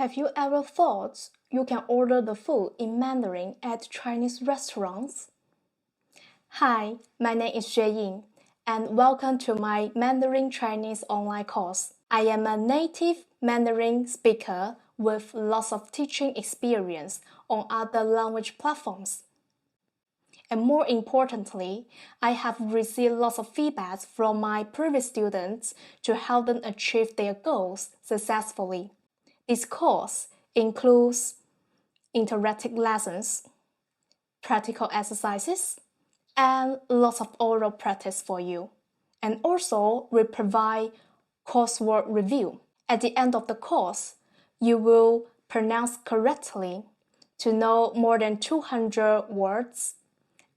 Have you ever thought you can order the food in Mandarin at Chinese restaurants? Hi, my name is Xueying, and welcome to my Mandarin Chinese online course. I am a native Mandarin speaker with lots of teaching experience on other language platforms. And more importantly, I have received lots of feedback from my previous students to help them achieve their goals successfully. This course includes interactive lessons, practical exercises, and lots of oral practice for you. And also, we provide coursework review. At the end of the course, you will pronounce correctly to know more than 200 words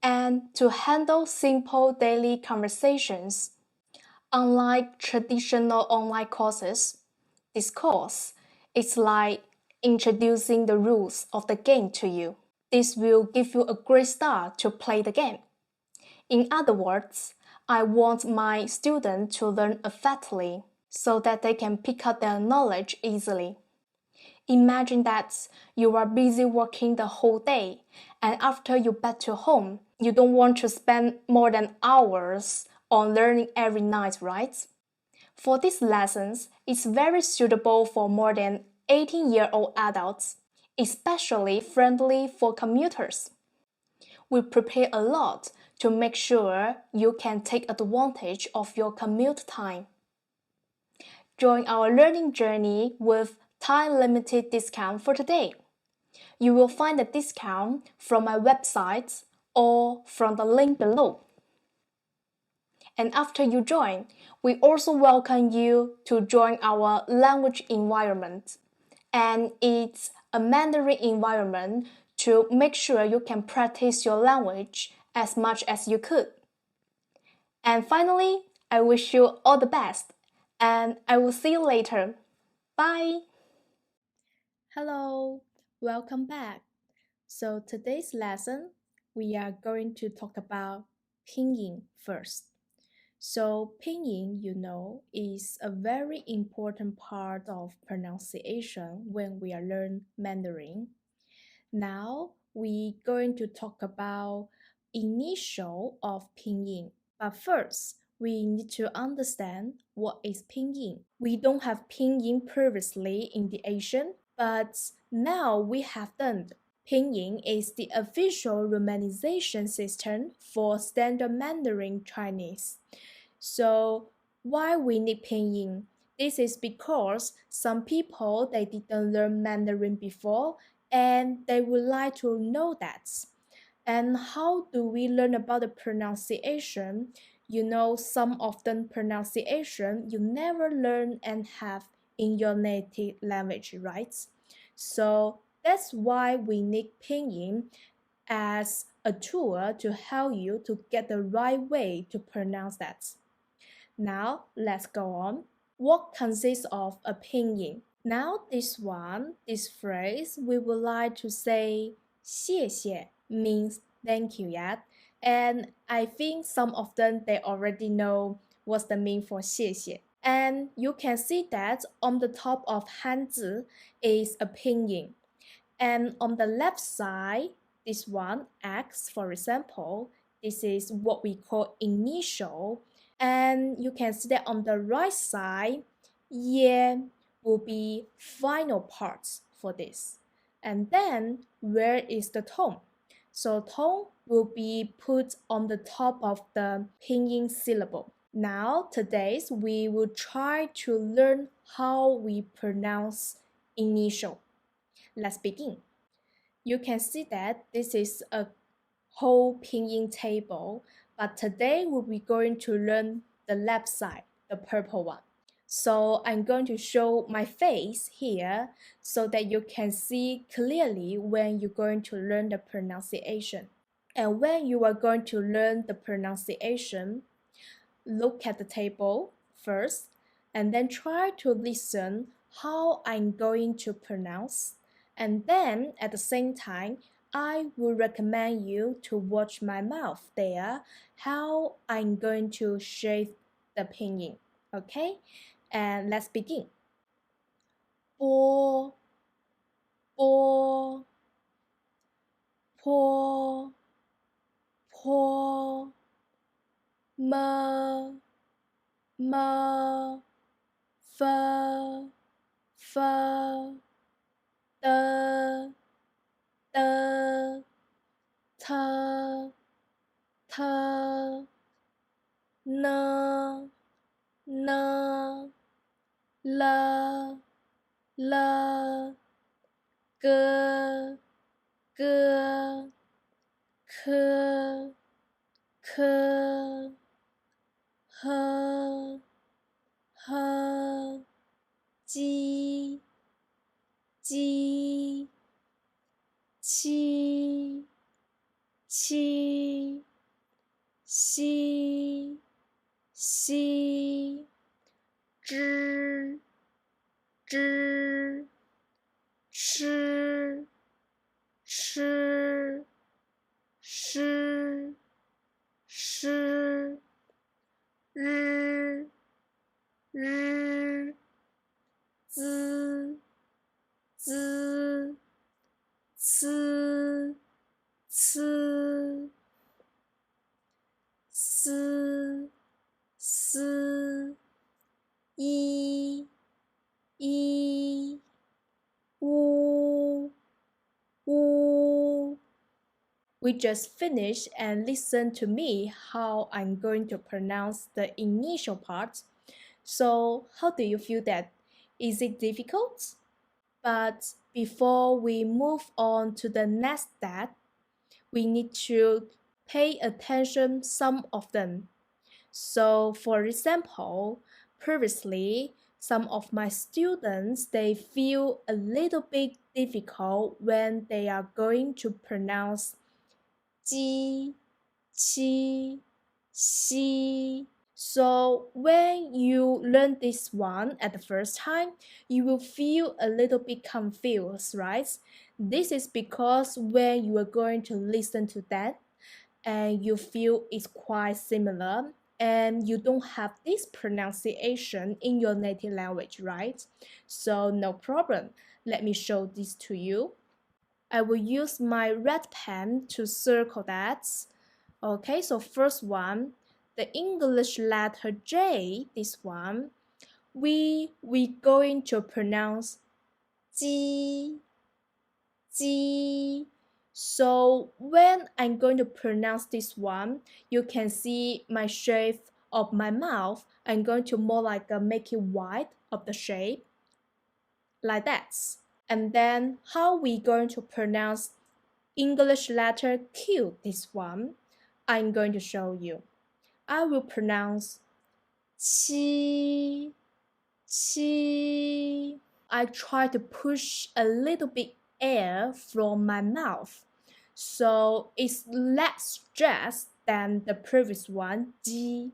and to handle simple daily conversations. Unlike traditional online courses, this course is like introducing the rules of the game to you. This will give you a great start to play the game. In other words, I want my students to learn effectively so that they can pick up their knowledge easily. Imagine that you are busy working the whole day, and after you back to home, you don't want to spend more than hours on learning every night, right? For these lessons, it's very suitable for more than 18-year-old adults, especially friendly for commuters. We prepare a lot to make sure you can take advantage of your commute time. Join our learning journey with time-limited discount for today. You will find the discount from my website or from the link below. And after you join, we also welcome you to join our language environment. And it's a Mandarin environment to make sure you can practice your language as much as you could. And finally, I wish you all the best, and I will see you later. Bye! Hello, welcome back. So today's lesson, we are going to talk about Pinyin first. So Pinyin, is a very important part of pronunciation when we are learning Mandarin. Now we're going to talk about initial of Pinyin. But first, we need to understand what is Pinyin. We don't have Pinyin previously in the Asian, but now we have done. Pinyin is the official romanization system for standard Mandarin Chinese. So why we need Pinyin? This is because some people they didn't learn Mandarin before and they would like to know that. And how do we learn about the pronunciation? Some of the pronunciation you never learn and have in your native language, right? So that's why we need Pinyin as a tool to help you to get the right way to pronounce that. Now let's go on. What consists of a pinyin? Now this phrase, we would like to say 谢谢 means thank you, yeah? And I think some of them, they already know what's the mean for 谢谢. And you can see that on the top of Hanzi is a pinyin. And on the left side, this one, X, for example, this is what we call initial. And you can see that on the right side, yeah will be final parts for this. And then where is the tone? So tone will be put on the top of the pinyin syllable. Now, today we will try to learn how we pronounce initial. Let's begin. You can see that this is a whole pinyin table, but today we'll be going to learn the left side, the purple one. So I'm going to show my face here so that you can see clearly when you're going to learn the pronunciation. And when you are going to learn the pronunciation, look at the table first and then try to listen how I'm going to pronounce. And then at the same time, I would recommend you to watch my mouth there, how I'm going to shape the pinyin, okay? And let's begin. 波波坡坡么么分分的的特特呢呢了了个个科科呵呵鸡鸡七七西西知知吃吃诗诗日日滋滋呲呲丝丝一一乌乌。We just finished and listen to me how I'm going to pronounce the initial part. So how do you feel that? Is it difficult? But before we move on to the next step, we need to pay attention some of them. So for example, previously, some of my students, they feel a little bit difficult when they are going to pronounce 鸡, qi, xi. So when you learn this one at the first time, you will feel a little bit confused, right? This is because when you are going to listen to that and you feel it's quite similar and you don't have this pronunciation in your native language, right? So no problem. Let me show this to you. I will use my red pen to circle that. Okay, so first one, the English letter J, this one, we going to pronounce ji, ji. So when I'm going to pronounce this one, you can see my shape of my mouth. I'm going to more like make it wide of the shape, like that. And then how we going to pronounce English letter Q, this one, I'm going to show you. I will pronounce qi, qi. I try to push a little bit air from my mouth, so it's less stress than the previous one, ji.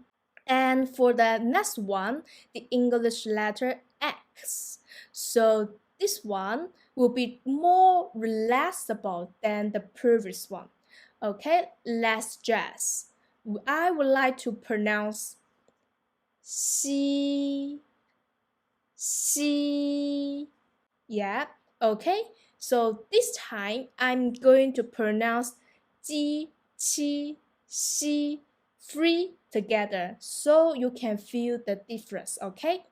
And for the next one, the English letter X. So this one will be more relaxable than the previous one. Okay, less stress. I would like to pronounce xi, xi. Yeah, okay. So this time I'm going to pronounce ji, qi, xi, three together so you can feel the difference, okay?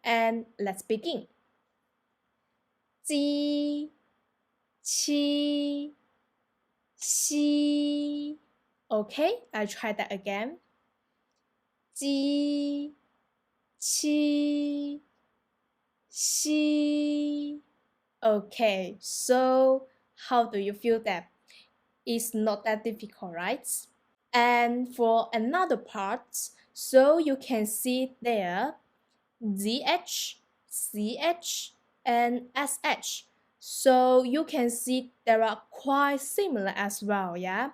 And let's begin. Ji, qi, xi. Okay, I'll try that again. Ji, qi, xi. Okay, so how do you feel that? It's not that difficult, right? And for another part, so you can see there ZH, CH, and SH. So you can see they are quite similar as well, yeah?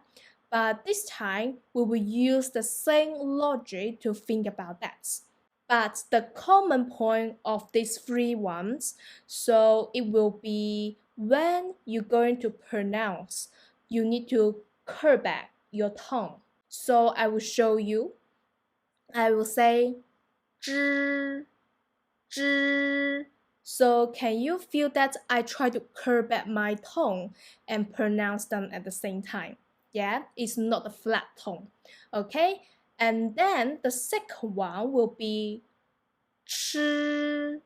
But this time, we will use the same logic to think about that. But the common point of these three ones, so it will be when you're going to pronounce, you need to curve back your tongue. So I will show you. I will say 知知 So can you feel that I try to curve back my tongue and pronounce them at the same time? Yeah, it's not a flat tone. Okay, and then the second one will be 吃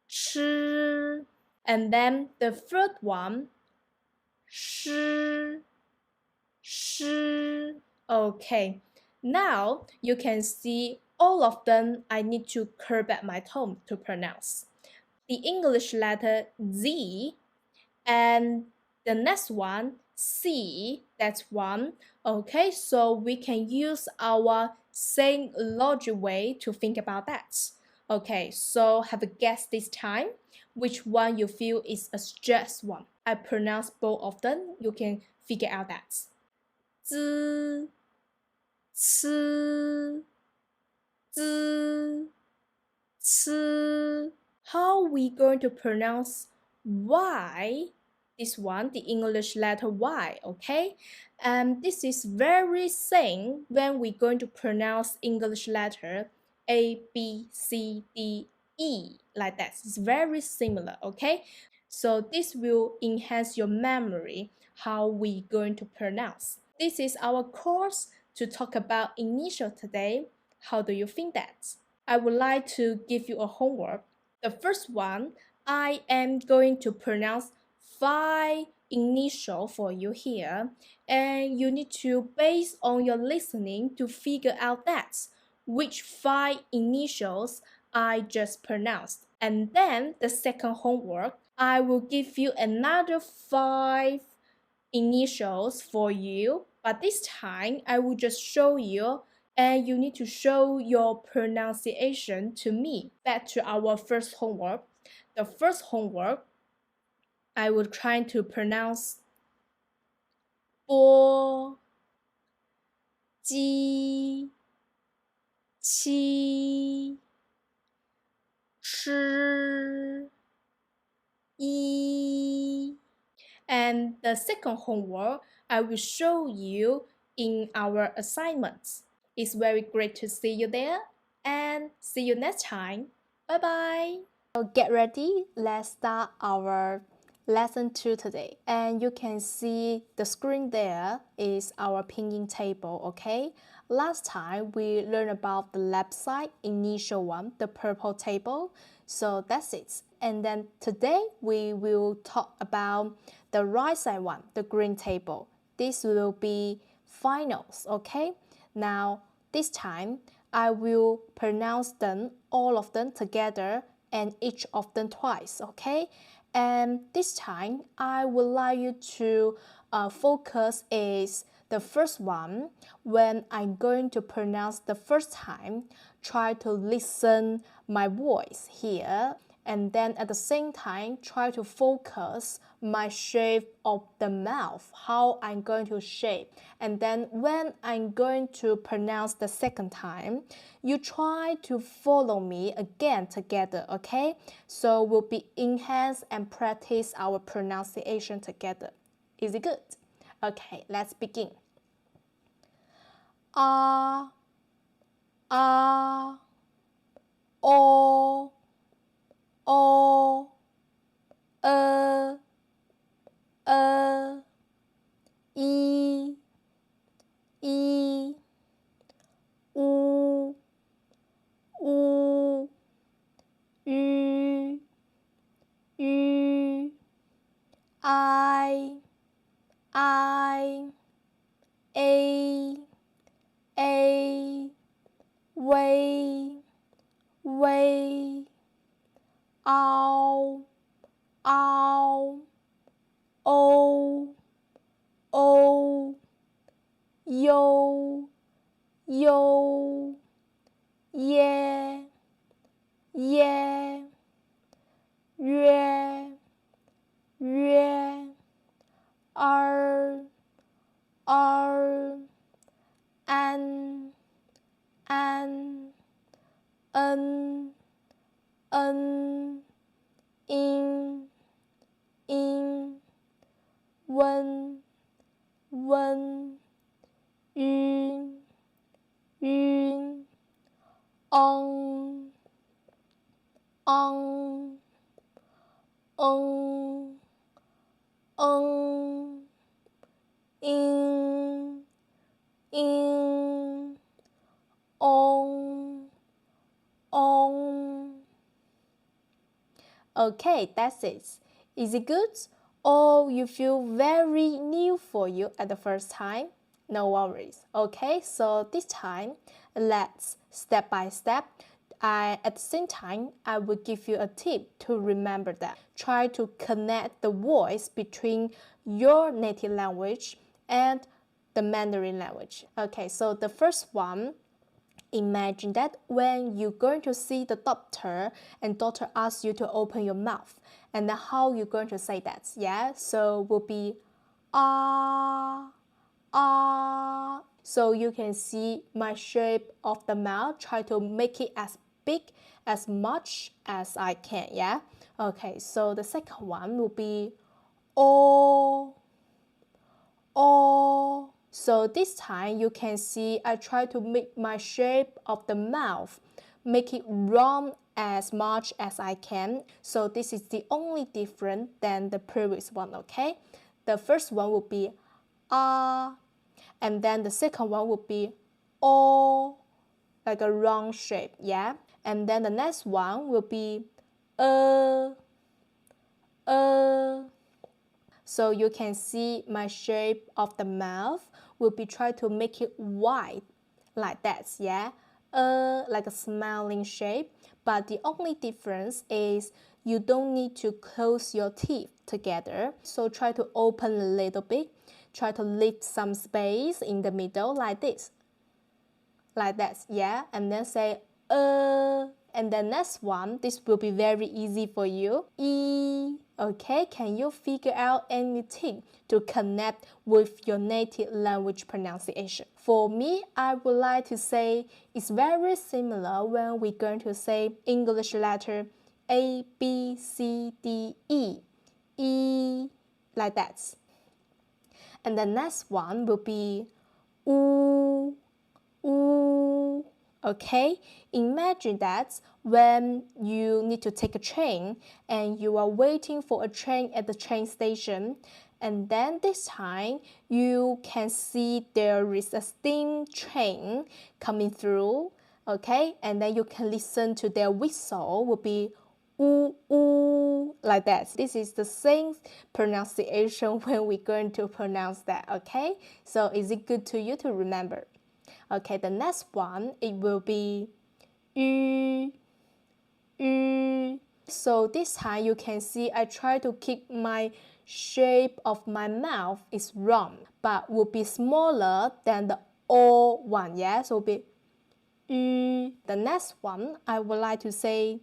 吃, and then the third one 诗 诗. Okay, now you can see all of them I need to curve back my tone to pronounce. The English letter Z, and the next one C, that's one. Okay, so we can use our same logic way to think about that. Okay, so have a guess this time which one you feel is a stressed one. I pronounce both of them, you can figure out that. 滋 吃 滋 吃. How we going to pronounce Y? This one, the English letter Y, okay? This is very same when we're going to pronounce English letter A, B, C, D, E, like that. It's very similar, okay? So this will enhance your memory, how we going to pronounce. This is our course to talk about initial today. How do you think that? I would like to give you a homework. The first one, I am going to pronounce 5 initial for you here, and you need to, based on your listening, to figure out that which 5 initials I just pronounced. And then the second homework, I will give you another 5 initials for you, but this time I will just show you and you need to show your pronunciation to me. Back to our first homework. The first homework, I will try to pronounce 波 鸡 七 吃 一. And the second homework, I will show you in our assignments. It's very great to see you there and see you next time. Bye bye. So get ready. Let's start our lesson 2 today. And you can see the screen there is our pinyin table, okay? Last time we learned about the left side, initial one, the purple table. So that's it. And then today we will talk about the right side one, the green table. This will be finals, okay? Now, this time I will pronounce them, all of them together and each of them twice, okay? And this time I would like you to focus is the first one. When I'm going to pronounce the first time, try to listen my voice here, and then at the same time try to focus my shape of the mouth, how I'm going to shape. And then when I'm going to pronounce the second time, you try to follow me again together, okay? So we'll be enhance and practice our pronunciation together. Is it good? Okay, let's begin. Ah, ah, o, o, i, u, ü, I, a, way, ow, o, yo, yeah, yue, r, an, n, in, wen, yun, on, ong, in, ong, ong. Okay, that's it. Is it good? Or you feel very new for you at the first time? No worries. Okay, so this time, let's step by step. At the same time, I will give you a tip to remember that. Try to connect the voice between your native language and the Mandarin language. Okay, so the first one, imagine that when you're going to see the doctor and doctor asks you to open your mouth, and then how you're going to say that, yeah? So will be ah, ah. So you can see my shape of the mouth, try to make it as big as much as I can, yeah? Okay, so the second one will be oh, oh. So this time you can see I try to make my shape of the mouth, make it round as much as I can. So this is the only different than the previous one, okay? The first one will be ah, and then the second one will be oh, like a round shape, yeah? And then the next one will be so you can see my shape of the mouth will be try to make it wide like that, yeah? Like a smiling shape. But the only difference is you don't need to close your teeth together. So try to open a little bit. Try to leave some space in the middle like this. Like that, yeah? And then say and the next one, this will be very easy for you. E. Okay, can you figure out anything to connect with your native language pronunciation? For me, I would like to say it's very similar when we're going to say English letter A, B, C, D, E. E, like that. And the next one will be oo, oo. Okay, imagine that when you need to take a train and you are waiting for a train at the train station, and then this time you can see there is a steam train coming through, okay, and then you can listen to their whistle will be ooh, ooh, like that. This is the same pronunciation when we're going to pronounce that, okay? So is it good to you to remember? Okay, the next one, it will be yu, yu. So this time you can see I try to keep my shape of my mouth is round, but will be smaller than the O one, yeah? So will be yu. The next one, I would like to say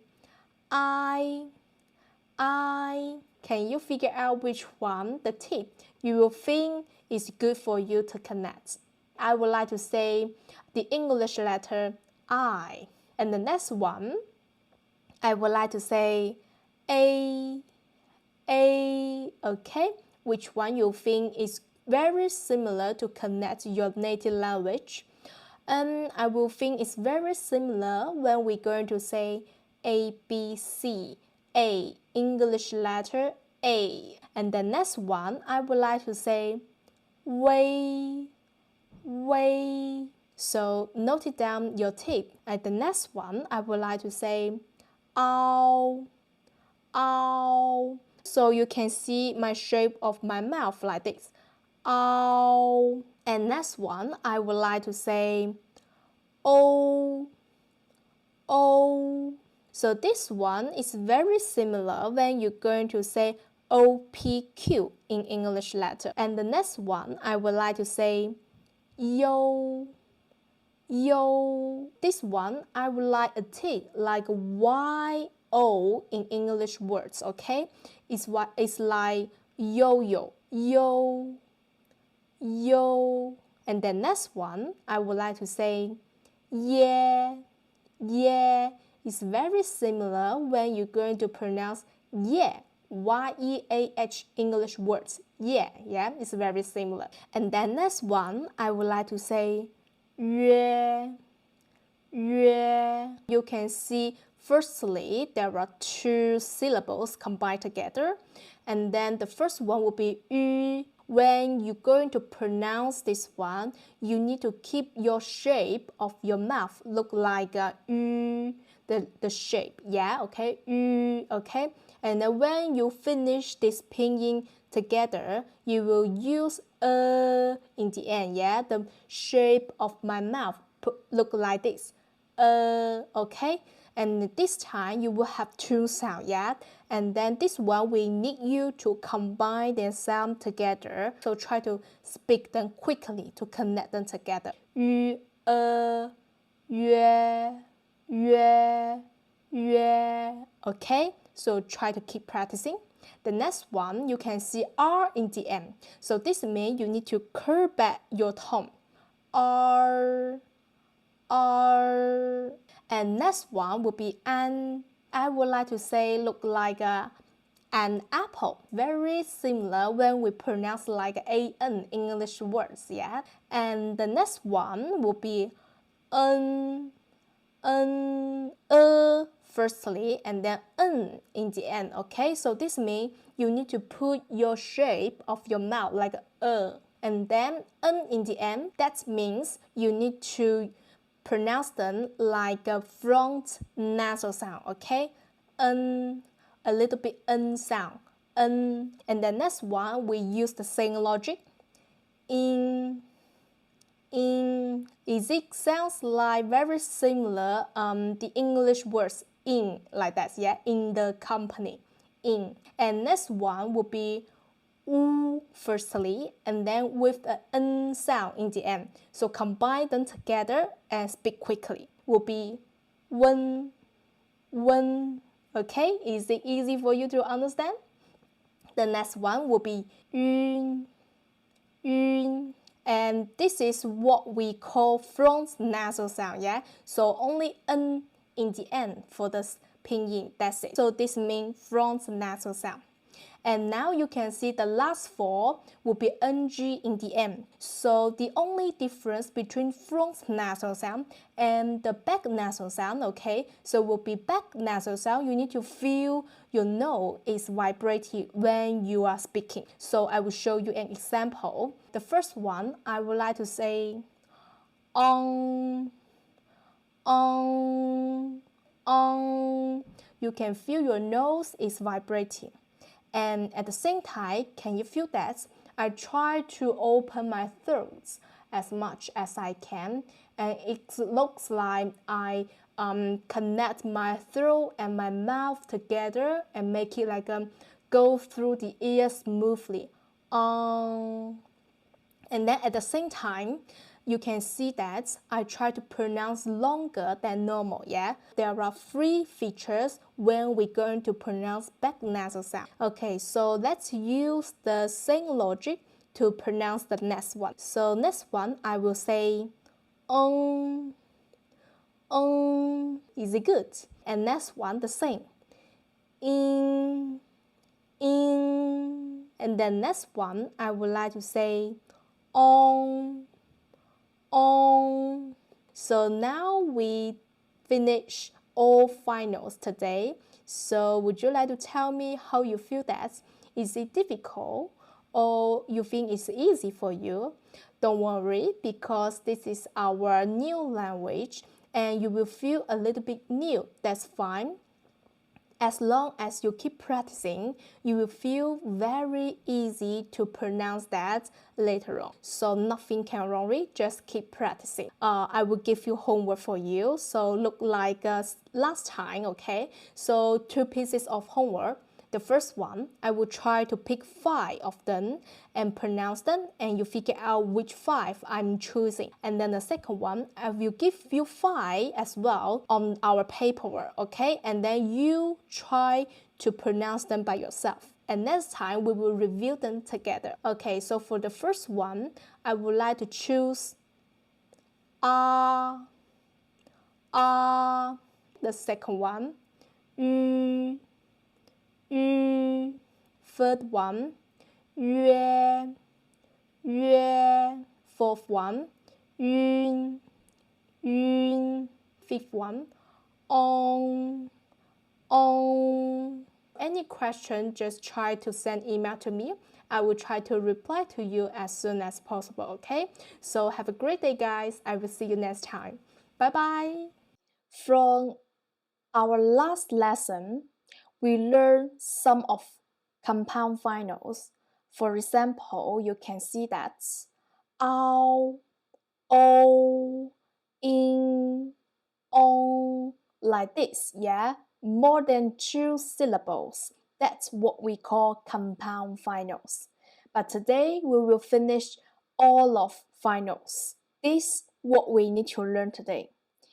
I. Can you figure out which one, the tip, you will think is good for you to connect? I would like to say the English letter I. And the next one, I would like to say A. Okay? Which one you think is very similar to connect your native language? I will think it's very similar when we're going to say A, B, C. A, English letter A. And the next one, I would like to say way. So note it down your tip. And the next one, I would like to say ow. So you can see my shape of my mouth like this. Ow. And next one, I would like to say oh. So this one is very similar when you're going to say OPQ in English letter. And the next one, I would like to say yo. This one, I would like a T like YO in English words, okay? It's like yo. And the next one, I would like to say yeah. It's very similar when you're going to pronounce yeah, Y-E-A-H English words. Yeah, it's very similar. And then next one, I would like to say 约. You can see firstly, there are two syllables combined together, and then the first one will be yu. When you're going to pronounce this one, you need to keep your shape of your mouth look like a yu, the shape, yeah, okay, yu, okay. And then when you finish this pinyin together, you will use in the end, yeah, the shape of my mouth look like this, okay. And this time you will have two sounds, yeah. And then this one we need you to combine their sound together. So try to speak them quickly to connect them together. Yu, yue, yue, yue. Okay. So try to keep practicing. The next one you can see R in the end. So this means you need to curl back your tongue. R. R. And next one would be an. I would like to say look like an apple. Very similar when we pronounce like an English words, yeah. And the next one will be firstly, and then in the end, okay. So this means you need to put your shape of your mouth like and then in the end. That means you need to pronounce them like a front nasal sound, okay? A little bit sound, And the next one, we use the same logic. In, it sounds like very similar the English words in, like that, yeah, in the company, in. And next one would be firstly, and then with the n sound in the end. So combine them together and speak quickly. Will be when. Okay, is it easy for you to understand? The next one will be yun. And this is what we call front nasal sound, yeah? So only n in the end for the pinyin, that's it. So this means front nasal sound. And now you can see the last four will be ng in the end. So the only difference between front nasal sound and the back nasal sound, okay, so will be back nasal sound, you need to feel your nose is vibrating when you are speaking. So I will show you an example. The first one, I would like to say on. You can feel your nose is vibrating. And at the same time, can you feel that? I try to open my throat as much as I can, and it looks like I connect my throat and my mouth together and make it like go through the ears smoothly. And then at the same time, you can see that I try to pronounce longer than normal, yeah? There are three features when we're going to pronounce back nasal sound. Okay, so let's use the same logic to pronounce the next one. So next one, I will say, is it good? And next one, the same. In. And then next one, I would like to say, on. So now we finish all finals today. So would you like to tell me how you feel that? Is it difficult or you think it's easy for you? Don't worry, because this is our new language and you will feel a little bit new. That's fine. As long as you keep practicing, you will feel very easy to pronounce that later on. So nothing can worry, just keep practicing. I will give you homework for you. So look like last time, okay? So 2 pieces of homework. The first one, I will try to pick 5 of them and pronounce them, and you figure out which 5 I'm choosing. And then the second one, I will give you 5 as well on our paperwork, okay? And then you try to pronounce them by yourself. And next time, we will review them together. Okay, so for the first one, I would like to choose ah. The second one, third one, yue. Fourth one, yun. Fifth one, on. Any question, just try to send email to me. I will try to reply to you as soon as possible, okay? So have a great day, guys. I will see you next time. Bye-bye. From our last lesson, we learned some of compound finals. For example, you can see that ow, o, in, on, like this, yeah? More than 2 syllables. That's what we call compound finals. But today we will finish all of finals. This is what we need to learn today.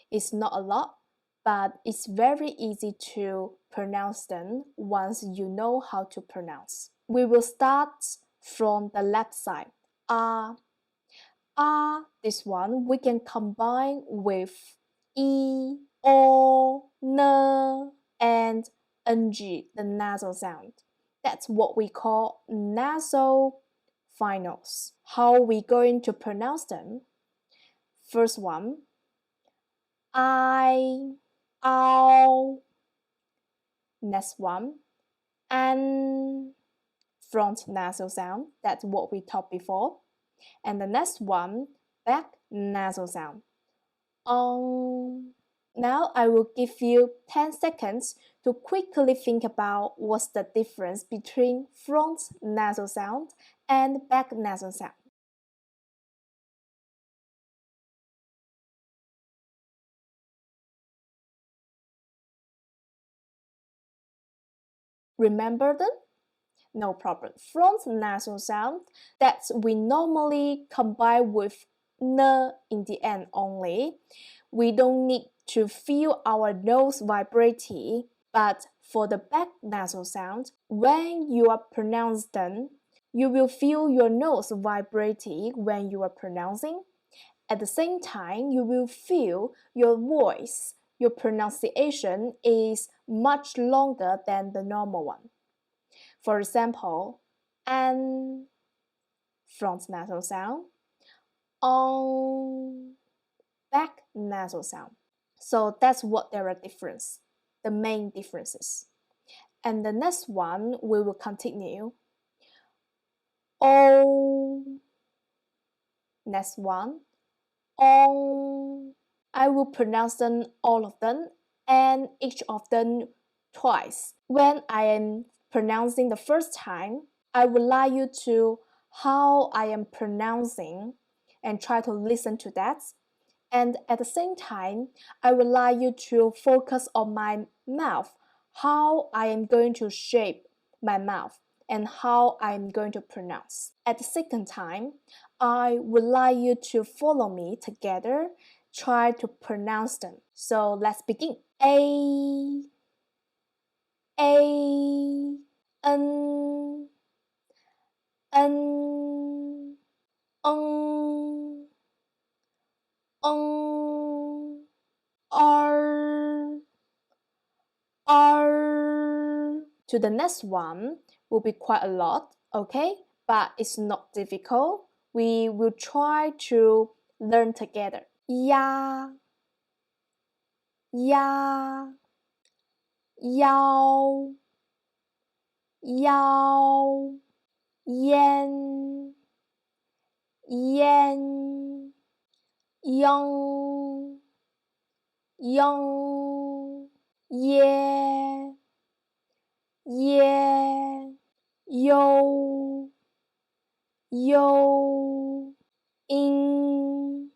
It's not a lot, but it's very easy to pronounce them once you know how to pronounce. We will start from the left side. This one we can combine with e, o, n, and ng, the nasal sound. That's what we call nasal finals. How are we going to pronounce them? First one, I, ow. Next one, an, front nasal sound. That's what we taught before. And the next one, back nasal sound. Now I will give you 10 seconds to quickly think about what's the difference between front nasal sound and back nasal sound. Remember them? No problem. Front nasal sound that we normally combine with n in the end only. We don't need to feel our nose vibrating, but for the back nasal sound, when you are pronouncing them, you will feel your nose vibrating when you are pronouncing. At the same time, you will feel your voice, your pronunciation is much longer than the normal one. For example, an, front nasal sound, on, back nasal sound. So that's what there are difference, the main differences. And the next one we will continue. O, next one, on. I will pronounce them all of them and each of them twice. When I am pronouncing the first time, I would like you to how I am pronouncing and try to listen to that. And at the same time, I would like you to focus on my mouth, how I am going to shape my mouth and how I'm going to pronounce. At the second time, I would like you to follow me together, try to pronounce them. So let's begin. A, N, N, R, R. To the next one will be quite a lot, okay? But it's not difficult. We will try to learn together. Ya, ya, yao, yao, yen, yen, yang, yang, yeah, yeah, yo, yo, in,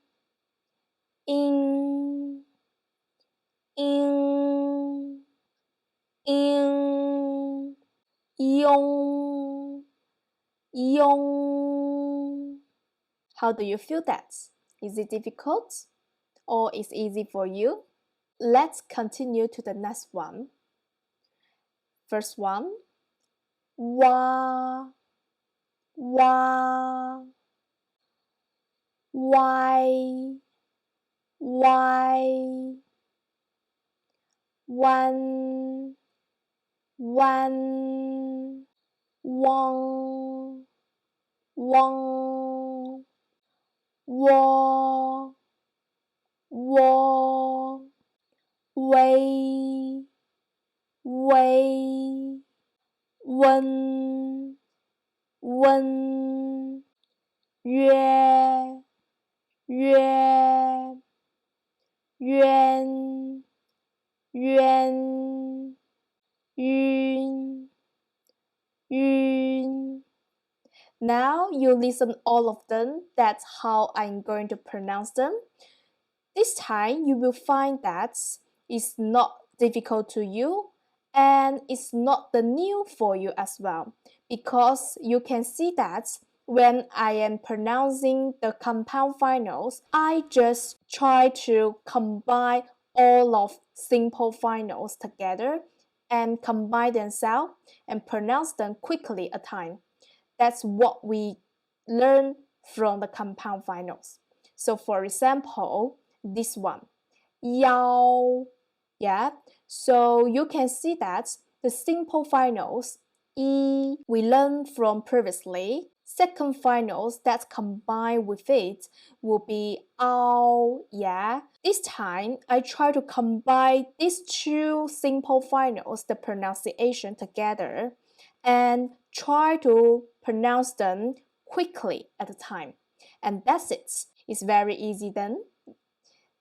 in, in, in, yong, yong. How do you feel that? Is it difficult or is easy for you? Let's continue to the next one. First one, wa, wa, why, why, one, one, wong, wong, wo, wo, way, 微温温约约冤冤晕晕 Now you listen all of them. That's how I'm going to pronounce them. This time you will find that it's not difficult to you and it's not the new for you as well, because you can see that when I am pronouncing the compound finals, I just try to combine all of simple finals together and combine themselves and pronounce them quickly a time. That's what we learn from the compound finals. So for example, this one, yao, yeah. So you can see that the simple finals, we learned from previously. Second finals that combine with it will be ao, yeah. This time, I try to combine these two simple finals, the pronunciation together, and try to pronounce them quickly at a time. And that's it. It's very easy then.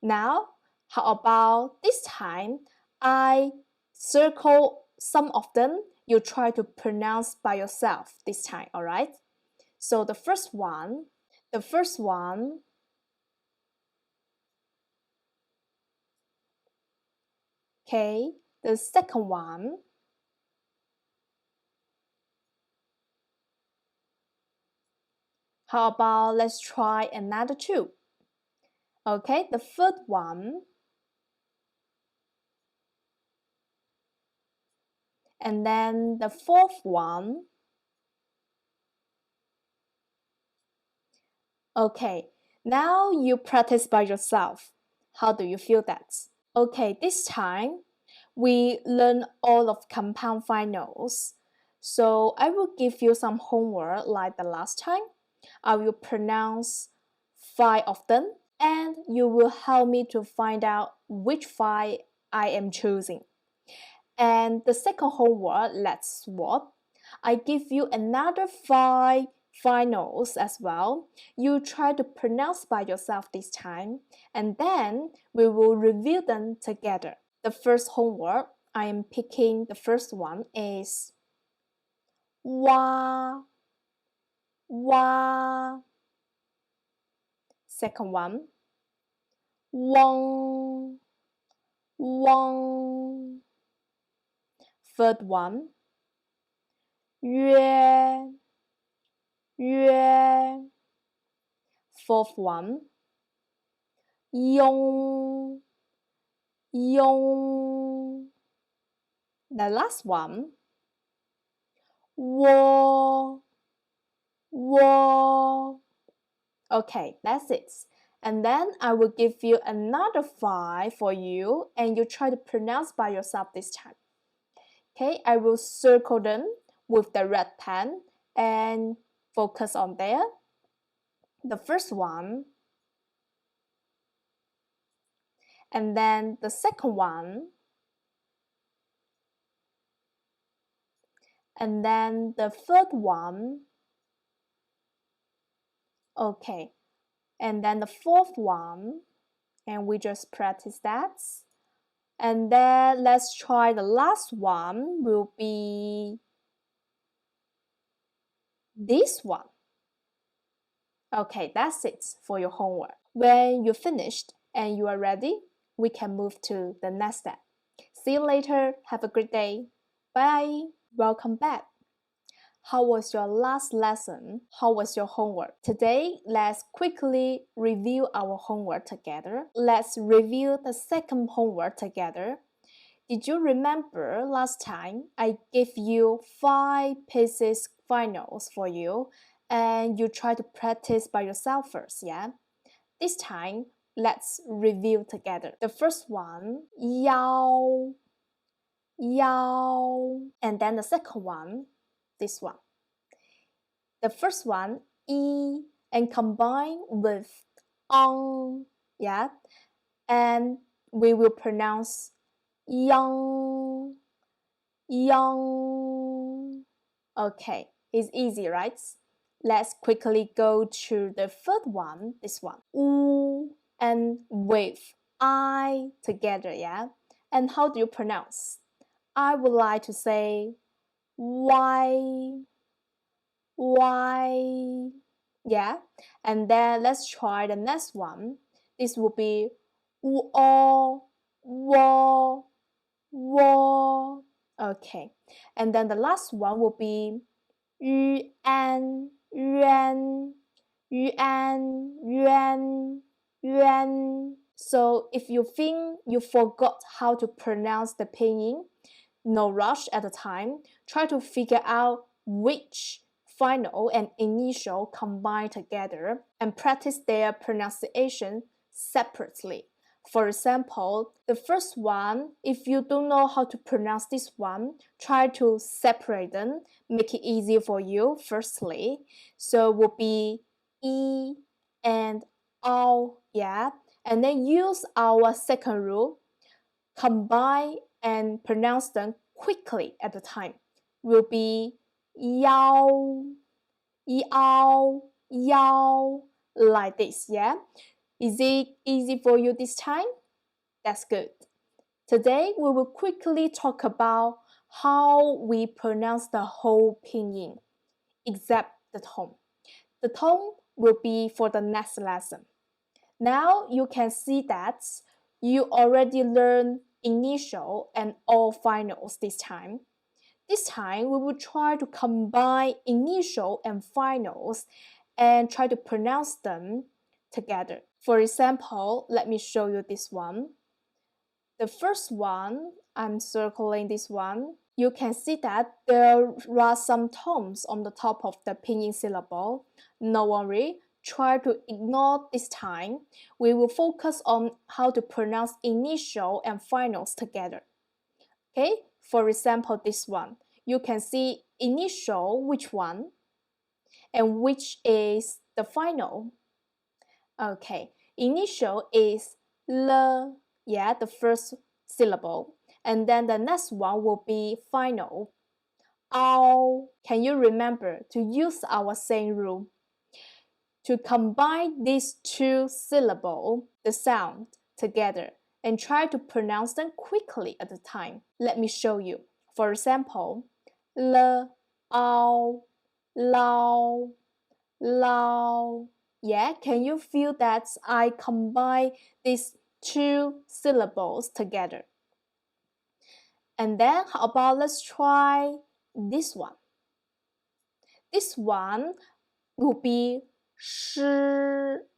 Now, how about this time I circle some of them, you try to pronounce by yourself this time, all right? So the first one, okay, the second one, how about let's try another two? Okay, the third one, and then the fourth one. Okay, now you practice by yourself. How do you feel that? Okay, this time we learn all of compound finals. So I will give you some homework like the last time. I will pronounce 5 of them and you will help me to find out which 5 I am choosing. And the second homework, let's swap. I give you another 5 finals as well. You try to pronounce by yourself this time, and then we will review them together. The first homework, I am picking the first one is wa, wa. Second one, wong, wong. Third one, 约 约 Fourth one, 用 用 The last one, 窝 窝 Okay, that's it. And then I will give you another 5 for you and you try to pronounce by yourself this time. Okay, I will circle them with the red pen and focus on there. The first one, and then the second one, and then the third one. Okay, and then the fourth one, and we just practice that. And then let's try the last one, will be this one. Okay, that's it for your homework. When you're finished and you are ready, we can move to the next step. See you later. Have a great day. Bye. Welcome back. How was your last lesson? How was your homework? Today, let's quickly review our homework together. Let's review the second homework together. Did you remember last time I gave you 5 pieces finals for you and you try to practice by yourself first, yeah? This time, let's review together. The first one, 腰 腰 and then the second one, this one. The first one, 一 and combine with yeah? And we will pronounce young, Young. Okay, it's easy, right? Let's quickly go to the third one, this one. U and with I together, yeah? And how do you pronounce? I would like to say Y, Y. Yeah, and then let's try the next one. This will be wo, wo, wo. Okay, and then the last one will be 于安渊yuan yuan yuan. So if you think you forgot how to pronounce the pinyin, no rush at the time. Try to figure out which final and initial combine together and practice their pronunciation separately. For example, the first one, if you don't know how to pronounce this one, try to separate them, make it easier for you firstly. So will be E and O, yeah? And then use our second rule, combine and pronounce them quickly at the time. Will be yao, yao, yao, like this, yeah? Is it easy for you this time? That's good. Today, we will quickly talk about how we pronounce the whole pinyin, except the tone. The tone will be for the next lesson. Now you can see that you already learned initial and all finals this time. This time, we will try to combine initial and finals and try to pronounce them together. For example, let me show you this one. The first one, I'm circling this one. You can see that there are some tones on the top of the pinyin syllable. No worry, try to ignore this time. We will focus on how to pronounce initial and finals together. Okay, for example, this one. You can see initial, which one, and which is the final. Okay, initial is le, yeah, the first syllable. And then the next one will be final. Ao. Can you remember to use our same rule? To combine these two syllables, the sound, together and try to pronounce them quickly at the time. Let me show you. For example, le, ao, lao, lao. Yeah, can you feel that I combine these two syllables together? And then how about let's try this one. This one will be sh.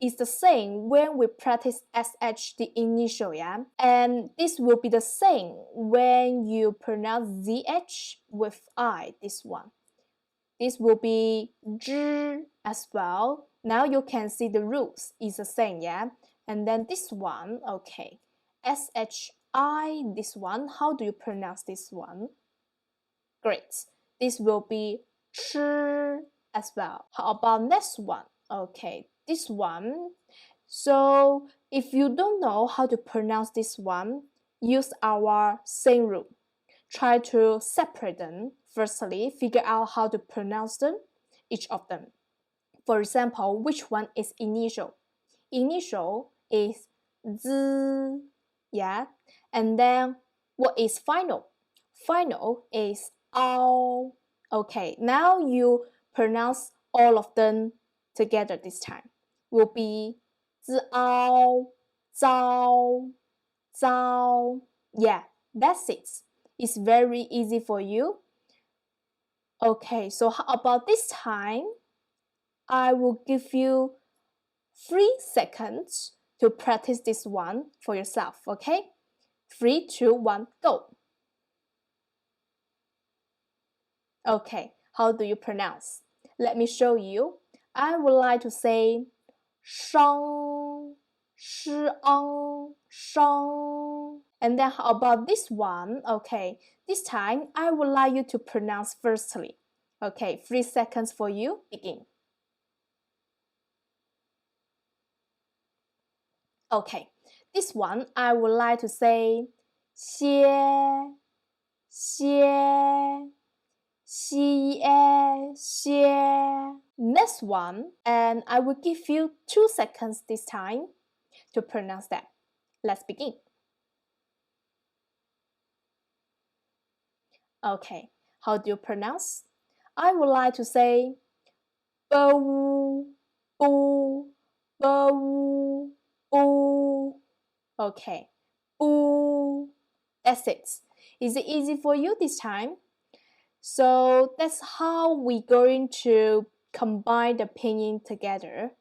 Is the same when we practice sh, the initial, yeah? And this will be the same when you pronounce zh with I, this one. This will be zh as well. Now you can see the rules is the same, yeah? And then this one, okay, shi, this one, how do you pronounce this one? Great. This will be ch as well. How about next one? Okay, this one. So if you don't know how to pronounce this one, use our same rule. Try to separate them. Firstly, figure out how to pronounce them, each of them. For example, which one is initial? Initial is z, yeah. And then what is final? Final is ao. Okay, now you pronounce all of them together this time. Will be zi ao, zao, zao. Yeah, that's it. It's very easy for you. Okay, so how about this time? I will give you 3 seconds to practice this one for yourself, okay? 3, 2, 1, go. Okay, how do you pronounce? Let me show you. I would like to say 生, 生, 生. And then how about this one? Okay, this time I would like you to pronounce firstly. Okay, 3 seconds for you. Begin. Okay, this one I would like to say 歇 xie, xie, xie. Next one, and I will give you 2 seconds this time to pronounce that. Let's begin. Okay, how do you pronounce? I would like to say bow, boo, bow, boo. Okay, boo. That's it. Is it easy for you this time? So that's how we're going to combine the pinyin together.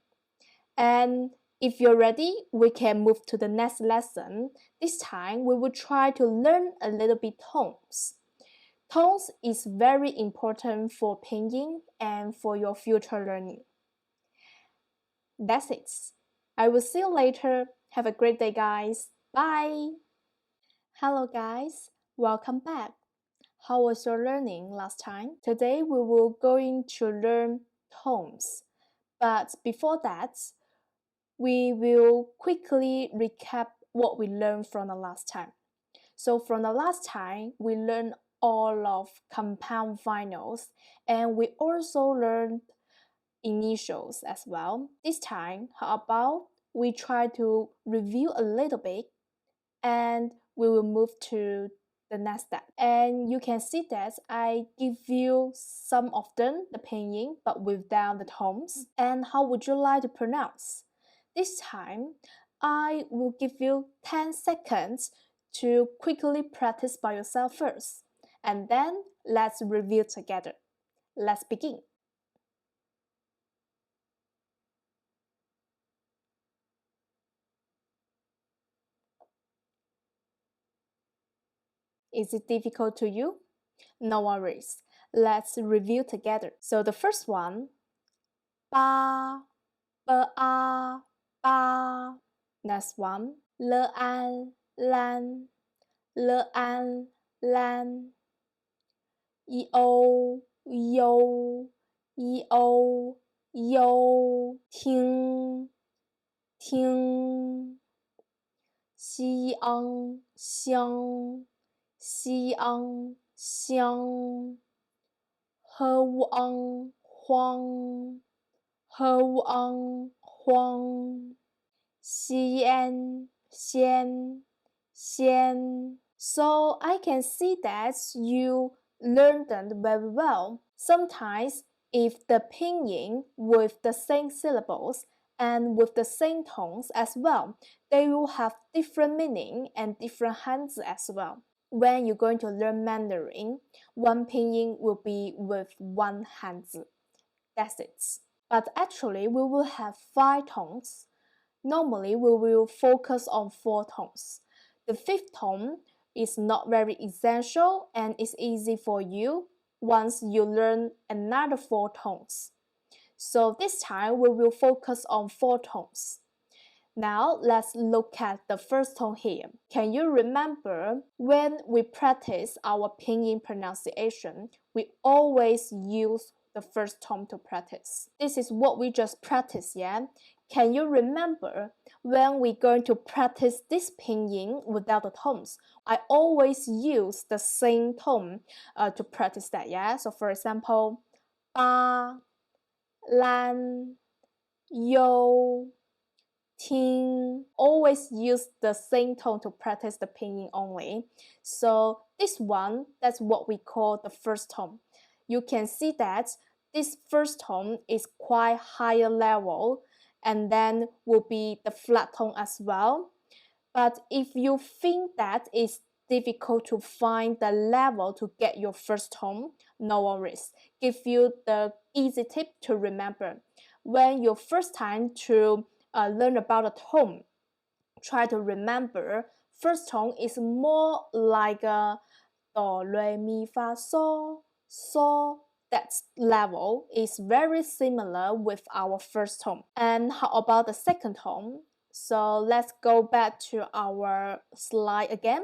And if you're ready, we can move to the next lesson. This time, we will try to learn a little bit tones. Tones is very important for pinyin and for your future learning. That's it. I will see you later. Have a great day, guys. Bye. Hello, guys. Welcome back. How was your learning last time? Today, we will going to learn tones. But before that, we will quickly recap what we learned from the last time. So from the last time, we learned all of compound finals, and we also learned initials as well. This time, how about we try to review a little bit, and we will move to the next step. And you can see that I give you some of them, the pinyin, but without the tones. And how would you like to pronounce? This time, I will give you 10 seconds to quickly practice by yourself first. And then let's review together. Let's begin. Is it difficult to you? No worries. Let's review together. So the first one, ba, ba, ba. Next one, le an, lan, le an, lan. I o, yo, i o, yo. Ting, ting. Xi ang, xiang, xi ang, xiang. Hou ang, huang, hou ang, huang. Xian, xian, xian. So I can see that you learned them very well. Sometimes if the pinyin with the same syllables and with the same tones as well, they will have different meaning and different hands as well. When you're going to learn Mandarin, one pinyin will be with one hanzi. That's it. But actually, we will have 5 tones. Normally, we will focus on 4 tones. The 5th tone is not very essential and it's easy for you once you learn another 4 tones. So this time, we will focus on 4 tones. Now, let's look at the first tone here. Can you remember when we practice our pinyin pronunciation, we always use the first tone to practice. This is what we just practiced, yeah? Can you remember when we're going to practice this pinyin without the tones? I always use the same tone to practice that, yeah? So for example, ba, lan, yo, ting. Always use the same tone to practice the pinyin only. So this one, that's what we call the first tone. You can see that this first tone is quite higher level and then will be the flat tone as well. But if you think that it's difficult to find the level to get your first tone, no worries. Give you the easy tip to remember. When your first time to learn about a tone, try to remember first tone is more like a do, re, mi, fa, sol, sol. That level is very similar with our first tone. And how about the second tone? So let's go back to our slide again.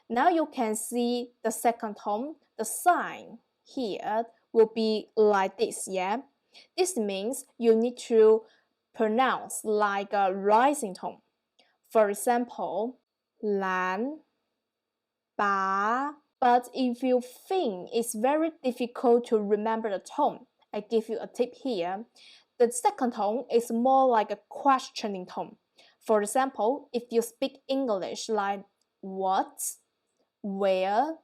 Now you can see the second tone, the sign here will be like this, yeah? This means you need to pronounce like a rising tone. For example, 蓝、白、But if you think it's very difficult to remember the tone, I give you a tip here. The second tone is more like a questioning tone. For example, if you speak English like what, where,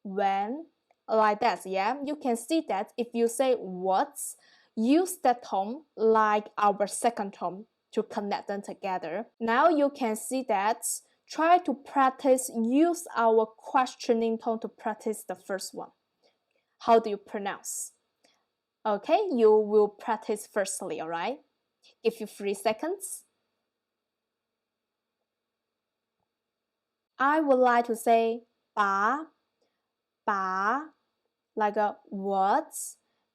when, like that, yeah, you can see that if you say what, use that tone like our second tone to connect them together. Now you can see that try to practice, use our questioning tone to practice the first one. How do you pronounce? Okay, you will practice firstly, all right? Give you 3 seconds. I would like to say ba, ba, like a what.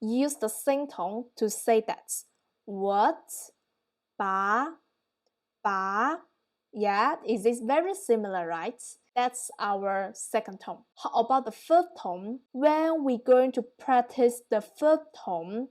Use the same tone to say that. What, ba, ba. Yeah, is this very similar, right? That's our second tone. How about the third tone? When we're going to practice the third tone,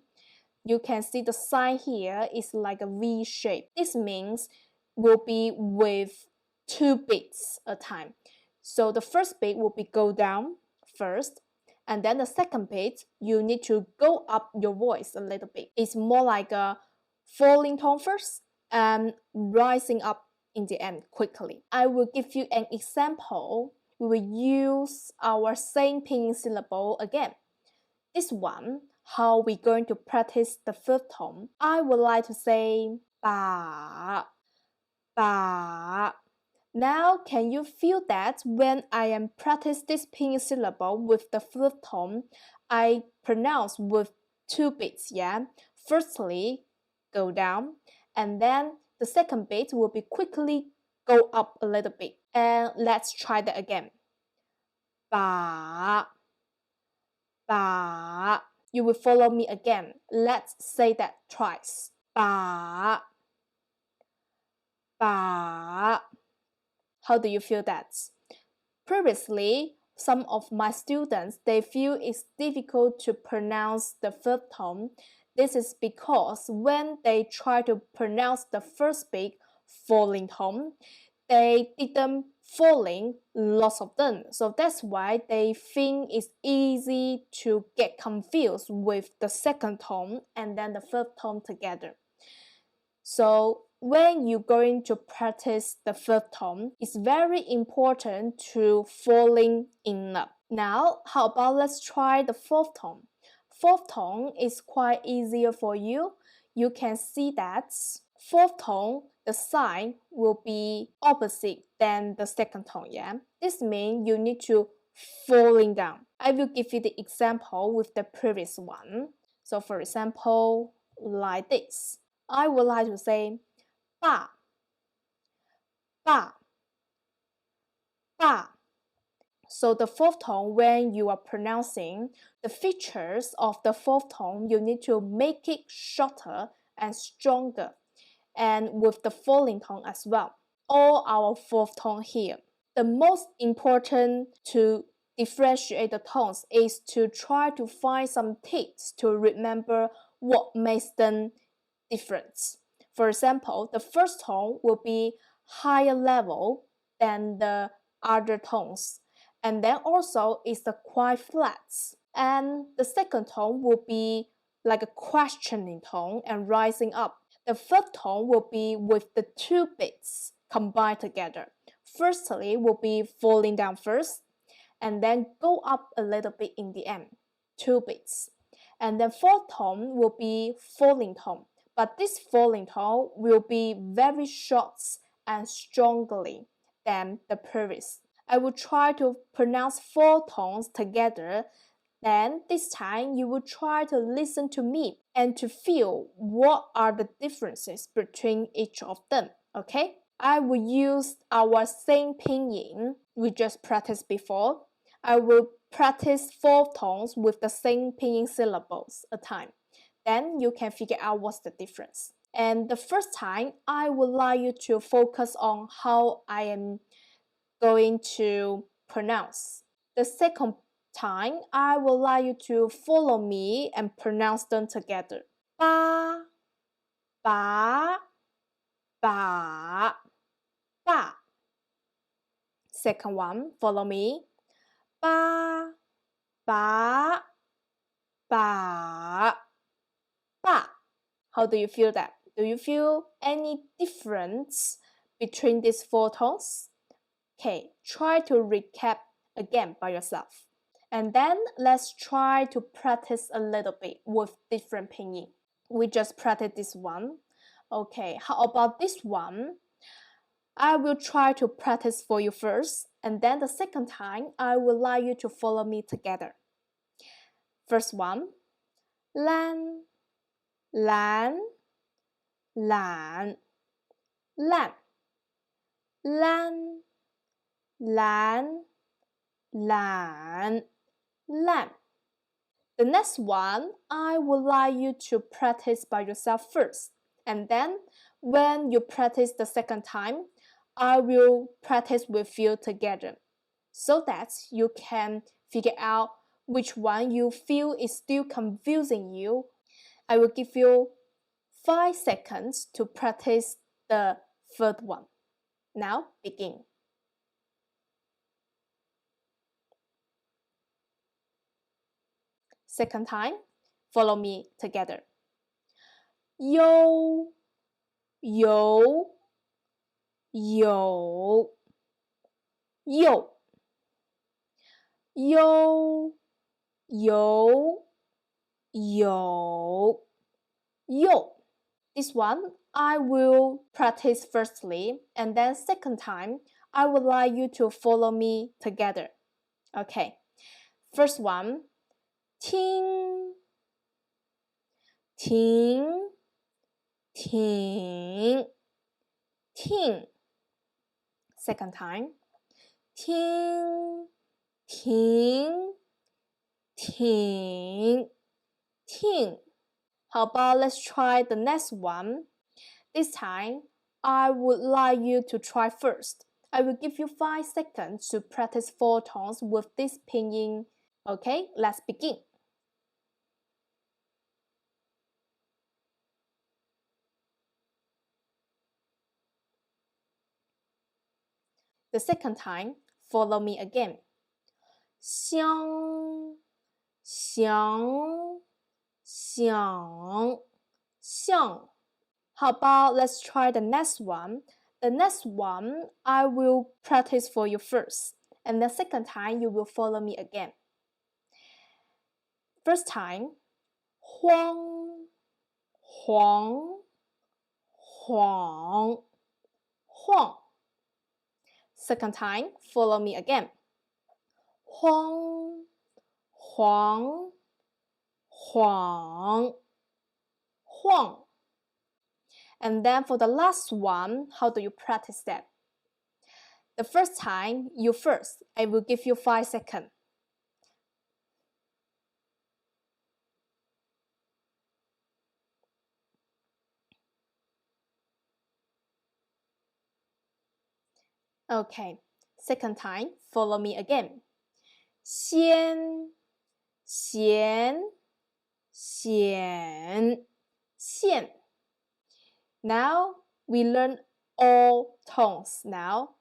you can see the sign here is like a V shape. This means will be with 2 beats a time. So the first beat will be go down first, and then the second beat, you need to go up your voice a little bit. It's more like a falling tone first and rising up in the end quickly. I will give you an example. We will use our same pinyin syllable again. This one, how we're going to practice the third tone. I would like to say ba, ba. Now, can you feel that when I am practice this pinyin syllable with the third tone, I pronounce with 2 beats, yeah? Firstly, go down, and then the second beat will be quickly go up a little bit. And let's try that again. Ba, ba. You will follow me again. Let's say that twice. Ba, ba. How do you feel that? Previously, some of my students, they feel it's difficult to pronounce the third tone. This is because when they try to pronounce the first big falling tone, they didn't falling lots of them. So that's why they think it's easy to get confused with the second tone and then the third tone together. So when you're going to practice the third tone, it's very important to falling in love. Now, how about let's try the fourth tone? Fourth tone is quite easier for you. You can see that fourth tone, the sign will be opposite than the second tone, yeah? This means you need to falling down. I will give you the example with the previous one. So for example, like this. I would like to say ba, ba, ba. So the fourth tone, when you are pronouncing the features of the fourth tone, you need to make it shorter and stronger, and with the falling tone as well. All our fourth tone here. The most important to differentiate the tones is to try to find some tips to remember what makes them different. For example, the first tone will be higher level than the other tones, and then also it's the quite flat. And the second tone will be like a questioning tone and rising up. The third tone will be with the 2 beats combined together. Firstly will be falling down first, and then go up a little bit in the end, 2 beats. And then fourth tone will be falling tone, but this falling tone will be very short and strongly than the previous. I will try to pronounce 4 tones together. Then this time you will try to listen to me and to feel what are the differences between each of them, okay? I will use our same pinyin we just practiced before. I will practice 4 tones with the same pinyin syllables a time. Then you can figure out what's the difference. And the first time, I would like you to focus on how I am going to pronounce. The second time, I would like you to follow me and pronounce them together. Ba, ba, ba, ba. Second one, follow me. ba, ba, ba, ba. How do you feel that? Do you feel any difference between these four tones? Okay, try to recap again by yourself. And then let's try to practice a little bit with different pinyin. We just practice this one. Okay, how about this one? I will try to practice for you first, and then the second time, I would like you to follow me together. First one, lan, lan, lan, lan, lan, lan, lan, lan. The next one, I would like you to practice by yourself first, and then when you practice the second time, I will practice with you together so that you can figure out which one you feel is still confusing you. I will give you 5 seconds to practice the third one. Now begin. Second time, follow me together. Yo, yo, yo, yo, yo, yo, yo, yo. This one I will practice firstly, and then second time I would like you to follow me together. Okay. First one, ting, ting, ting, ting. Second time, ting, ting, ting, ting. How about let's try the next one? This time, I would like you to try first. I will give you 5 seconds to practice 4 tones with this pinyin. Okay, let's begin. The second time, follow me again. 香，香，香，香。How about let's try the next one? The next one, I will practice for you first, and the second time you will follow me again. First time, 慌，慌，慌，晃。Second time, follow me again. 慌，慌，晃，晃。And then for the last one, how do you practice that? The first time, you first. I will give you 5 seconds. Okay, second time, follow me again. 先，咸，咸，线。Now we learn all tones now,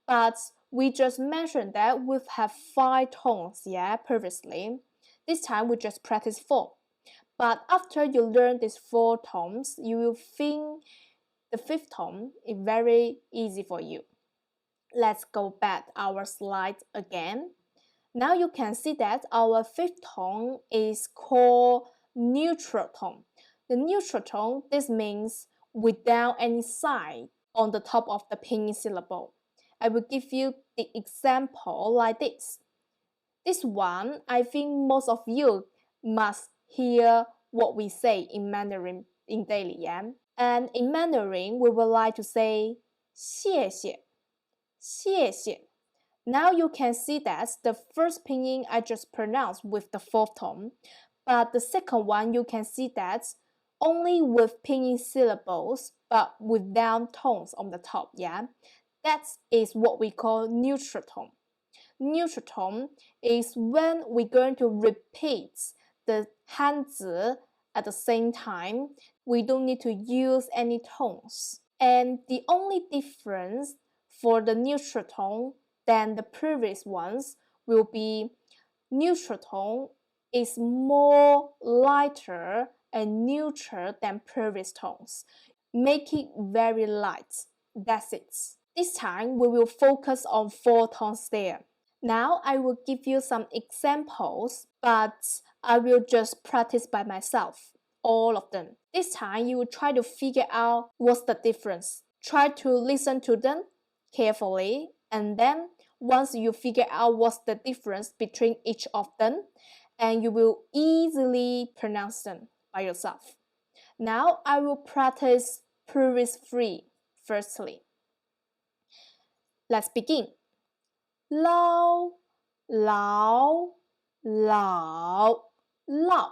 but we just mentioned that we have 5 tones, yeah, previously. This time we just practice 4. But after you learn these 4 tones, you will think the 5th tone is very easy for you. Let's go back our slide again. Now you can see that our 5th tone is called neutral tone. The neutral tone, this means without any sign on the top of the pinyin syllable. I will give you the example like this. This one, I think most of you must hear what we say in Mandarin in daily, yeah? And in Mandarin, we would like to say 谢谢,谢谢. Now you can see that the first pinyin I just pronounced with the 4th tone, but the second one you can see that only with pinyin syllables, but without tones on the top, yeah? That is what we call neutral tone. Neutral tone is when we're going to repeat the hanzi at the same time. We don't need to use any tones. And the only difference for the neutral tone than the previous ones will be neutral tone is more lighter and neutral than previous tones. Make it very light. That's it. This time we will focus on 4 tones there. Now I will give you some examples, but I will just practice by myself, all of them. This time you will try to figure out what's the difference. Try to listen to them carefully, and then once you figure out what's the difference between each of them, and you will easily pronounce them by yourself. Now I will practice previous 3 firstly. Let's begin. 捞老老老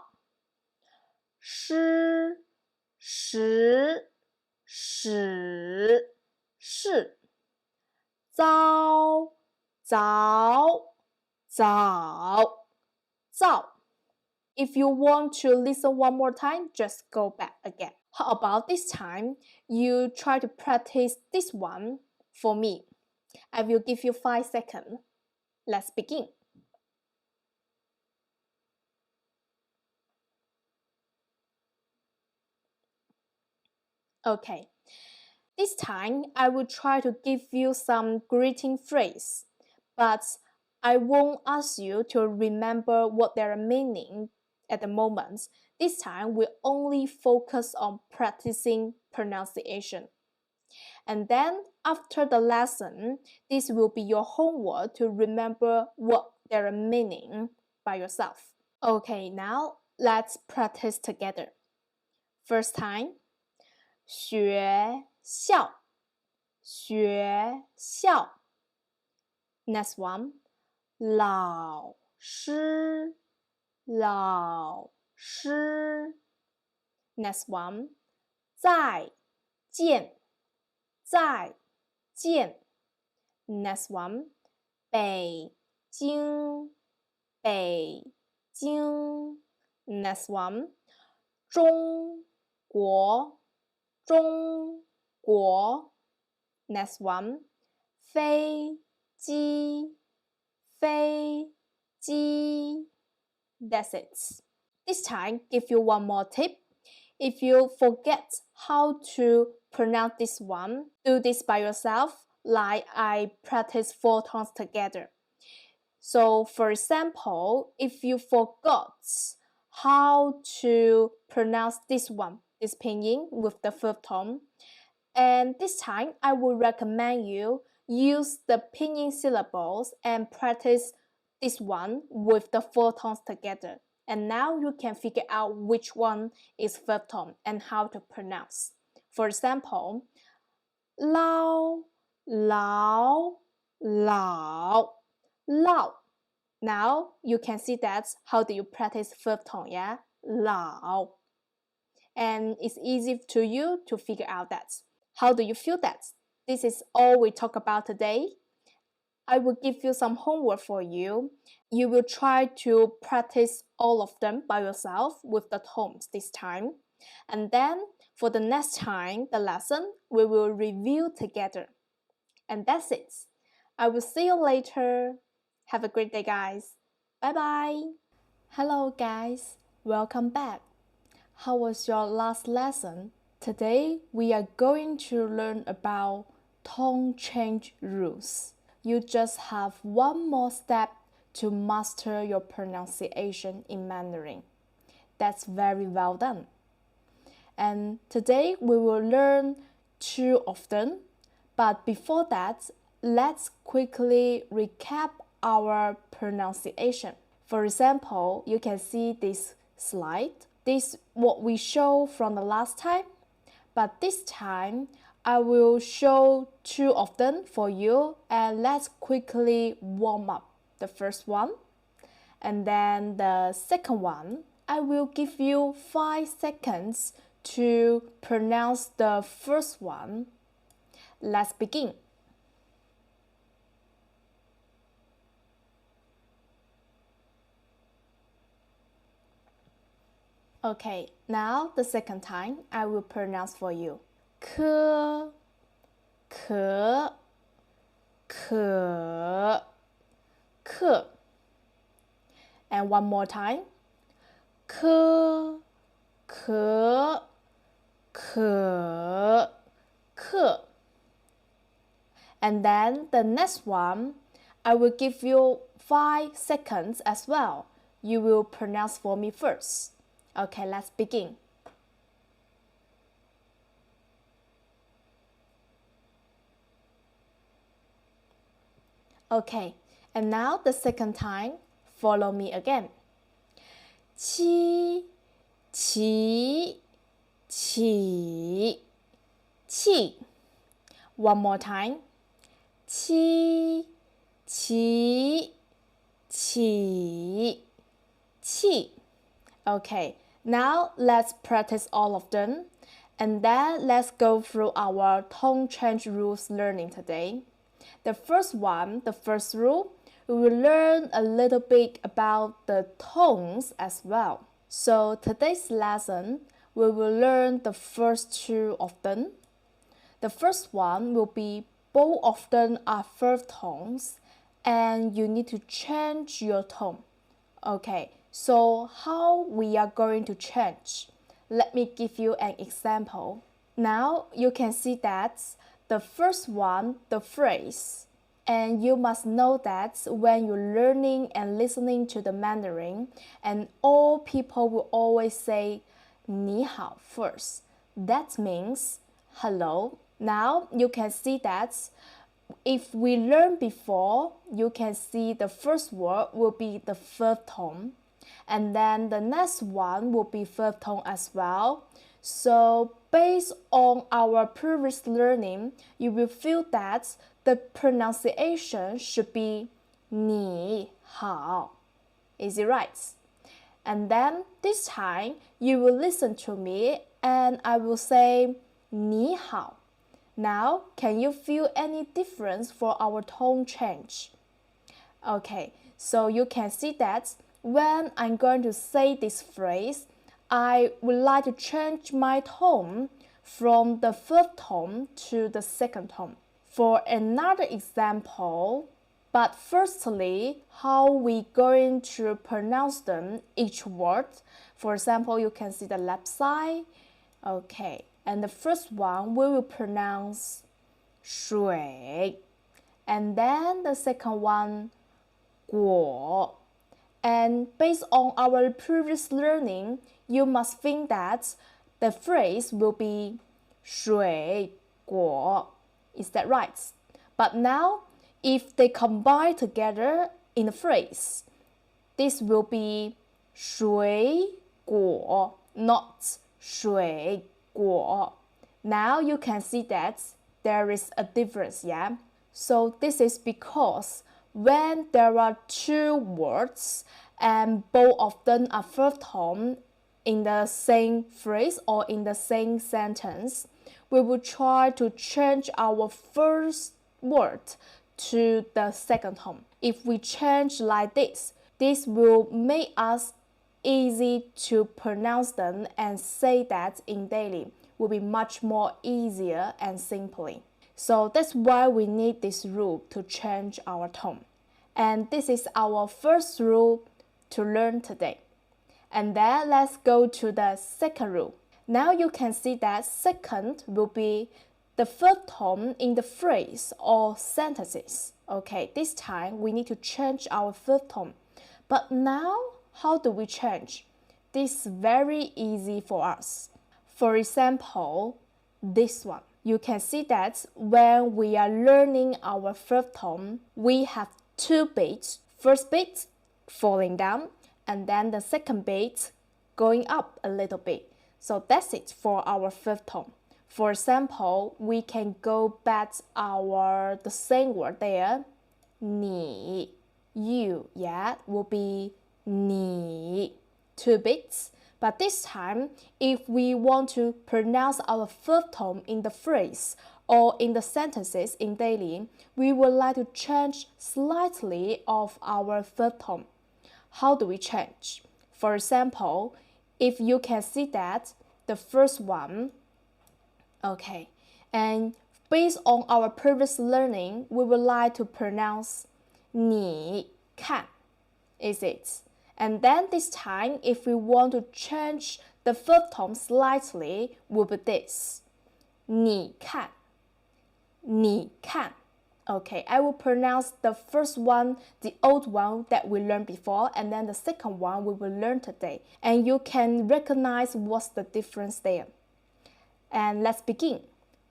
诗时始是早早早早 If you want to listen one more time, just go back again. How about this time, you try to practice this one for me. I will give you 5 seconds. Let's begin. Okay. This time, I will try to give you some greeting phrase, but I won't ask you to remember what their meaning at the moment. This time, we only focus on practicing pronunciation. And then after the lesson, this will be your homework to remember what their meaning by yourself. Okay, now let's practice together. First time, 学校学校 Next one, 老师老师 Next one, 再见再见 Next one, 北京北京 Next one, 中国中国 Next one, 飞机飞机 That's it. This time, give you one more tip. If you forget how to pronounce this one, do this by yourself, like I practice 4 tones together. So, for example, if you forgot how to pronounce this one, this pinyin with the 5th tone, and this time I would recommend you use the pinyin syllables and practice this one with the 4 tones together. And now you can figure out which one is 5th tone and how to pronounce. For example, 老老老老. Now you can see that how do you practice 5th tone, yeah? 老. And it's easy to you to figure out that. How do you feel that? This is all we talk about today. I will give you some homework for you. You will try to practice all of them by yourself with the tones this time. And then for the next time, the lesson, we will review together. And that's it. I will see you later. Have a great day, guys. Bye-bye. Hello, guys. Welcome back. How was your last lesson? Today, we are going to learn about tone change rules. You just have one more step to master your pronunciation in Mandarin. That's very well done. And today we will learn 2 of them. But before that, let's quickly recap our pronunciation. For example, you can see this slide. This is what we showed from the last time. But this time, I will show 2 of them for you, and let's quickly warm up the first one. And then the second one, I will give you 5 seconds to pronounce the first one. Let's begin. Okay, now the second time, I will pronounce for you. 可可可可 And one more time. 科可可可 And then the next one, I will give you 5 seconds as well. You will pronounce for me first. Okay, let's begin. Okay, and now the second time, follow me again. 七起起气 One more time. 七起起气 Okay, now let's practice all of them. And then let's go through our tone change rules learning today. The first one, the first rule, we will learn a little bit about the tones as well. So today's lesson, we will learn the first 2 of them. The first one will be both of them are third tones and you need to change your tone. Okay, so how we are going to change? Let me give you an example. Now you can see that the first one, the phrase, and you must know that when you're learning and listening to the Mandarin, and all people will always say 你好 first. That means hello. Now you can see that if we learned before, you can see the first word will be the third tone, and then the next one will be third tone as well. So based on our previous learning, you will feel that the pronunciation should be 你好. Is it right? And then this time, you will listen to me and I will say 你好. Now, can you feel any difference for our tone change? Okay, so you can see that when I'm going to say this phrase, I would like to change my tone from the third tone to the second tone. For another example, but firstly, how we going to pronounce them, each word. For example, you can see the left side. Okay, and the first one we will pronounce 水, and then the second one 果. And based on our previous learning, you must think that the phrase will be 水果. Is that right? But now, if they combine together in a phrase, this will be 水果, not 水果. Now you can see that there is a difference, yeah? So this is because when there are 2 words and both of them are third tone in the same phrase or in the same sentence, we will try to change our first word to the second tone. If we change like this, this will make us easy to pronounce them and say that in daily will be much more easier and simply. So that's why we need this rule to change our tone. And this is our first rule to learn today. And then let's go to the second rule. Now you can see that second will be the third tone in the phrase or sentences. Okay, this time we need to change our third tone. But now, how do we change? This is very easy for us. For example, this one. You can see that when we are learning our third tone, we have 2 beats. First beat falling down, and then the second beat going up a little bit. So that's it for our third tone. For example, we can go back the same word there, 你, you, yeah, will be 你, 2 beats. But this time, if we want to pronounce our third tone in the phrase or in the sentences in daily, we would like to change slightly of our third tone. How do we change? For example, if you can see that the first one, okay, and based on our previous learning, we would like to pronounce 你看, is it? And then this time, if we want to change the verb tone slightly, will be this. 你看,你看. Okay, I will pronounce the first one, the old one that we learned before, and then the second one we will learn today. And you can recognize what's the difference there. And let's begin.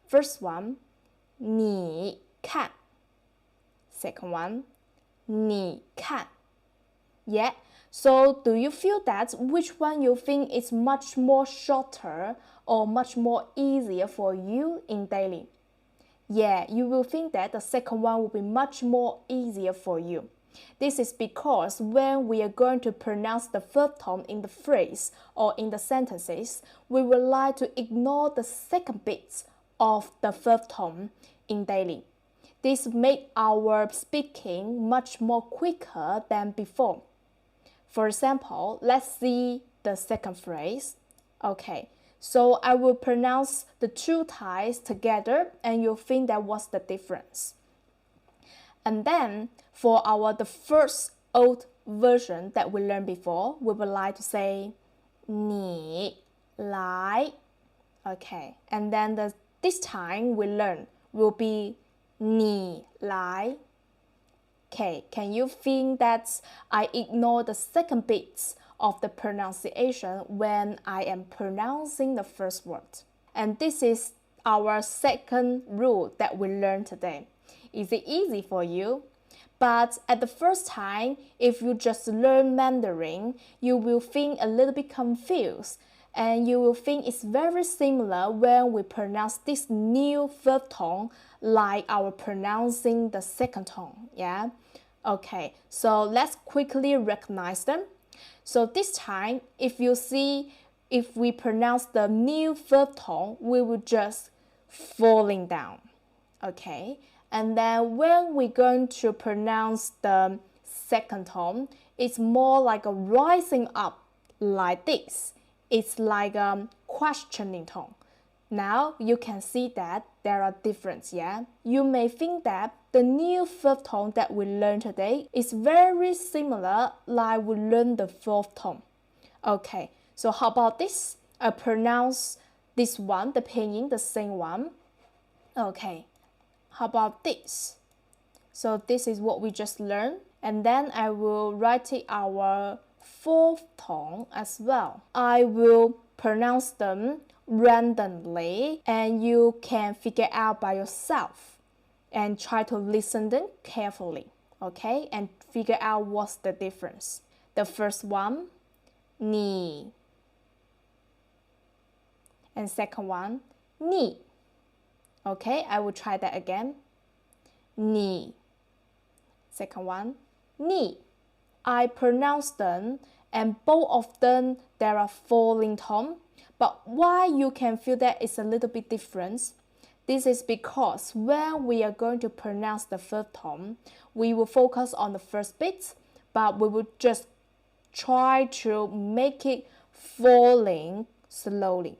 First one, 你看. Second one, 你看. Yeah, so do you feel that which one you think is much more shorter or much more easier for you in daily? Yeah, you will think that the second one will be much more easier for you. This is because when we are going to pronounce the verb tone in the phrase or in the sentences, we would like to ignore the second bit of the verb tone in daily. This makes our speaking much more quicker than before. For example, let's see the second phrase. Okay, so I will pronounce the two ties together and you'll think that what's the difference. And then for the first old version that we learned before, we would like to say 你来. Okay, and then this time we learn will be 你来. Okay, can you think that I ignore the second bit of the pronunciation when I am pronouncing the first word? And this is our second rule that we learned today. Is it easy for you? But at the first time, if you just learn Mandarin, you will think a little bit confused and you will think it's very similar when we pronounce this new verb tone like our pronouncing the second tone, yeah? Okay, so let's quickly recognize them. So this time, if we pronounce the new verb tone, we will just falling down, okay? And then when we're going to pronounce the second tone, it's more like a rising up like this. It's like a questioning tone. Now you can see that there are differences, yeah? You may think that the new verb tone that we learned today is very similar like we learned the fourth tone. Okay, so how about this? I pronounce this one, the pinyin, the same one. Okay, how about this? So this is what we just learned. And then I will write it our fourth tone as well. I will pronounce them randomly and you can figure out by yourself and try to listen them carefully, okay? And figure out what's the difference. The first one, 你. And second one, 你. Okay, I will try that again. 你. Second one, 你. I pronounce them and both of them there are falling tone. But why you can feel that it's a little bit different? This is because when we are going to pronounce the verb tone, we will focus on the first bit, but we will just try to make it falling slowly.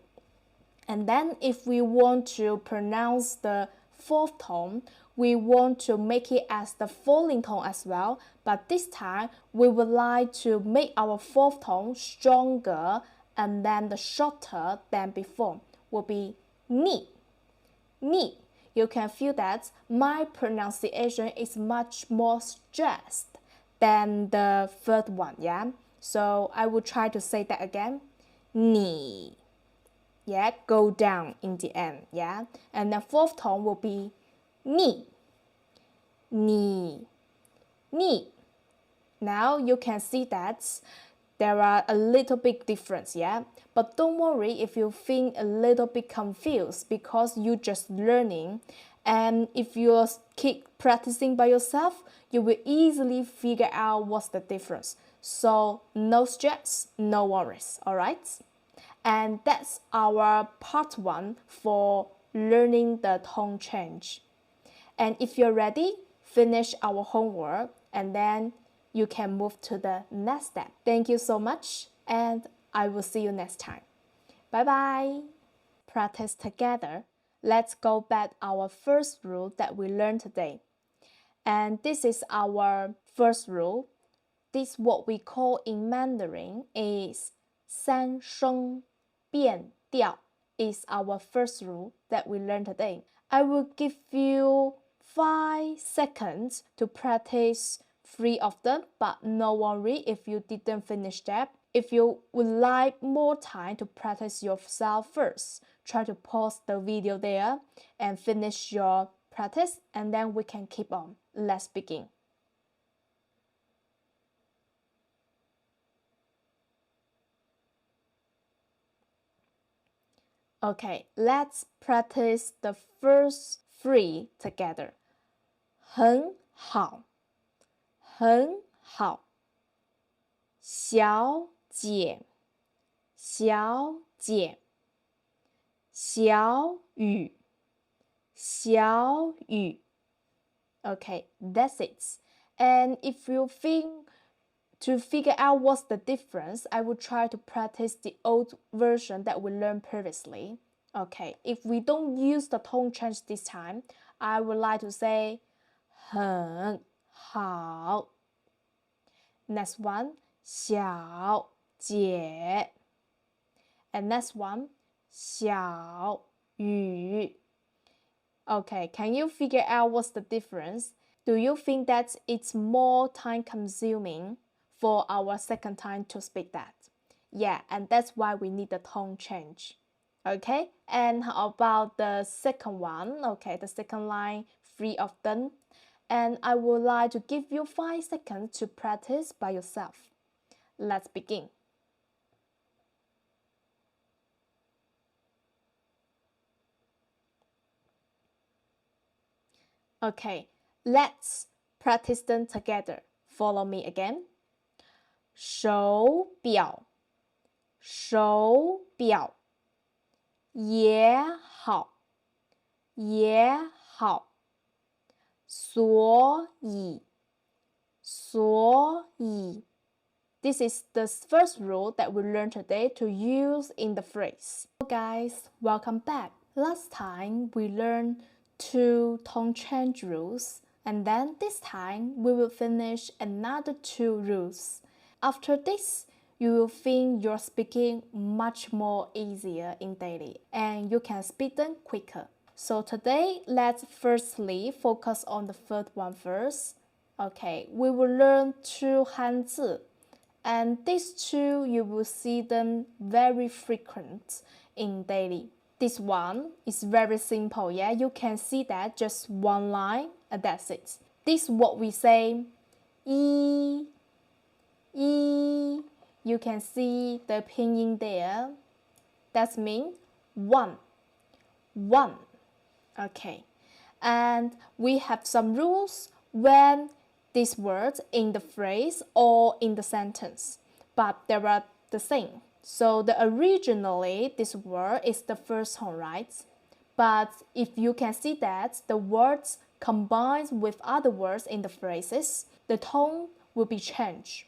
And then if we want to pronounce the fourth tone, we want to make it as the falling tone as well, but this time we would like to make our fourth tone stronger and then the shorter than before will be 你. 你. You can feel that my pronunciation is much more stressed than the third one, yeah? So I will try to say that again. 你. Yeah, go down in the end, yeah? And the fourth tone will be 你. 你. 你. Now you can see that there are a little bit difference, yeah? But don't worry if you feel a little bit confused because you're just learning. And if you keep practicing by yourself, you will easily figure out what's the difference. So no stress, no worries, all right? And that's our part 1 for learning the tone change. And if you're ready, finish our homework and then you can move to the next step. Thank you so much, and I will see you next time. Bye-bye. Practice together. Let's go back our first rule that we learned today. And this is our first rule. this what we call in Mandarin is 三声变调 is our first rule that we learned today. I will give you 5 seconds to practice 3 of them, but no worry if you didn't finish that. If you would like more time to practice yourself first, try to pause the video there and finish your practice, and then we can keep on. Let's begin. Okay, let's practice the first 3 together. 很好，很好。小姐，小姐。小雨，小雨。Okay, that's it. And if you think to figure out what's the difference, I will try to practice the old version that we learned previously. Okay, if we don't use the tone change this time, I would like to say 很好。Next one, 小姐。And next one, 小雨。Okay, can you figure out what's the difference? Do you think that it's more time consuming for our second time to speak that? Yeah, and that's why we need the tone change. Okay, and how about the second one? Okay, the second line, 3 of them. And I would like to give you 5 seconds to practice by yourself. Let's begin. Okay, let's practice them together. Follow me again. 手表，手表。也好，也好。所以，所以。This is the first rule that we learned today to use in the phrase. Hello guys, welcome back. Last time we learned 2 tone change rules, and then this time we will finish another 2 rules. After this, you will think you're speaking much more easier in daily, and you can speak them quicker. So today, let's firstly focus on the third one first. Okay, we will learn 2 Hanzi, and these 2 you will see them very frequent in daily. This one is very simple, yeah? You can see that just 1 line, and that's it. This is what we say, 一, 一. You can see the pinyin there. That means 1, 1. Okay, and we have some rules when these words in the phrase or in the sentence, but they are the same. So originally this word is the first tone, right? But if you can see that the words combined with other words in the phrases, the tone will be changed.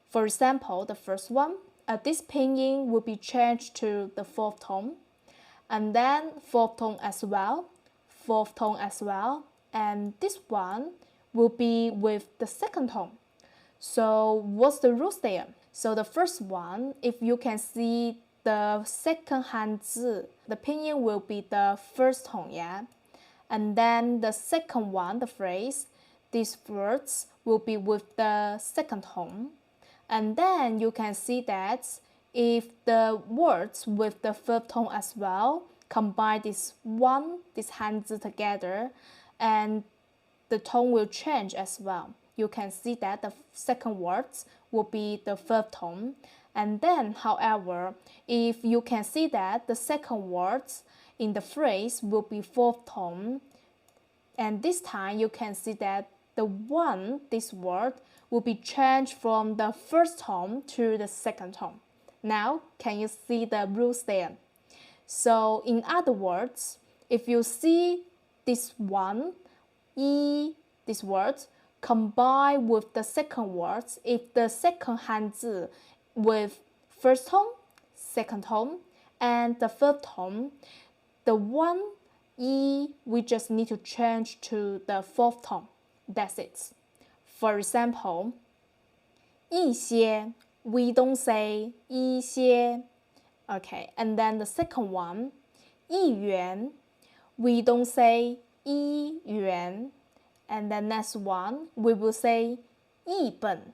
For example, the first one, this pinyin will be changed to the 4th tone, and then 4th tone as well, 4th tone as well, and this one will be with the 2nd tone. So what's the rules there? So the first one, if you can see the second Hanzi, the pinyin will be the 1st tone, yeah? And then the second one, the phrase, these words will be with the 2nd tone. And then you can see that if the words with the 3rd tone as well, combine this Hanzi together, and the tone will change as well. You can see that the second words will be the 3rd tone. And then, however, if you can see that the second words in the phrase will be 4th tone, and this time you can see that this word will be changed from the 1st tone to the 2nd tone. Now, can you see the rules there? So, in other words, if you see this one, 一, this word, combine with the second words, if the second Hanzi with 1st tone, 2nd tone, and the 3rd tone, the 1, 一, we just need to change to the 4th tone. That's it. For example, 一些 we don't say 一些 okay, and then the second one 一元 we don't say 一元 and the next one we will say 一本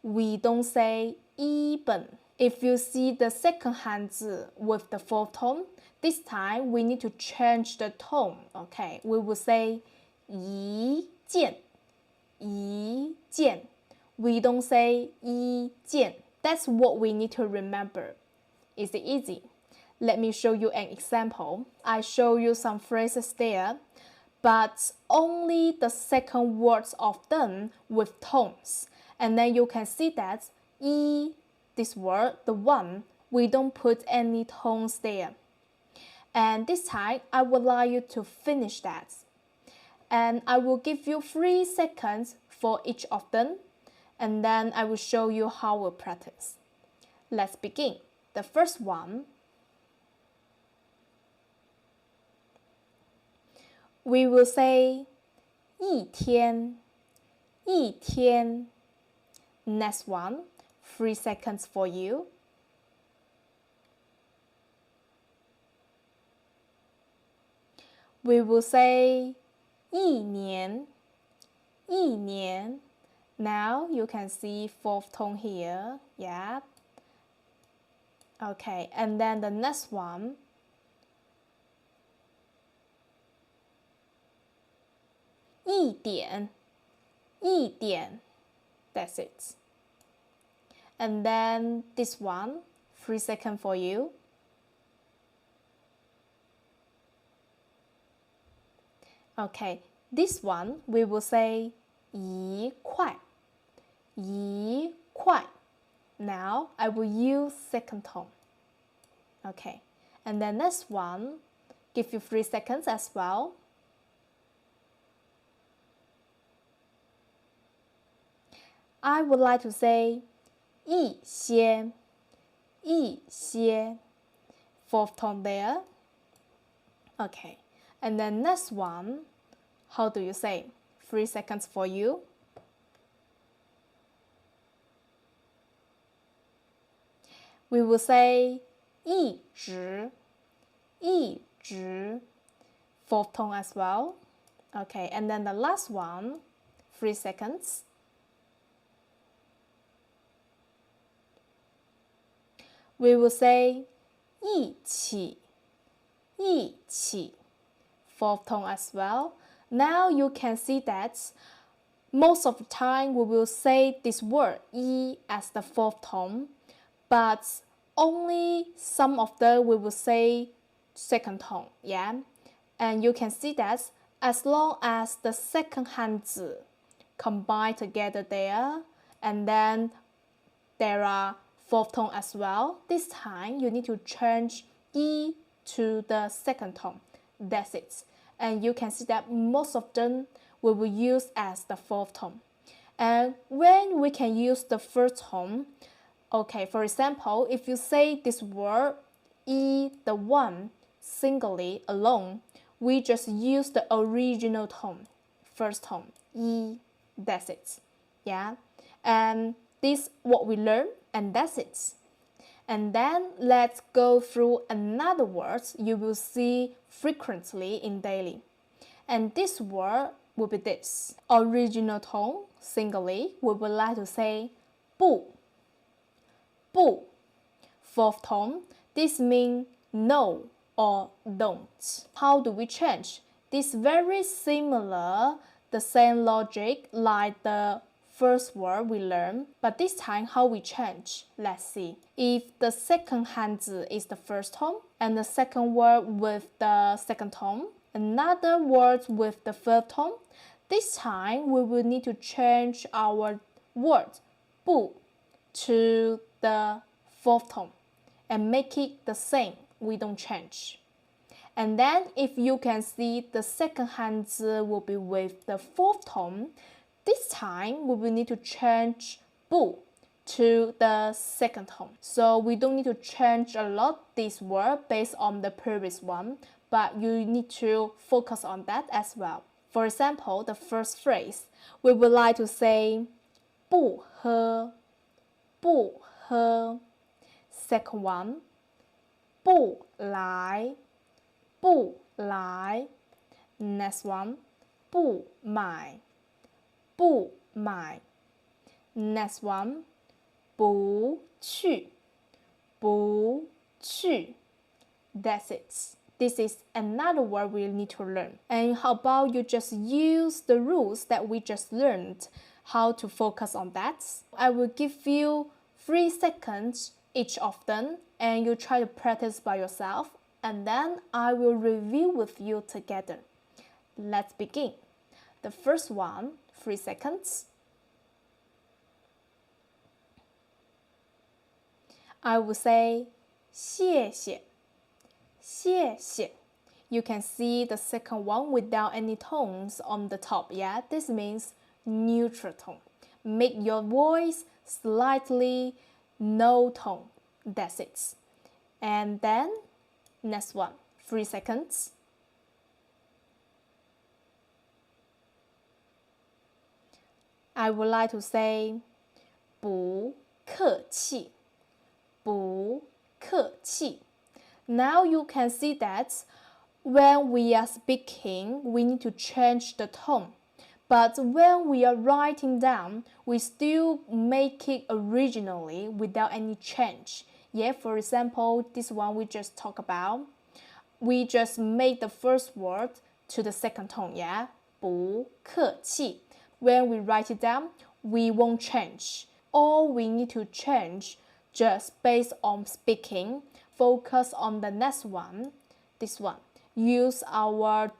we don't say 一本 if you see the second 汉字 with the fourth tone, this time we need to change the tone. Okay, we will say 一件 一件 we don't say 一件 that's what we need to remember. Is it easy? Let me show you an example. I show you some phrases there, but only the second words of them with tones. And then you can see that 一 this word, the one, we don't put any tones there. And this time, I would like you to finish that. And I will give you 3 seconds for each of them, and then I will show you how we practice. Let's begin. The first one, we will say 一天 一天 Next one, 3 seconds for you. We will say 一年 一年 Now you can see fourth tone here. Yeah. Okay, and then the next one. 一点 一点 That's it. And then this one, 3 seconds for you. Okay, this one we will say 一块 一块 Now I will use second tone. Okay, and then next one, give you 3 seconds as well. I would like to say 一些 一些 Fourth tone there. Okay, and then next one, how do you say? 3 seconds for you. We will say 一直 一直 Fourth tone as well. Okay, and then the last one, 3 seconds. We will say 一起 一起 Fourth tone as well. Now you can see that most of the time we will say this word 一 as the fourth tone, but only some of them we will say second tone, yeah? And you can see that as long as the second 汉字 combine together there, and then there are fourth tone as well, this time you need to change 一 to the second tone. That's it. And you can see that most of them we will use as the fourth tone. And when we can use the first tone, okay, for example, if you say this word 一 the one singly alone, we just use the original tone, first tone 一, that's it. Yeah, and this what we learn, and that's it. And then let's go through another words you will see frequently in daily. And this word will be this. Original tone, singly, we would like to say 不 不. Fourth tone, this means no or don't. How do we change? This very similar, the same logic like the first word we learned, but this time how we change? Let's see. If the second 汉字 is the first tone, and the second word with the second tone, another word with the third tone, this time we will need to change our word 不 to the fourth tone and make it the same. We don't change. And then if you can see the second 汉字 will be with the fourth tone, this time we will need to change 不 to the second tone. So we don't need to change a lot this word based on the previous one, but you need to focus on that as well. For example, the first phrase, we would like to say 不喝不喝. Second one, 不来不来. Next one, 不买不买. Next one, 不去不去. That's it. This is another word we need to learn. And how about you just use the rules that we just learned, how to focus on that? I will give you 3 seconds each of them, and you try to practice by yourself, and then I will review with you together. Let's begin. The first one, 3 seconds. I will say 谢谢谢谢. You can see the second one without any tones on the top, yeah? This means neutral tone. Make your voice slightly no tone. That's it. And then, next one, 3 seconds. I would like to say 不客气不客气. Now you can see that when we are speaking, we need to change the tone. But when we are writing down, we still make it originally without any change. Yeah, for example, this one we just talked about. We just make the first word to the second tone, yeah? 不客气. When we write it down, we won't change. All we need to change just based on speaking, focus on the next one, this one. Use our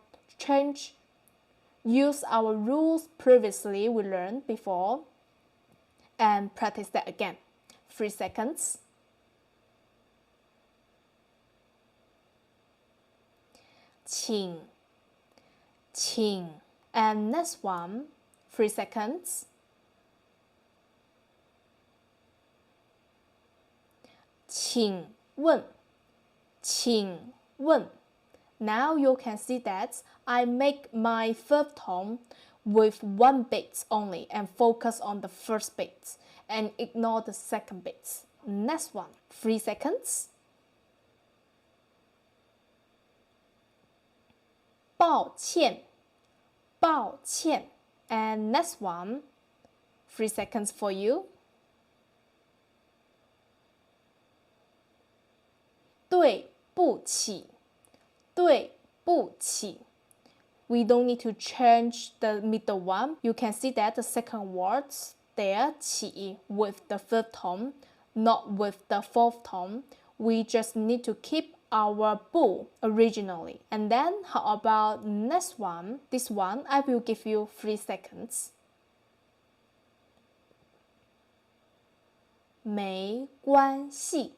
rules previously we learned before and practice that again. 3 seconds. Qing. And next one, 3 seconds. Qing wen. Now you can see that I make my third tone with 1 beat only and focus on the first beat and ignore the second beat. Next one, 3 seconds. 抱歉 And next one, 3 seconds for you. 对不起 We don't need to change the middle one. You can see that the second words there, 起 with the third tone, not with the fourth tone. We just need to keep our 不 originally. And then how about next one? This one, I will give you 3 seconds. 没关系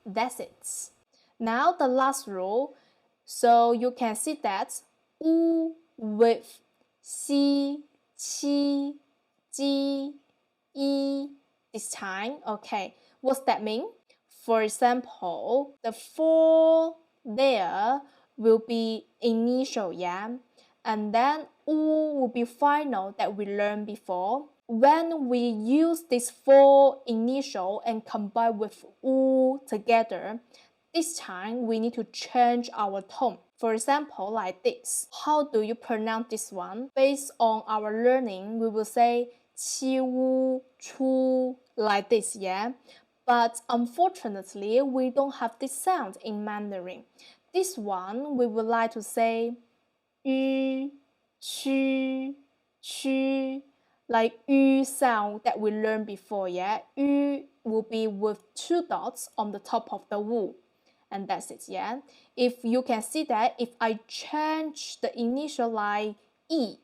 That's it. Now the last rule. So you can see that 乌 with 西 qi, ji, yi this time. Okay, what's that mean? For example, the 4 there will be initial, yeah? And then 乌 will be final that we learned before. When we use these 4 initial and combine with 乌 together, this time we need to change our tone. For example, like this. How do you pronounce this one? Based on our learning, we will say 七乌 chu like this, yeah? But unfortunately, we don't have this sound in Mandarin. This one, we would like to say 吁 chu, chu, like 吁 sound that we learned before, yeah? 吁 will be with 2 dots on the top of the wu. And that's it, yeah? If you can see that, if I change the initial like E,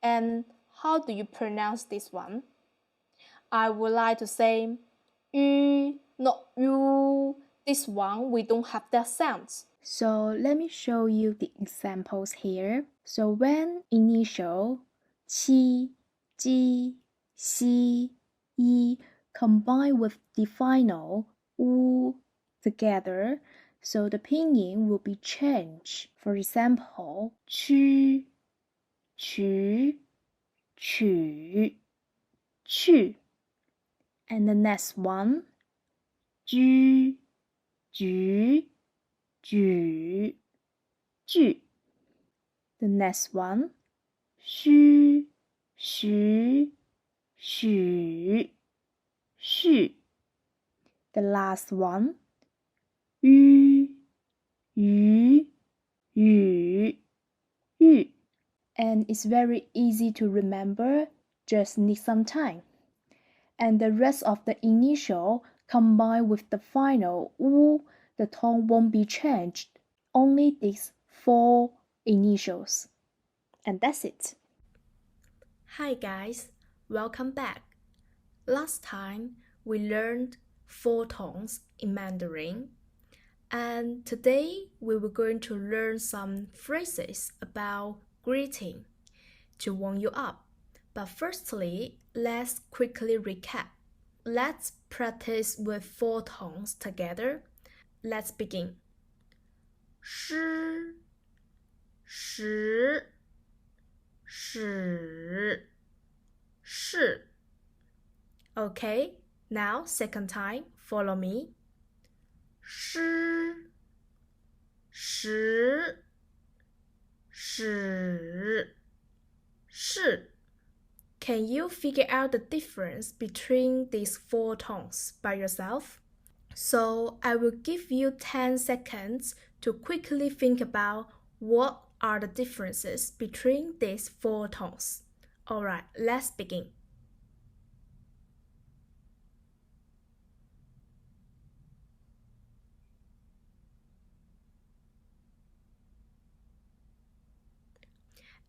and how do you pronounce this one? I would like to say 吁, not 유. This one, we don't have that sound. So let me show you the examples here. So when initial 七, ji, xi, yi combine with the final 乌 together, so the pinyin will be changed. For example, 曲,取 and the next one 居 the next one 虚 the last one 吁 and it's very easy to remember, just need some time. And the rest of the initial combined with the final wu, the tone won't be changed. Only these 4 initials. And that's it. Hi guys, welcome back. Last time we learned 4 tones in Mandarin. And today we were going to learn some phrases about greeting to warm you up. But firstly, let's quickly recap. Let's practice with 4 tones together. Let's begin. 诗 十 始 是 Okay, now second time, follow me. 诗 十 始 是 Can you figure out the difference between these 4 tones by yourself? So I will give you 10 seconds to quickly think about what are the differences between these 4 tones. Alright, let's begin.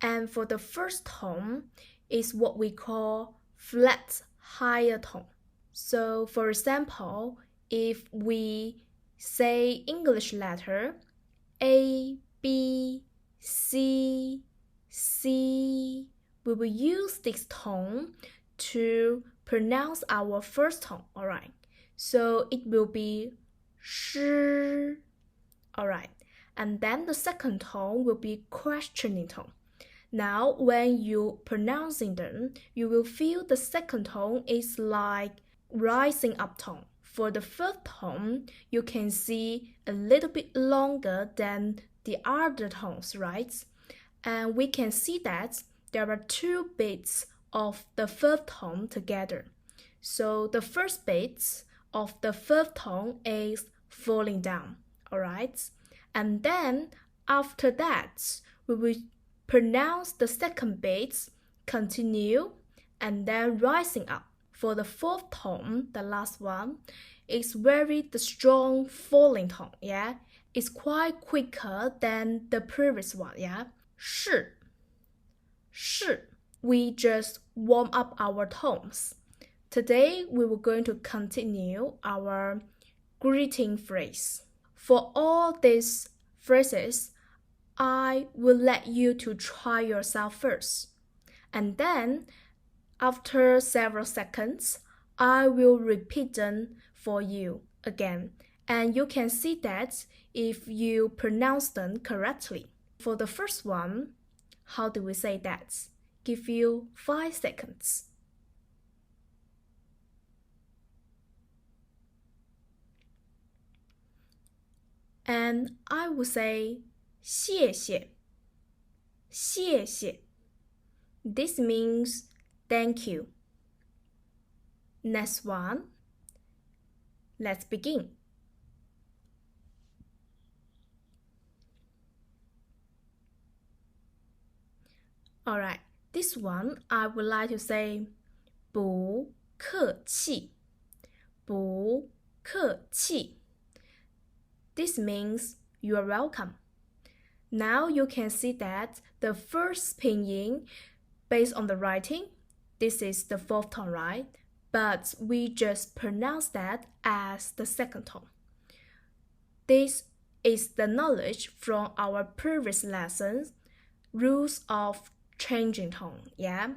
And for the first tone is what we call flat higher tone. So for example, if we say English letter A, B, C, C, we will use this tone to pronounce our first tone, alright? So it will be shi, alright? And then the second tone will be questioning tone. Now, when you pronouncing them, you will feel the second tone is like rising up tone. For the third tone, you can see a little bit longer than the other tones, right? And we can see that there are 2 beats of the third tone together. So the first beat of the third tone is falling down, alright? And then after that, we will pronounce the second beat, continue, and then rising up. For the fourth tone, the last one, it's very the strong falling tone, yeah? It's quite quicker than the previous one, yeah? 是 We just warm up our tones. Today, we were going to continue our greeting phrase. For all these phrases, I will let you to try yourself first. And then, after several seconds, I will repeat them for you again. And you can see that if you pronounce them correctly. For the first one, how do we say that? Give you 5 seconds. And I will say 谢谢 谢谢 This means thank you. Next one. Let's begin. Alright, this one I would like to say 不客气不客气 This means you are welcome. Now you can see that the first pinyin, based on the writing, this is the fourth tone, right? But we just pronounce that as the second tone. This is the knowledge from our previous lessons, rules of changing tone, yeah?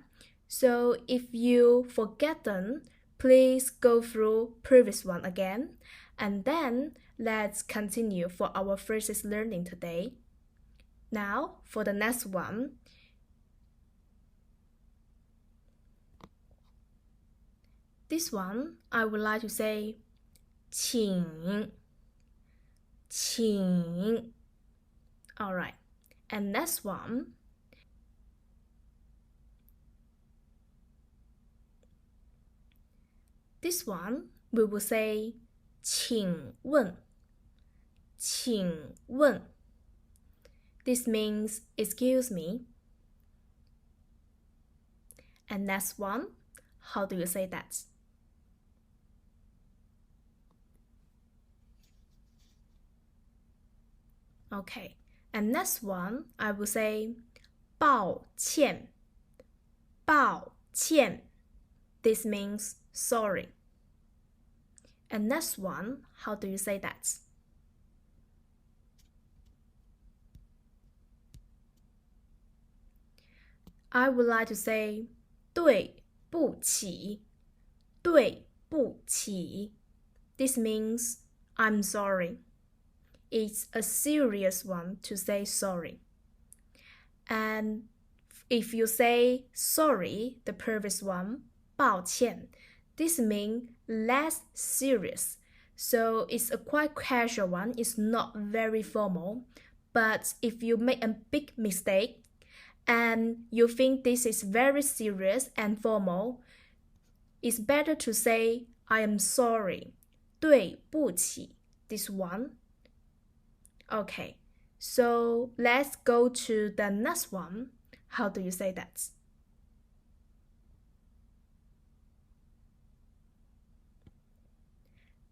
So if you forget them, please go through previous one again, and then let's continue for our phrases learning today. Now, for the next one, This one, I would like to say 请 请. Alright, and next one. This one, we will say 请问请问. This means excuse me. And next one, how do you say that? Okay, and next one, I will say 抱歉抱歉. This means sorry. And next one, how do you say that? I would like to say 对不起对不起. This means I'm sorry. It's a serious one to say sorry. And if you say sorry, the previous one, 抱歉, this means less serious. So it's a quite casual one. It's not very formal. But if you make a big mistake and you think this is very serious and formal, it's better to say I am sorry. 对不起, this one. Okay, so let's go to the next one. How do you say that?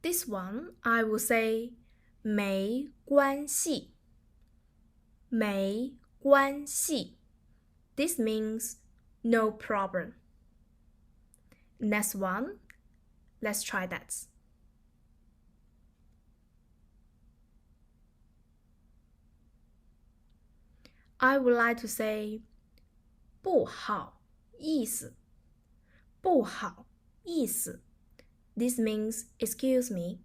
This one, I will say 没关系没关系. This means no problem. Next one, let's try that. I would like to say 不好意思不好意思. This means excuse me.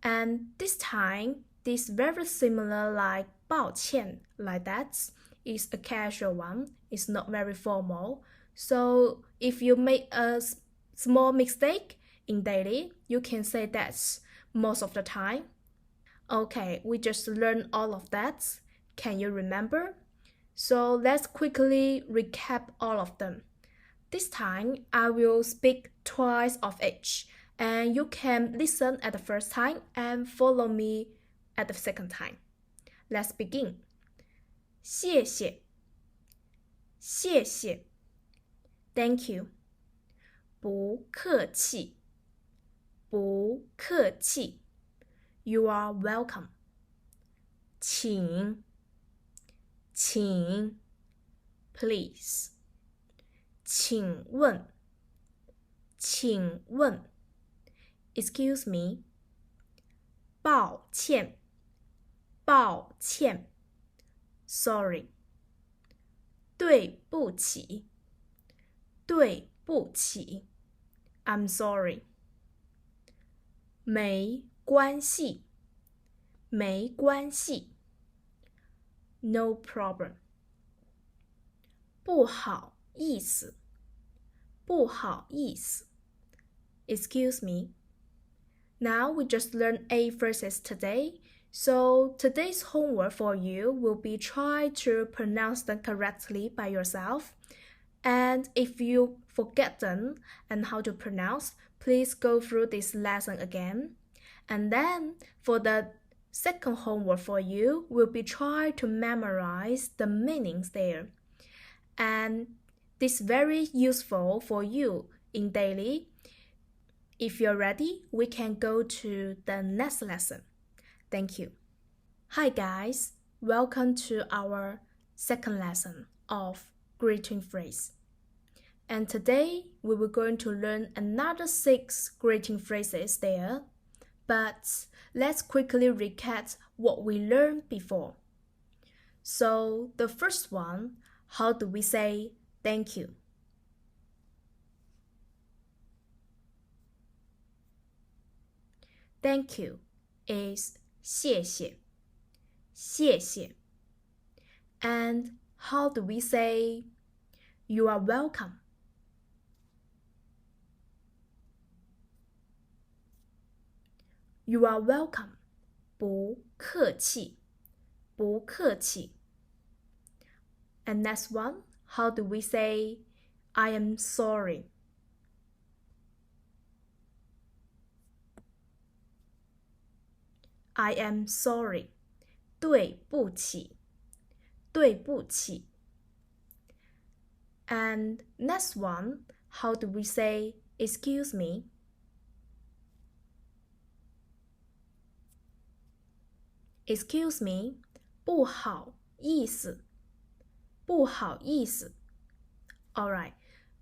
And this time, this very similar like 抱歉, like that, is a casual one. It's not very formal. So if you make a small mistake in daily, you can say that most of the time. Okay, we just learned all of that. Can you remember? So let's quickly recap all of them. This time, I will speak twice of each, and you can listen at the first time and follow me at the second time. Let's begin. 谢谢谢谢 Thank you. 不客气不客气 You are welcome. 请请 Please. 请问请问 Excuse me. 抱歉抱歉 Sorry. 对不起对不起 I'm sorry. 没关系没关系 No problem. 不好意思不好意思 Excuse me. Now we just learned 8 phrases today. So today's homework for you will be try to pronounce them correctly by yourself. And if you forget them and how to pronounce, please go through this lesson again. And then for the second homework for you will be try to memorize the meanings there. And this very useful for you in daily. If you're ready, we can go to the next lesson. Thank you. Hi guys, welcome to our second lesson of greeting phrase. And today we were going to learn another 6 greeting phrases there. But let's quickly recap what we learned before. So the first one, how do we say thank you? Thank you is 谢谢谢谢 And how do we say you are welcome? You are welcome. 不客气，不客气。And next one, how do we say I am sorry? I am sorry. 对不起，对不起。And next one, how do we say excuse me? Excuse me, 不好意思，不好意思。Alright,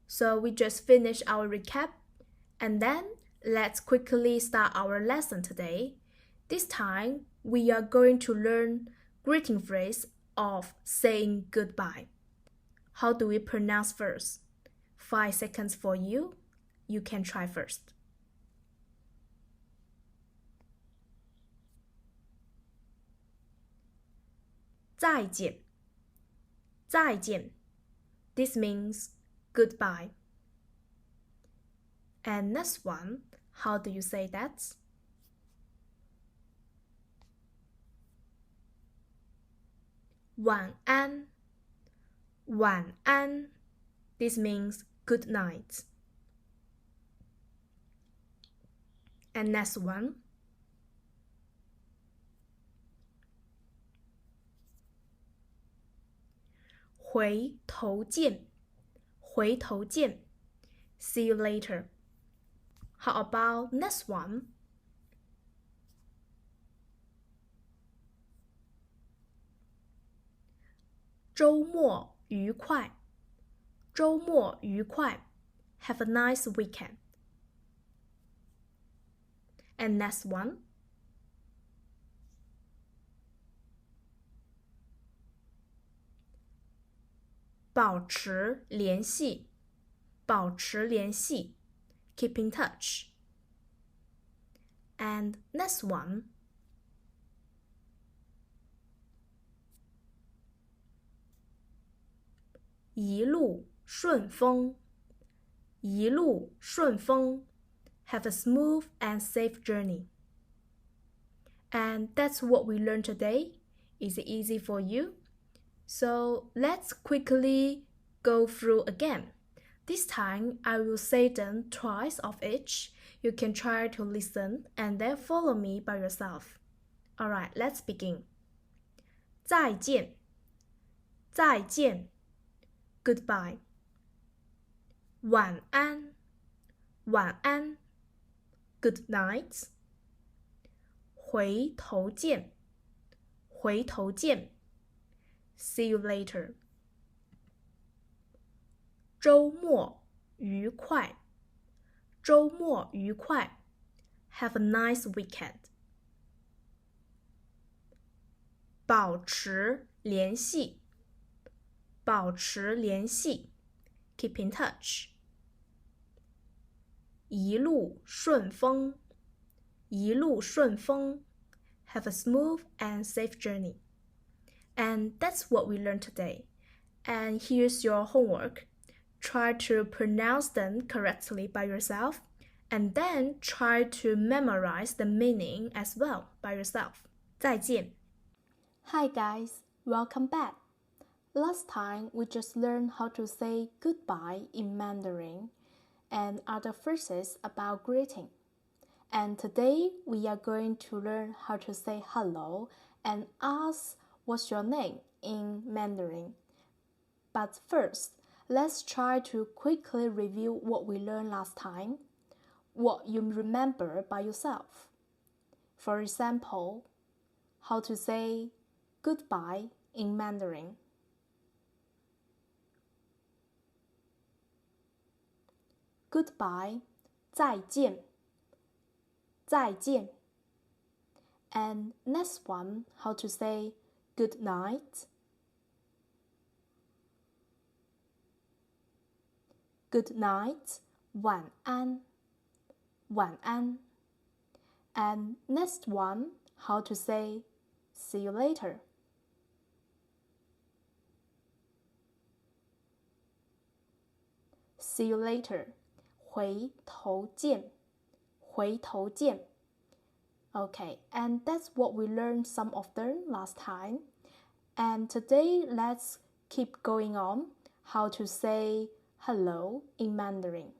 so we just finished our recap, and then let's quickly start our lesson today. This time, we are going to learn greeting phrase of saying goodbye. How do we pronounce first? 5 seconds for you. You can try first. 再见，再见. This means goodbye. And next one, how do you say that? 晚安，晚安. This means good night. And next one. 回头见，回头见. See you later. How about next one? 周末愉快，周末愉快. Have a nice weekend. And next one. 保持联系，保持联系. Keep in touch. And next one. 一路顺风，一路顺风. Have a smooth and safe journey. And that's what we learned today. Is it easy for you? So let's quickly go through again. This time I will say them twice of each. You can try to listen and then follow me by yourself. Alright, let's begin. 再见，再见. Goodbye. 晚安，晚安. Good night. 回头见，回头见. See you later. 周末愉快，周末愉快. Have a nice weekend. 保持联系，保持联系. Keep in touch. 一路顺风，一路顺风. Have a smooth and safe journey. And that's what we learned today. And here's your homework. Try to pronounce them correctly by yourself, and then try to memorize the meaning as well by yourself. 再见. Hi guys, welcome back. Last time we just learned how to say goodbye in Mandarin and other phrases about greeting. And today we are going to learn how to say hello and ask what's your name in Mandarin. But first, let's try to quickly review what we learned last time, what you remember by yourself. For example, how to say goodbye in Mandarin. 'Goodbye, 再见,再见. And next one, how to say good night. Good night, 晚安, 晚安. And next one, how to say see you later. See you later. 回头见，回头见. Okay, and that's what we learned some of them last time. And today, let's keep going on how to say hello in Mandarin.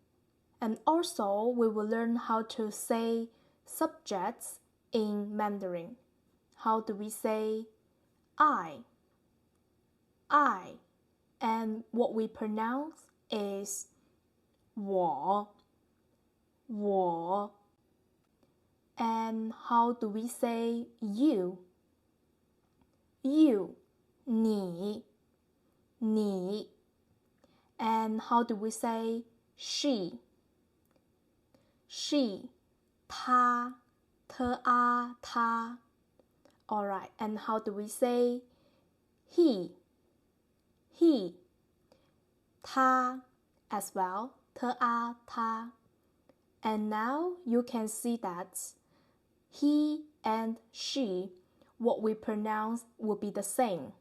And also, we will learn how to say subjects in Mandarin. How do we say I? And what we pronounce is 我. And how do we say you? 你. And how do we say she? 她. Alright, and how do we say he? 他 as well. 他. And now you can see that he and she, what we pronounce will be the same.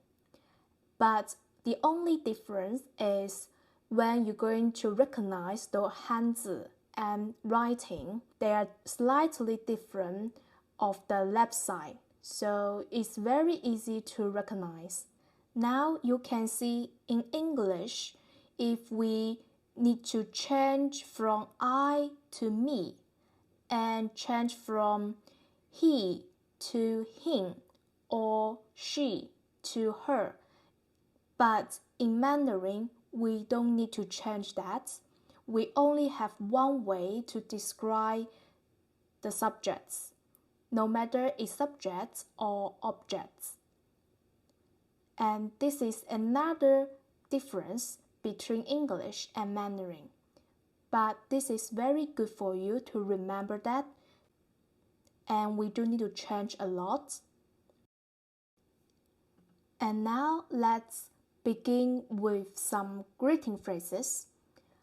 But the only difference is when you're going to recognize the hanzi and writing, they are slightly different of the left side. So it's very easy to recognize. Now you can see in English, if we need to change from I to me and change from he to him or she to her. But in Mandarin, we don't need to change that. We only have one way to describe the subjects, no matter it's subjects or objects. And this is another difference between English and Mandarin. But this is very good for you to remember that. And we do need to change a lot. And now let's begin with some greeting phrases.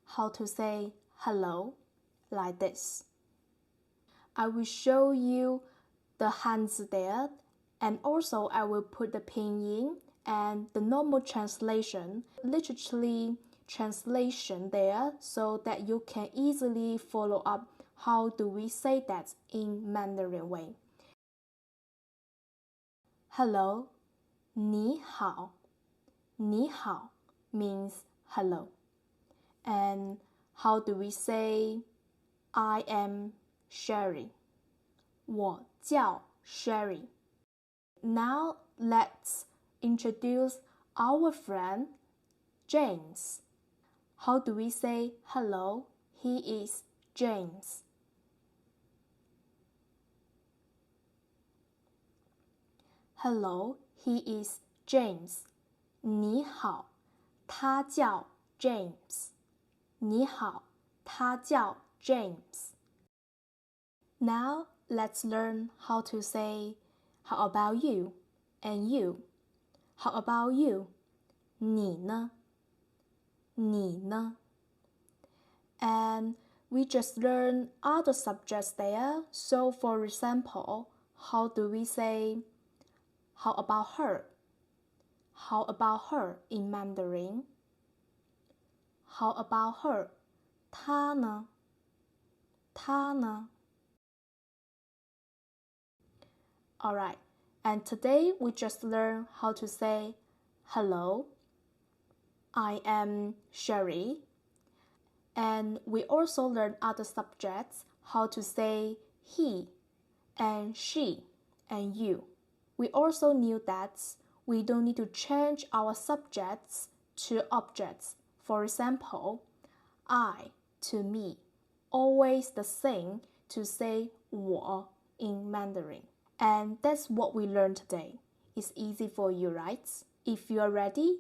How to say hello like this. I will show you the hanzi there, and also I will put the pinyin and the normal translation, literally translation there, so that you can easily follow up how do we say that in Mandarin way. Hello, 你好. 你好 means hello. And how do we say I am Sherry? 我叫 Sherry. Now let's introduce our friend James. How do we say hello? He is James. Hello, he is James. 你好，他叫 James. 你好，他叫 James. Now let's learn how to say how about you and you. How about you? 你呢？你呢？ And we just learn other subjects there. So for example, how do we say how about her? How about her in Mandarin? How about her? 她呢？她呢？ Alright, and today we just learn how to say hello. I am Sherry. And we also learn other subjects, how to say he and she and you. We also knew that we don't need to change our subjects to objects. For example, I to me, always the same to say 我 in Mandarin. And that's what we learned today. It's easy for you, right? If you are ready,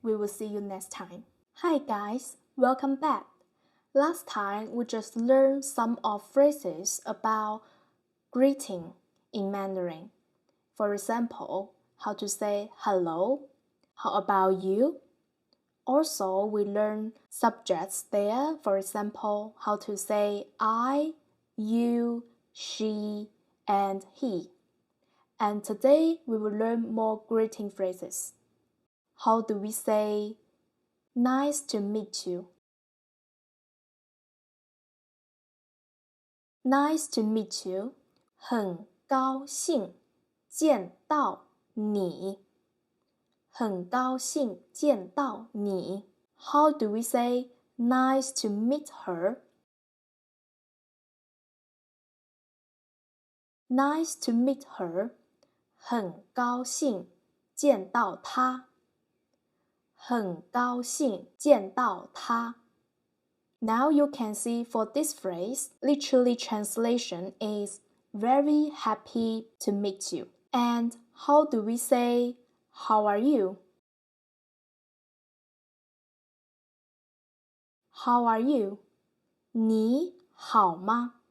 we will see you next time. Hi guys, welcome back. Last time we just learned some of phrases about greeting in Mandarin. For example, how to say hello, how about you? Also, we learned subjects there. For example, how to say I, you, she, and he. And today we will learn more greeting phrases. How do we say nice to meet you? Nice to meet you. 很高兴见到你。很高兴见到你。How do we say nice to meet her? Nice to meet her. 很高兴见到她。很高兴见到她。Now you can see for this phrase, literally translation is very happy to meet you. And how do we say how are you? How are you? 你好吗？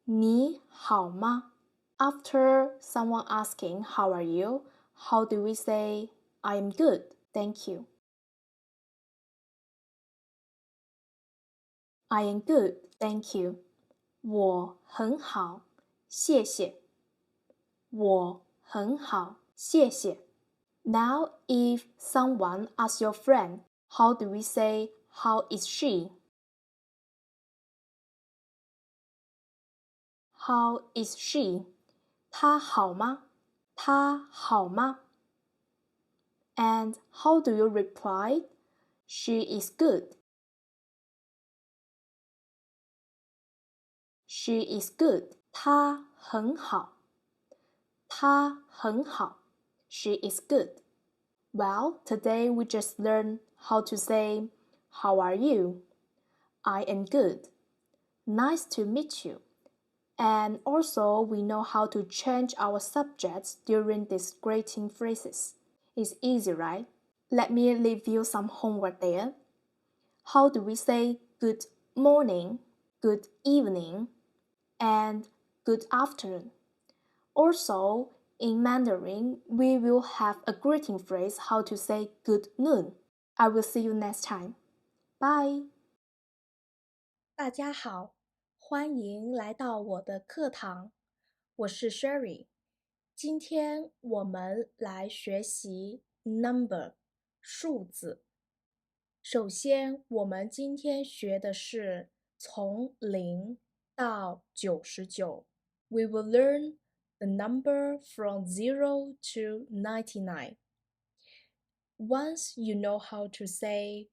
你好吗？ After someone asking how are you, how do we say I am good, thank you? I am good, thank you. 我很好，谢谢。我很好，谢谢。Now, if someone asks your friend, how do we say how is she? How is she? 她好吗？她好吗？ And how do you reply? She is good. She is good. 她很好。她很好。She is good. Well, today we just learned how to say, how are you? I am good. Nice to meet you. And also, we know how to change our subjects during these greeting phrases. It's easy, right? Let me leave you some homework there. How do we say good morning, good evening, and good afternoon? Also, in Mandarin, we will have a greeting phrase how to say good noon. I will see you next time. Bye. 大家好，欢迎来到我的课堂，我是 Sherry。今天我们来学习 number 数字。首先，我们今天学的是从0到99。We will learn the number from 0 to 99. Once you know how to say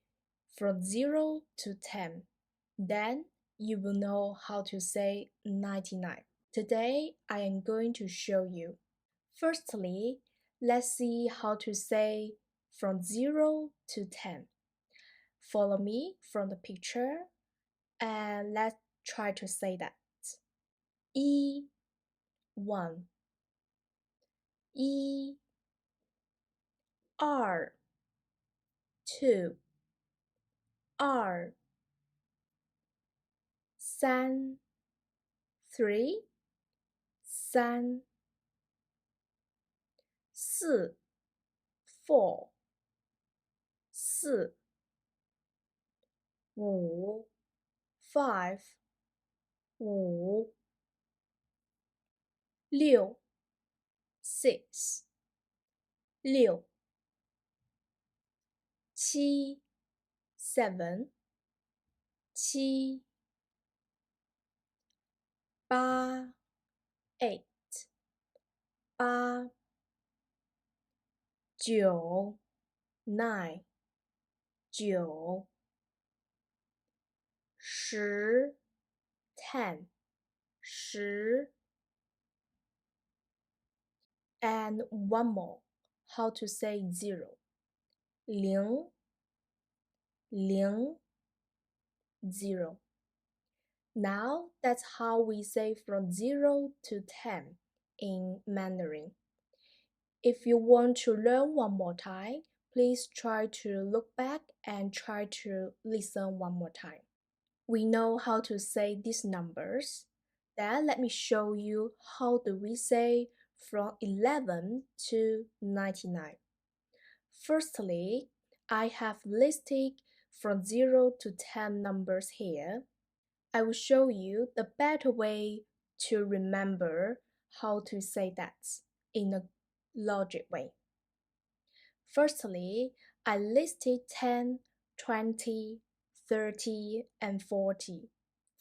from 0 to 10, then you will know how to say 99. Today, I am going to show you. Firstly, let's see how to say from 0 to 10. Follow me from the picture and let's try to say that. 一 one 一 二 two 二三 three 三四 four 四五 five 五六 six 六七 seven 七八 eight 八九 nine 九十 ten 十 and one more how to say 0零零 0. Now that's how we say from 0 to 10 in Mandarin. If you want to learn one more time, please try to look back and try to listen one more time. We know how to say these numbers. Then let me show you how do we say from 11 to 99. Firstly, I have listed from 0 to 10 numbers here. I will show you the better way to remember how to say that in a logic way. Firstly, I listed 10, 20, 30, and 40,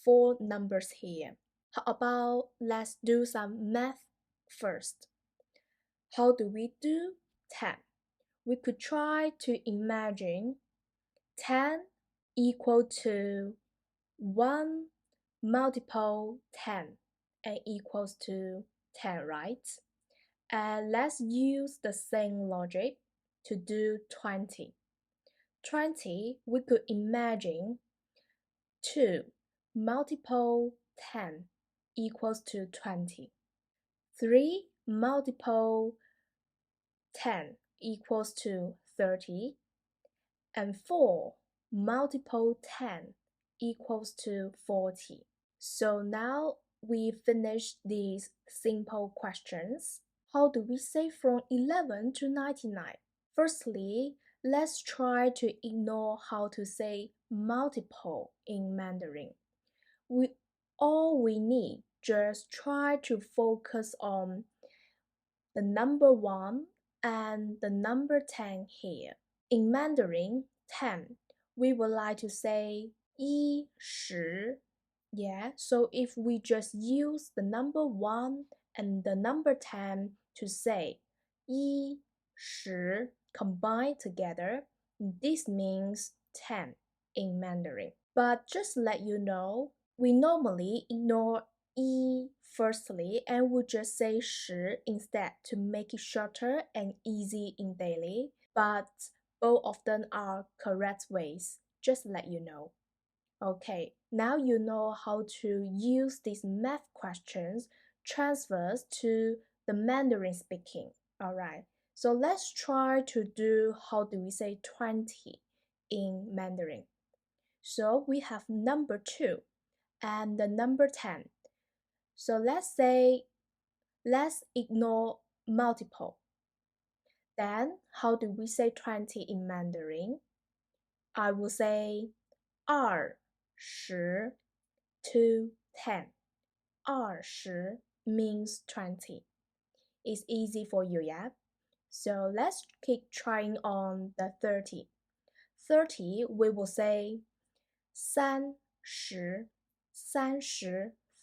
4 numbers here. How about let's do some math first? How do we do 10? We could try to imagine 10 equal to 1 multiple 10 and equals to 10, right? And let's use the same logic to do 20. 20, we could imagine 2 multiple 10 equals to 20. 3 multiple 10 equals to 30. And 4 multiple 10 equals to 40. So now we finished these simple questions. How do we say from 11 to 99? Firstly, let's try to ignore how to say multiple in Mandarin. All we need just try to focus on the number 1 and the number 10 here. In Mandarin, 10, we would like to say 一十. Yeah, so if we just use the number 1 and the number 10 to say 一十 combined together, this means 10 in Mandarin. But just let you know, we normally ignore 一 firstly and would just say 十 instead to make it shorter and easy in daily. But both of them are correct ways, just let you know. Okay, now you know how to use these math questions transfers to the Mandarin speaking. Alright, so let's try to do how do we say 20 in Mandarin. So we have number 2 and the number 10. So let's ignore multiple. Then how do we say 20 in Mandarin? I will say 20 to 10. 20 means 20. It's easy for you, yeah? So let's keep trying on the 30. 30, we will say 30,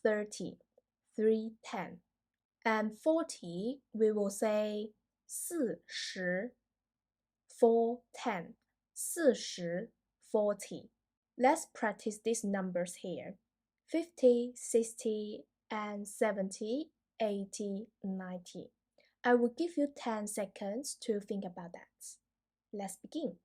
30, 310. And 40, we will say 40, 410, 40. Let's practice these numbers here. 50, 60, and 70, 80, 90. I will give you 10 seconds to think about that. Let's begin.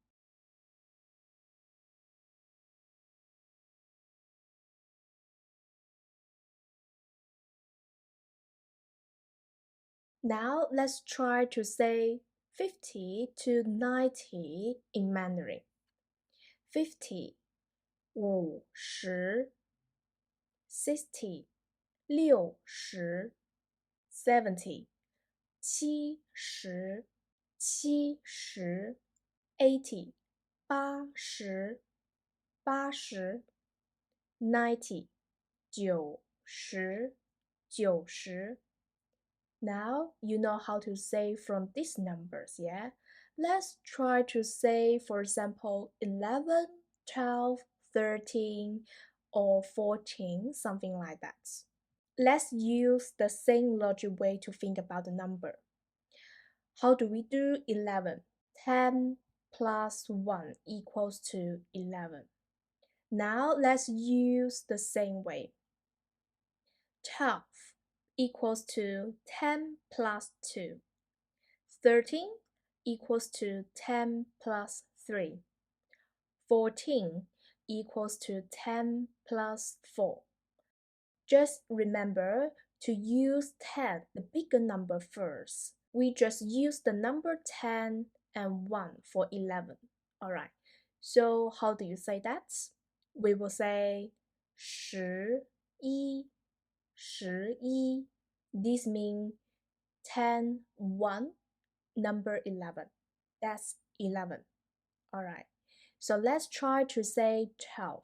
Now let's try to say 50 to 90 in Mandarin. 50, 50, 60, 60, 70, 70, 70, 80, 80, 80, 90, 90, 90. Now you know how to say from these numbers, yeah? Let's try to say, for example, 11, 12, 13, or 14, something like that. Let's use the same logic way to think about the number. How do we do 11? 10 plus 1 equals to 11. Now let's use the same way. 12 equals to 10 plus 2. 13 equals to 10 plus 3. 14 equals to 10 plus 4. Just remember to use 10, the bigger number first. We just use the number 10 and 1 for 11. Alright, so how do you say that? We will say 11. 11. This means 10, 1, number 11. That's 11. Alright, so let's try to say 12.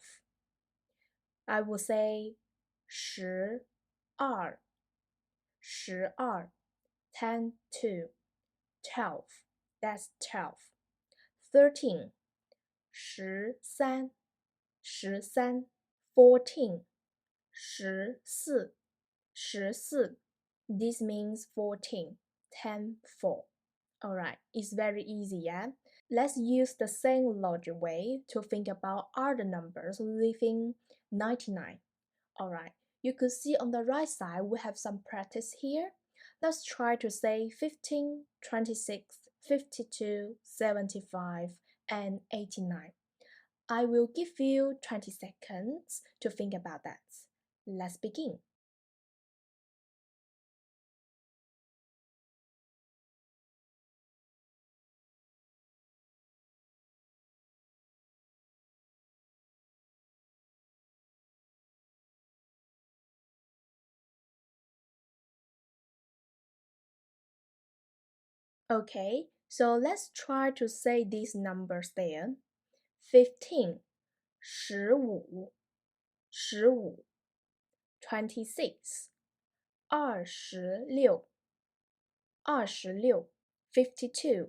I will say 12, 12, 10, 2, 12. That's 12. 13, 13, 13. 14, 14, 14. This means 14. 10, 4. Alright, it's very easy, yeah? Let's use the same logic way to think about other numbers leaving 99. Alright, you could see on the right side we have some practice here. Let's try to say 15, 26, 52, 75, and 89. I will give you 20 seconds to think about that. Let's begin. Okay, so let's try to say these numbers then. 15, 15, 15, 26, 26, 26, 52, 52,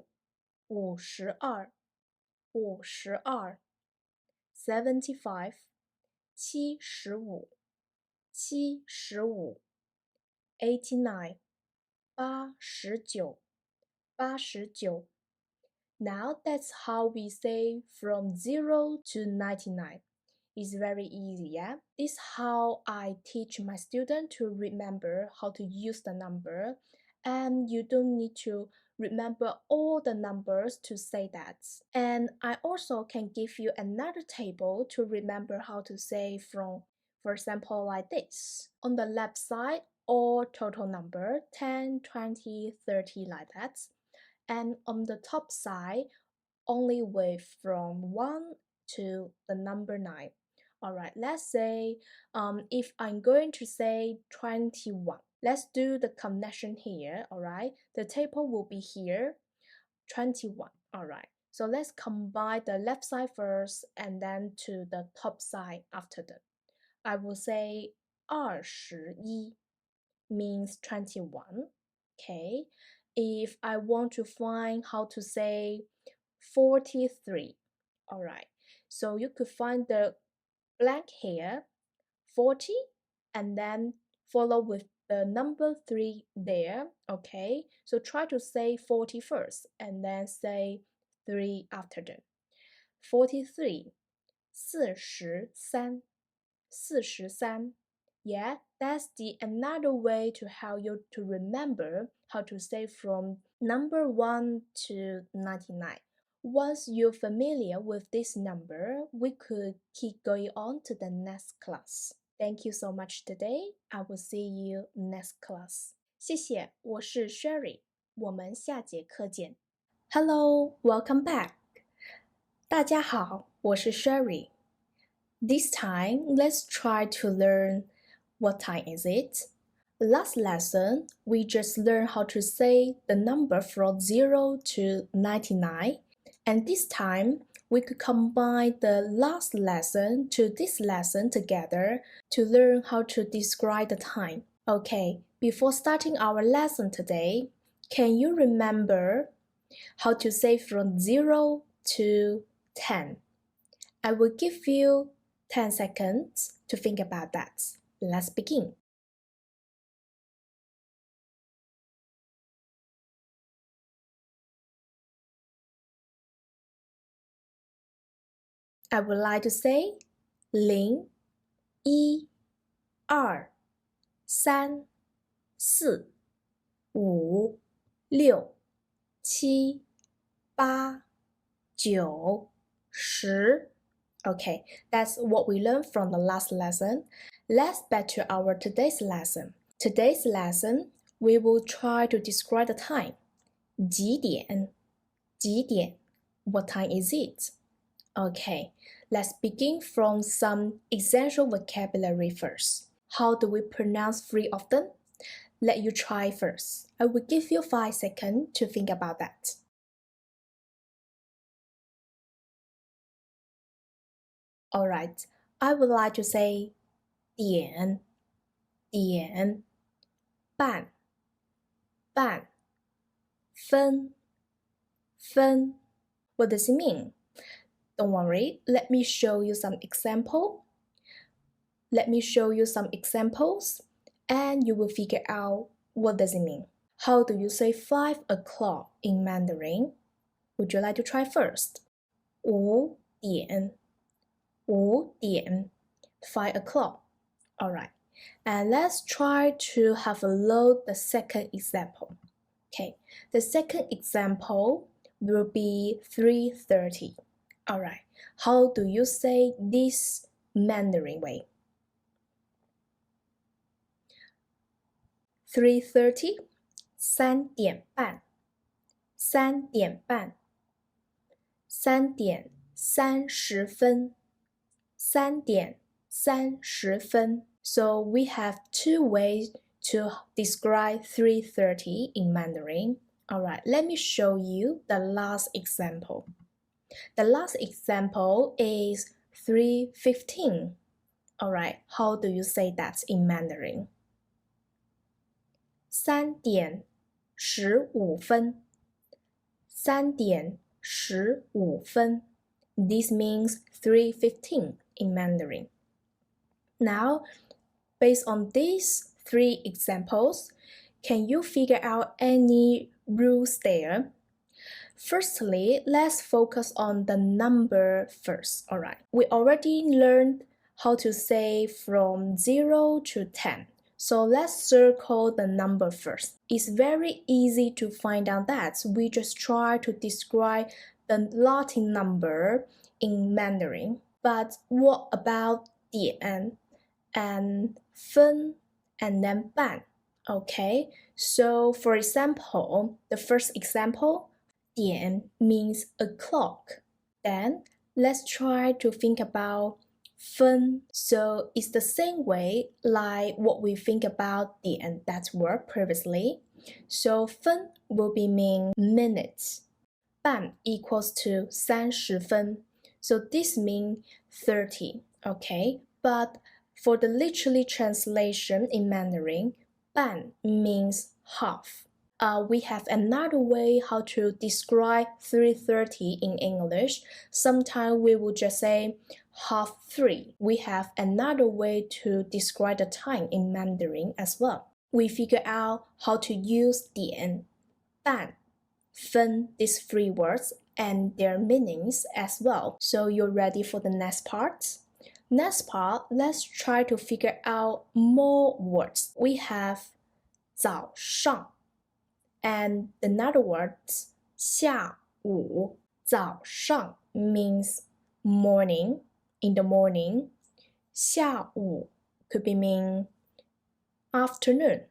52, 75, 75, 75, 89, 89, 89. Now that's how we say from 0 to 99. It's very easy, yeah? This is how I teach my students to remember how to use the number, and you don't need to remember all the numbers to say that. And I also can give you another table to remember how to say from, for example, like this. On the left side, all total number 10, 20, 30, like that. And on the top side, only with from 1 to the number 9. Alright, let's say if I'm going to say 21, let's do the connection here. Alright, the table will be here, 21. Alright, so let's combine the left side first and then to the top side after that. I will say 21 means 21. Okay, if I want to find how to say 43. Alright, so you could find the blank here, 40, and then follow with the number 3 there. Okay, so try to say 40 first and then say 3 after that. 43, 43, 43. Yeah, that's the another way to help you to remember how to say from number 1 to 99. Once you're familiar with this number, we could keep going on to the next class. Thank you so much today. I will see you next class. 谢谢，我是 Sherry，我们下节课见。Hello, welcome back. 大家好，我是 Sherry. This time, let's try to learn what time is it? Last lesson, we just learned how to say the number from 0 to 99. And this time, we could combine the last lesson to this lesson together to learn how to describe the time. Okay, before starting our lesson today, can you remember how to say from 0 to 10? I will give you 10 seconds to think about that. Let's begin. I would like to say 0, 1, 2, 3, 4, 5, 6, 7, 8, 9, 10. Okay, that's what we learned from the last lesson. Let's back to our today's lesson. Today's lesson, we will try to describe the time. 几点? 几点? What time is it? Okay, let's begin from some essential vocabulary first. How do we pronounce 3 of them? Let you try first. I will give you 5 seconds to think about that. Alright, I would like to say 点, 点, 半, 半, 分, 分. What does it mean? Don't worry, let me show you some examples. and you will figure out what does it mean. How do you say 5 o'clock in Mandarin? Would you like to try first? 5点 5点 5 o'clock. Alright. And let's try to have a look the second example. Okay, the second example will be 3:30. Alright, how do you say this Mandarin way? 3:30, 3点半 3点半 3点30分 3点30分 So we have two ways to describe 3:30 in Mandarin. Alright, let me show you the last example. The last example is 3:15. Alright, how do you say that in Mandarin? 3点15分 3点15分 This means 3:15 in Mandarin. Now, based on these three examples, can you figure out any rules there? Firstly, let's focus on the number first. Alright, we already learned how to say from 0 to 10. So let's circle the number first. It's very easy to find out that we just try to describe the Latin number in Mandarin. But what about 点 and 分 and then 半? Okay, so for example, the first example, 点 means o'clock. Then let's try to think about 分. So it's the same way like what we think about 点 that word previously. So 分 will be mean minutes. 半 equals to 30分. So this means 30. Okay, but for the literally translation in Mandarin, 半 means half. We have another way how to describe 3:30 in English. Sometimes we will just say 2:30. We have another way to describe the time in Mandarin as well. We figure out how to use 点 半 分, these three words and their meanings as well. So you're ready for the next part? Next part, let's try to figure out more words. We have 早上 and another word 下午 早上 means morning, in the morning. 下午 could be mean afternoon,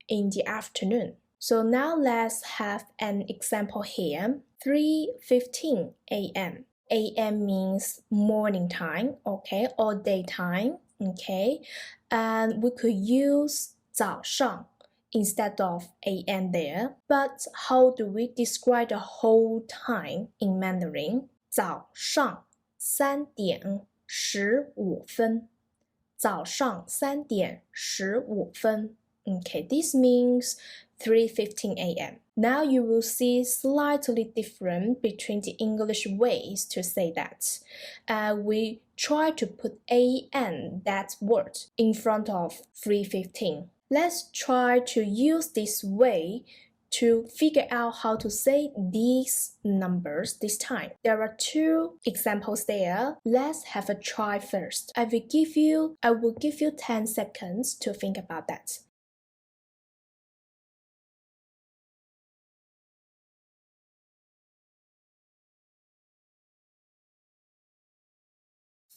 in the afternoon. So now let's have an example here. 3:15 a.m. a.m. means morning time, okay, or daytime, okay. And we could use 早上 instead of a.m. there. But how do we describe the whole time in Mandarin? 早上3点15分 早上3点15分 Okay, this means 3:15 a.m. Now you will see slightly different between the English ways to say that. We try to put an, that word, in front of 3:15. Let's try to use this way to figure out how to say these numbers this time. There are two examples there. Let's have a try first. I will give you 10 seconds to think about that.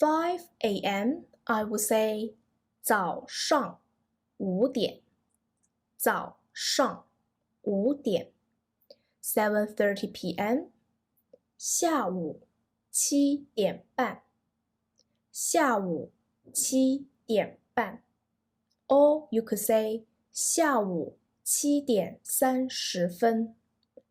Five a.m. I would say 早上5点早上5点 7:30 p.m. 下午7点半下午7点半 Or you could say 下午7点30分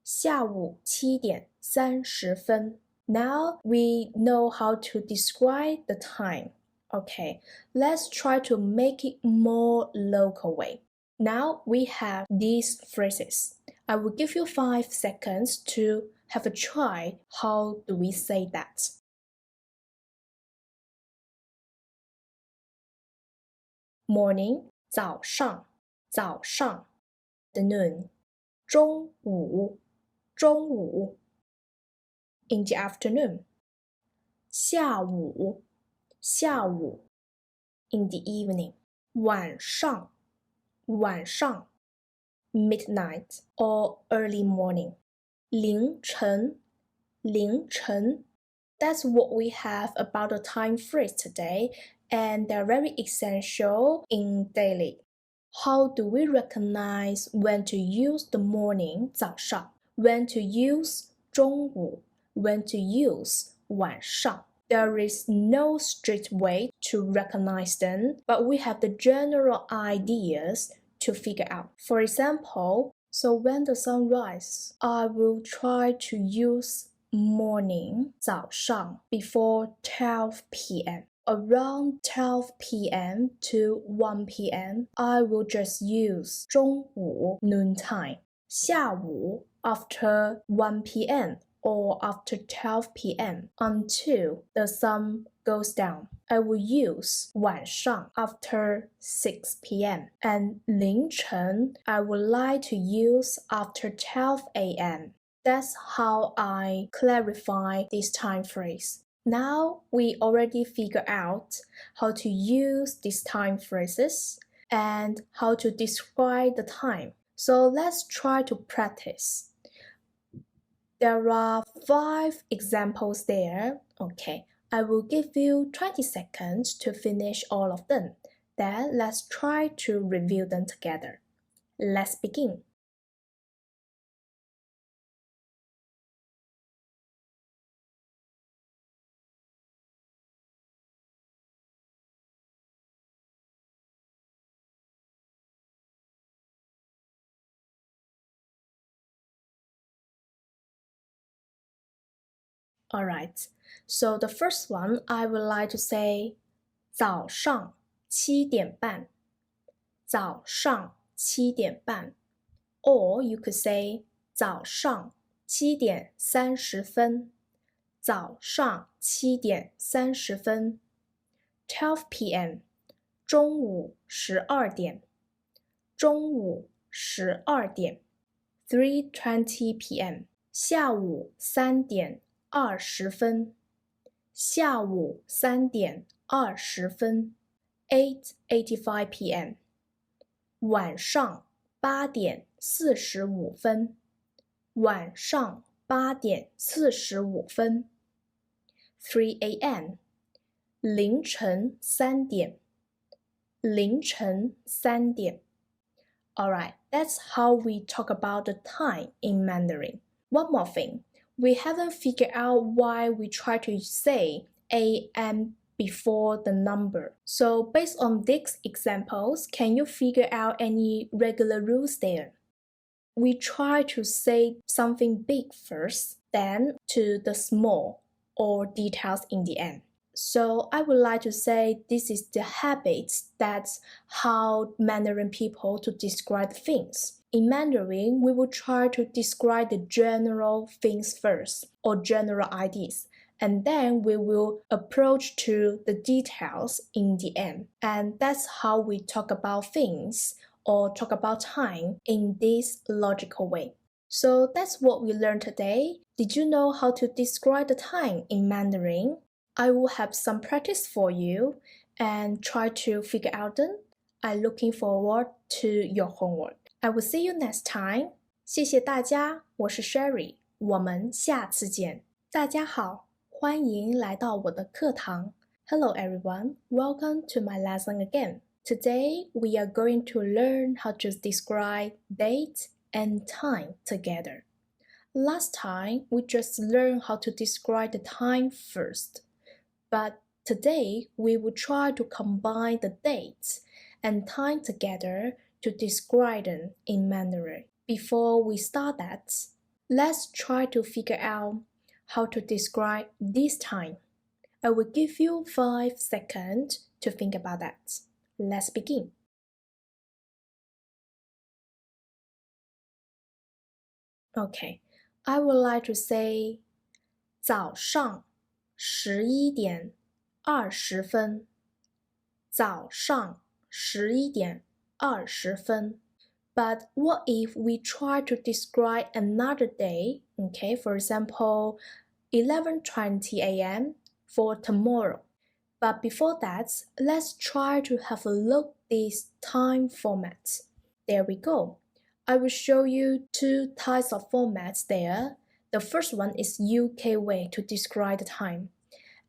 下午7点30分 Now we know how to describe the time. Okay, let's try to make it more local way. Now we have these phrases. I will give you 5 seconds to have a try. How do we say that? Morning, 早上早上 afternoon 中午 in the afternoon 下午 in the evening 晚上 midnight or early morning 凌晨 That's what we have about the time phrase today, and they're very essential in daily. How do we recognize when to use the morning 早上 when to use 中午 when to use 晚上 There is no strict way to recognize them, but we have the general ideas to figure out. For example, so when the sun rises, I will try to use morning 早上 before 12 p.m. Around 12 p.m. to 1 p.m., I will just use 中午 noontime. 下午 after 1 p.m. or after 12 p.m. until the sun goes down. I will use 晚上 after 6 p.m. and 凌晨 I would like to use after 12 a.m. That's how I clarify this time phrase. Now we already figured out how to use these time phrases and how to describe the time. So let's try to practice. There are 5 examples there. Okay, I will give you 20 seconds to finish all of them. Then let's try to review them together. Let's begin. Alright, so the first one I would like to say 早上7点半早上7点半 or you could say 早上7点30分早上7点30分12 p.m. 中午12点中午12点3:20 p.m. 下午3点20分下午3点20分 8:85 p.m. 晚上8点45分晚上8点45分3 a.m. 凌晨3点凌晨3点 Alright, that's how we talk about the time in Mandarin. One more thing, we haven't figured out why we try to say AM before the number. So based on these examples, can you figure out any regular rules there? We try to say something big first, then to the small or details in the end. So I would like to say this is the habits that's how Mandarin people to describe things. In Mandarin, we will try to describe the general things first or general ideas, and then we will approach to the details in the end. And that's how we talk about things or talk about time in this logical way. So that's what we learned today. Did you know how to describe the time in Mandarin? I will have some practice for you and try to figure out them. I'm looking forward to your homework. I will see you next time. 谢谢大家，我是 Sherry，我们下次见。大家好，欢迎来到我的课堂。Hello everyone, welcome to my lesson again. Today we are going to learn how to describe date and time together. Last time we just learned how to describe the time first. But today, we will try to combine the dates and time together to describe them in Mandarin. Before we start that, let's try to figure out how to describe this time. I will give you 5 seconds to think about that. Let's begin. Okay, I would like to say 早上11点20分早上11点20分 But what if we try to describe another day, okay, for example, 11:20 a.m. for tomorrow. But before that, let's try to have a look at these time formats. There we go. I will show you two types of formats there. The first one is UK way to describe the time.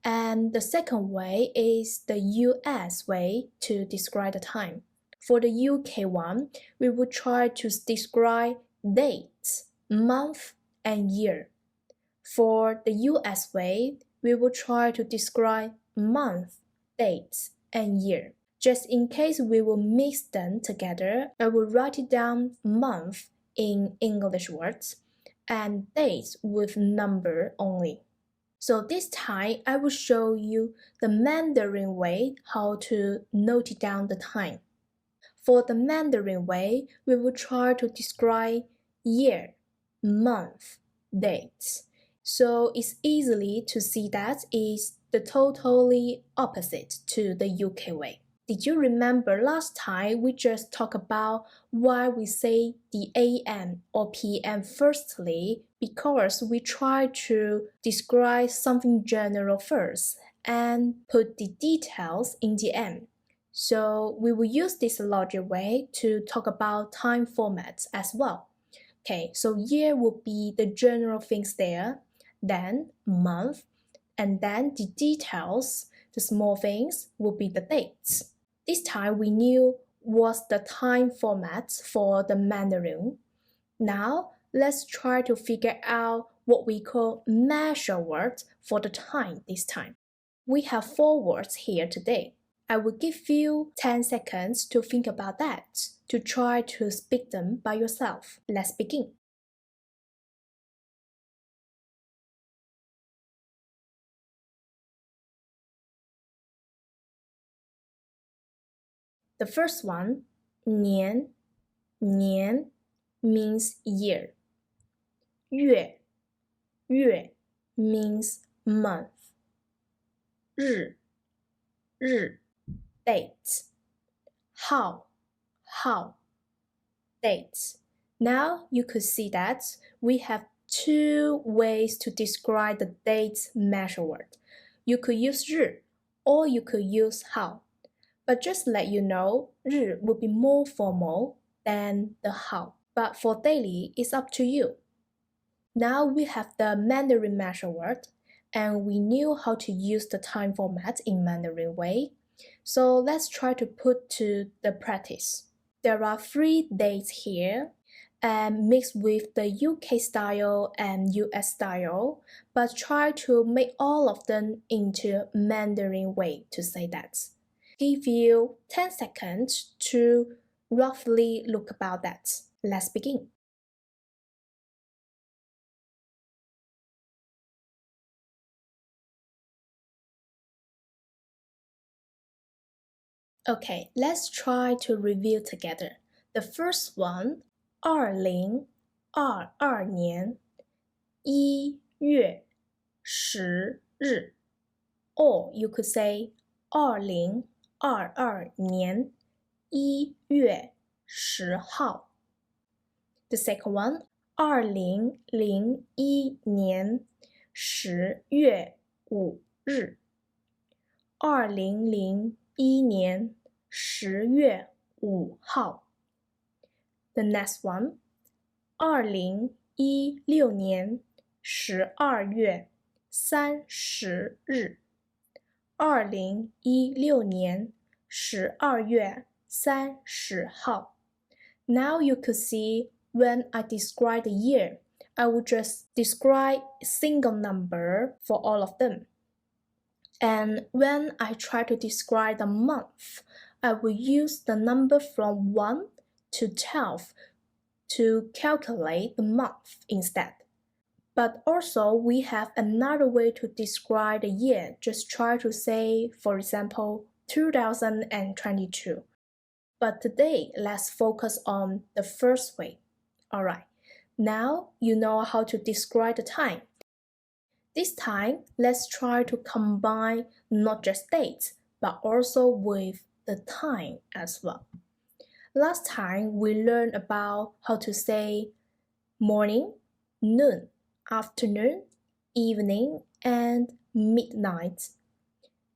And the second way is the US way to describe the time. For the UK one, we will try to describe dates, month, and year. For the US way, we will try to describe month, dates, and year. Just in case we will mix them together, I will write it down month in English words and dates with number only. So this time I will show you the Mandarin way how to note down the time. For the Mandarin way, we will try to describe year, month, dates. So it's easily to see that is the totally opposite to the UK way. Did you remember last time we just talked about why we say the AM or PM firstly? Because we try to describe something general first and put the details in the end. So we will use this logic way to talk about time formats as well. Okay, so year will be the general things there, then month, and then the details, the small things, will be the dates. This time we knew what's the time format for the Mandarin. Now let's try to figure out what we call measure words for the time this time. We have 4 words here today. I will give you 10 seconds to think about that, to try to speak them by yourself. Let's begin. The first one, 年, 年 means year. 月, 月 means month. 日, 日 dates. 号, 号 dates. Now you could see that we have 2 ways to describe the dates measure word. You could use 日 or you could use 号. But just let you know, 日 will be more formal than the 号. But for daily, it's up to you. Now we have the Mandarin measure word, and we knew how to use the time format in Mandarin way. So let's try to put to the practice. There are 3 dates here, and mixed with the UK style and US style, but try to make all of them into Mandarin way to say that. Give you 10 seconds to roughly look about that. Let's begin. Okay, let's try to review together. The first one, 2022年1月10日. Or you could say 2022年1月10号. The second one, 2001年10月5日. 2001年10月5号. The next one, 2016年12月30日. 2016年12月30号. Now you could see when I describe the year, I will just describe a single number for all of them. And when I try to describe the month, I will use the number from 1 to 12 to calculate the month instead. But also we have another way to describe the year. Just try to say, for example, 2022. But today, let's focus on the first way. Alright, now you know how to describe the time. This time, let's try to combine not just dates, but also with the time as well. Last time we learned about how to say morning, noon, afternoon, evening, and midnight.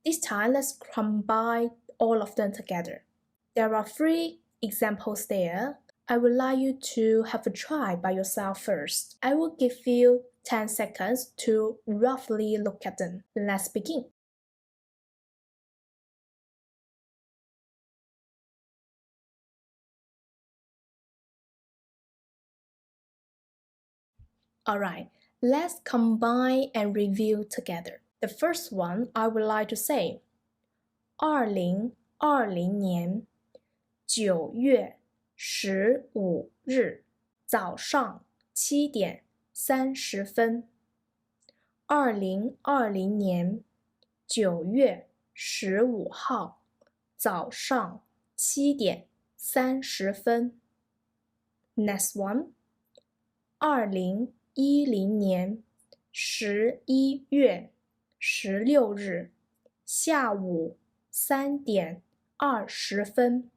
This time let's combine all of them together. There are 3 examples there. I would like you to have a try by yourself first. I will give you 10 seconds to roughly look at them. Let's begin. Alright, let's combine and review together. The first one I would like to say 2020年9月15日早上7点30分。2020年9月15号早上7点30分。Next one. 2010年11月16日下午3点20分。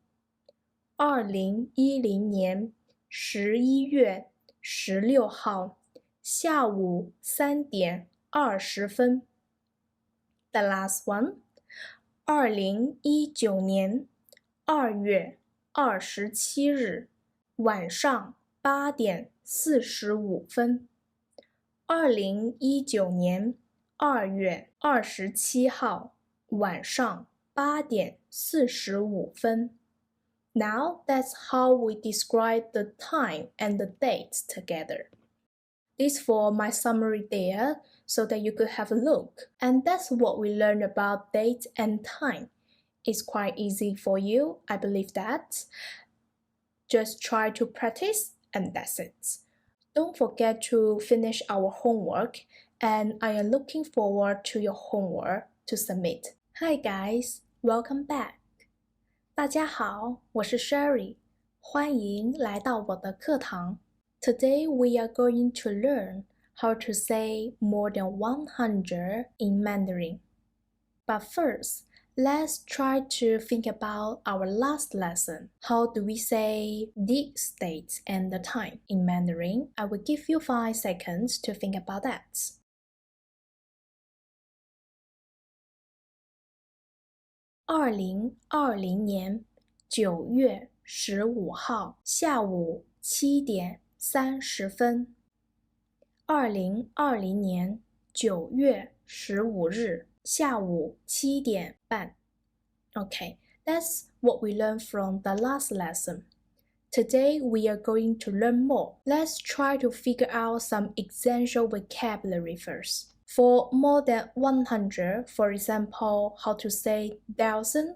2010年11月16号下午3点20分。The last one. 2019年2月27日晚上8点45分。2019年2月27号晚上8点45分。Now that's how we describe the time and the dates together. This for my summary there, so that you could have a look. And that's what we learned about date and time. It's quite easy for you, I believe that. Just try to practice and that's it. Don't forget to finish our homework, and I am looking forward to your homework to submit. Hi guys, welcome back. 大家好，我是 Sherry， 欢迎来到我的课堂。Today we are going to learn how to say more than 100 in Mandarin. But first, let's try to think about our last lesson. How do we say these dates and the time in Mandarin? I will give you 5 seconds to think about that. 2020年9月15号下午7点30分。2020年9月15日下午7点半。Okay, that's what we learned from the last lesson. Today we are going to learn more. Let's try to figure out some essential vocabulary first. For more than 100, for example, how to say 1,000,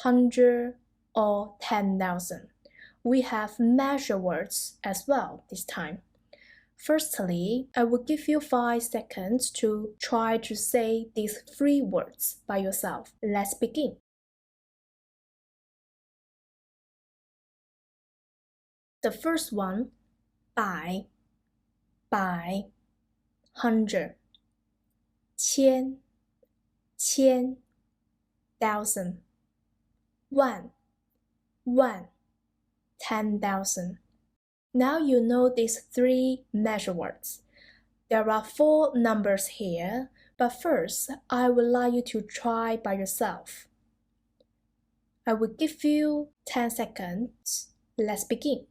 100, or 10,000. We have measure words as well this time. Firstly, I will give you 5 seconds to try to say these 3 words by yourself. Let's begin. The first one, 百 100, 千 1,000, 万 10,000. Now you know these 3 measure words. There are 4 numbers here, but first I would like you to try by yourself. I will give you 10 seconds. Let's begin.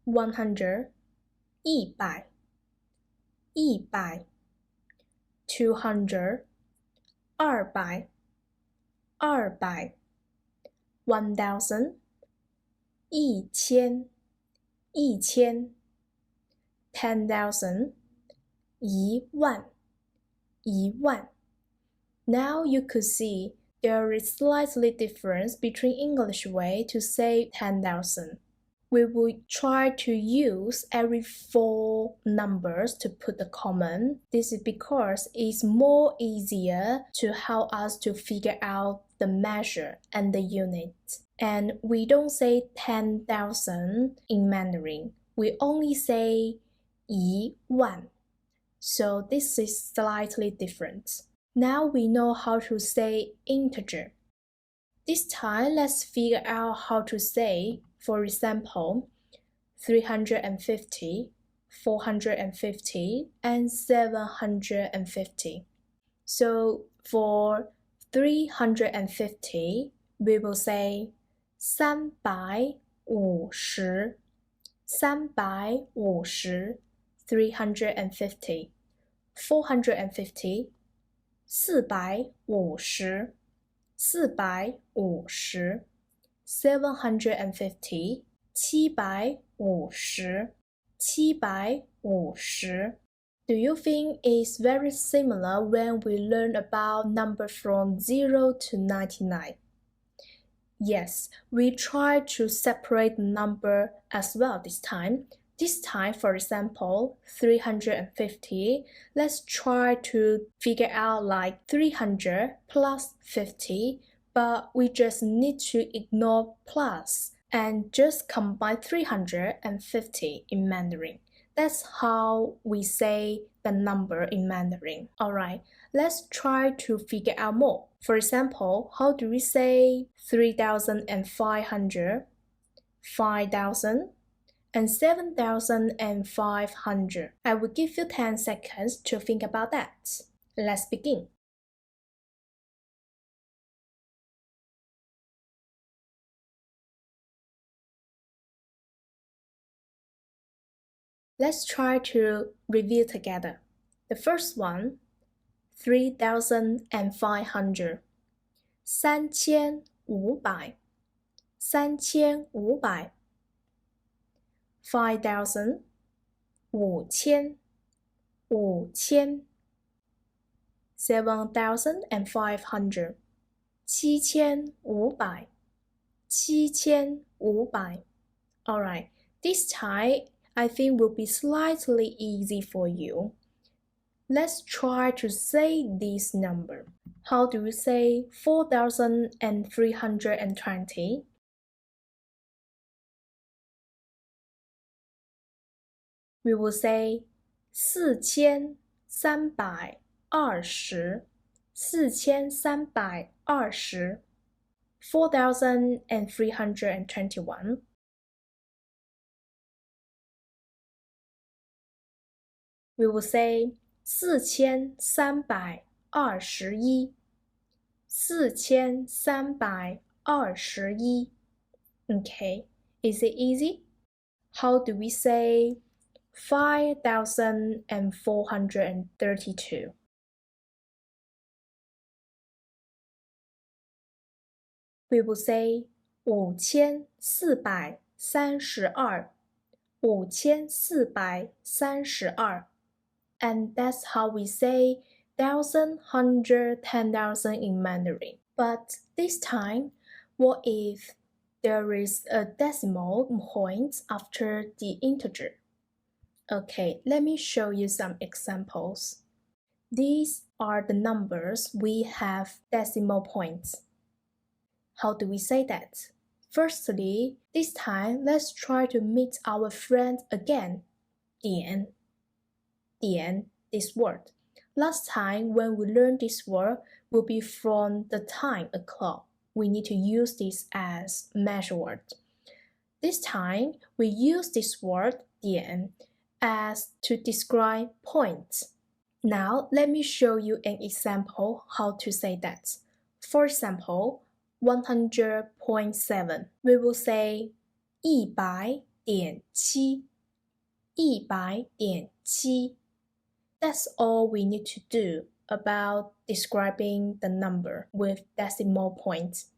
100, 100, 100, 200, 200, 200, 1,000, 1000, 1000, 10,000, 1,000, 1,000. Now you could see there is slightly difference between English way to say 10,000. We will try to use every 4 numbers to put the common. This is because it's more easier to help us to figure out the measure and the unit. And we don't say 10,000 in Mandarin. We only say 1,000. So this is slightly different. Now we know how to say integer. This time, let's figure out how to say, for example, 350, 450, and 750. So for 350, we will say 350, 350, 350. 450, 450, 450. 750, 750, 750. Do you think it's very similar when we learn about numbers from 0 to 99? Yes, we try to separate the number as well this time. This time, for example, 350, let's try to figure out like 300 plus 50, but we just need to ignore plus and just combine 350 in Mandarin. That's how we say the number in Mandarin. Alright, let's try to figure out more. For example, how do we say 3,500, 5,000, and 7,500? I will give you 10 seconds to think about that. Let's begin. Let's try to review together. The first one, 3,500. 3,500. 3,500. 5,000. 5,000. 5,000. 7,500. 7,500. 7,500. Alright, this time I think will be slightly easy for you. Let's try to say this number. How do we say 4,320? We will say 4,320. 4,320. 4,321. We will say 4,321. 4,321. Okay, is it easy? How do we say 5,432? We will say 5,432. 5,432. And that's how we say thousand, hundred, 10,000 in Mandarin. But this time, what if there is a decimal point after the integer? Okay, let me show you some examples. These are the numbers we have decimal points. How do we say that? Firstly, this time let's try to meet our friend again. 点 this word. Last time when we learned this word will be from the time o'clock. We need to use this as measure word. This time we use this word 点 as to describe points. Now let me show you an example how to say that. For example, 100.7. We will say 100.7. 100.7. That's all we need to do about describing the number with decimal points.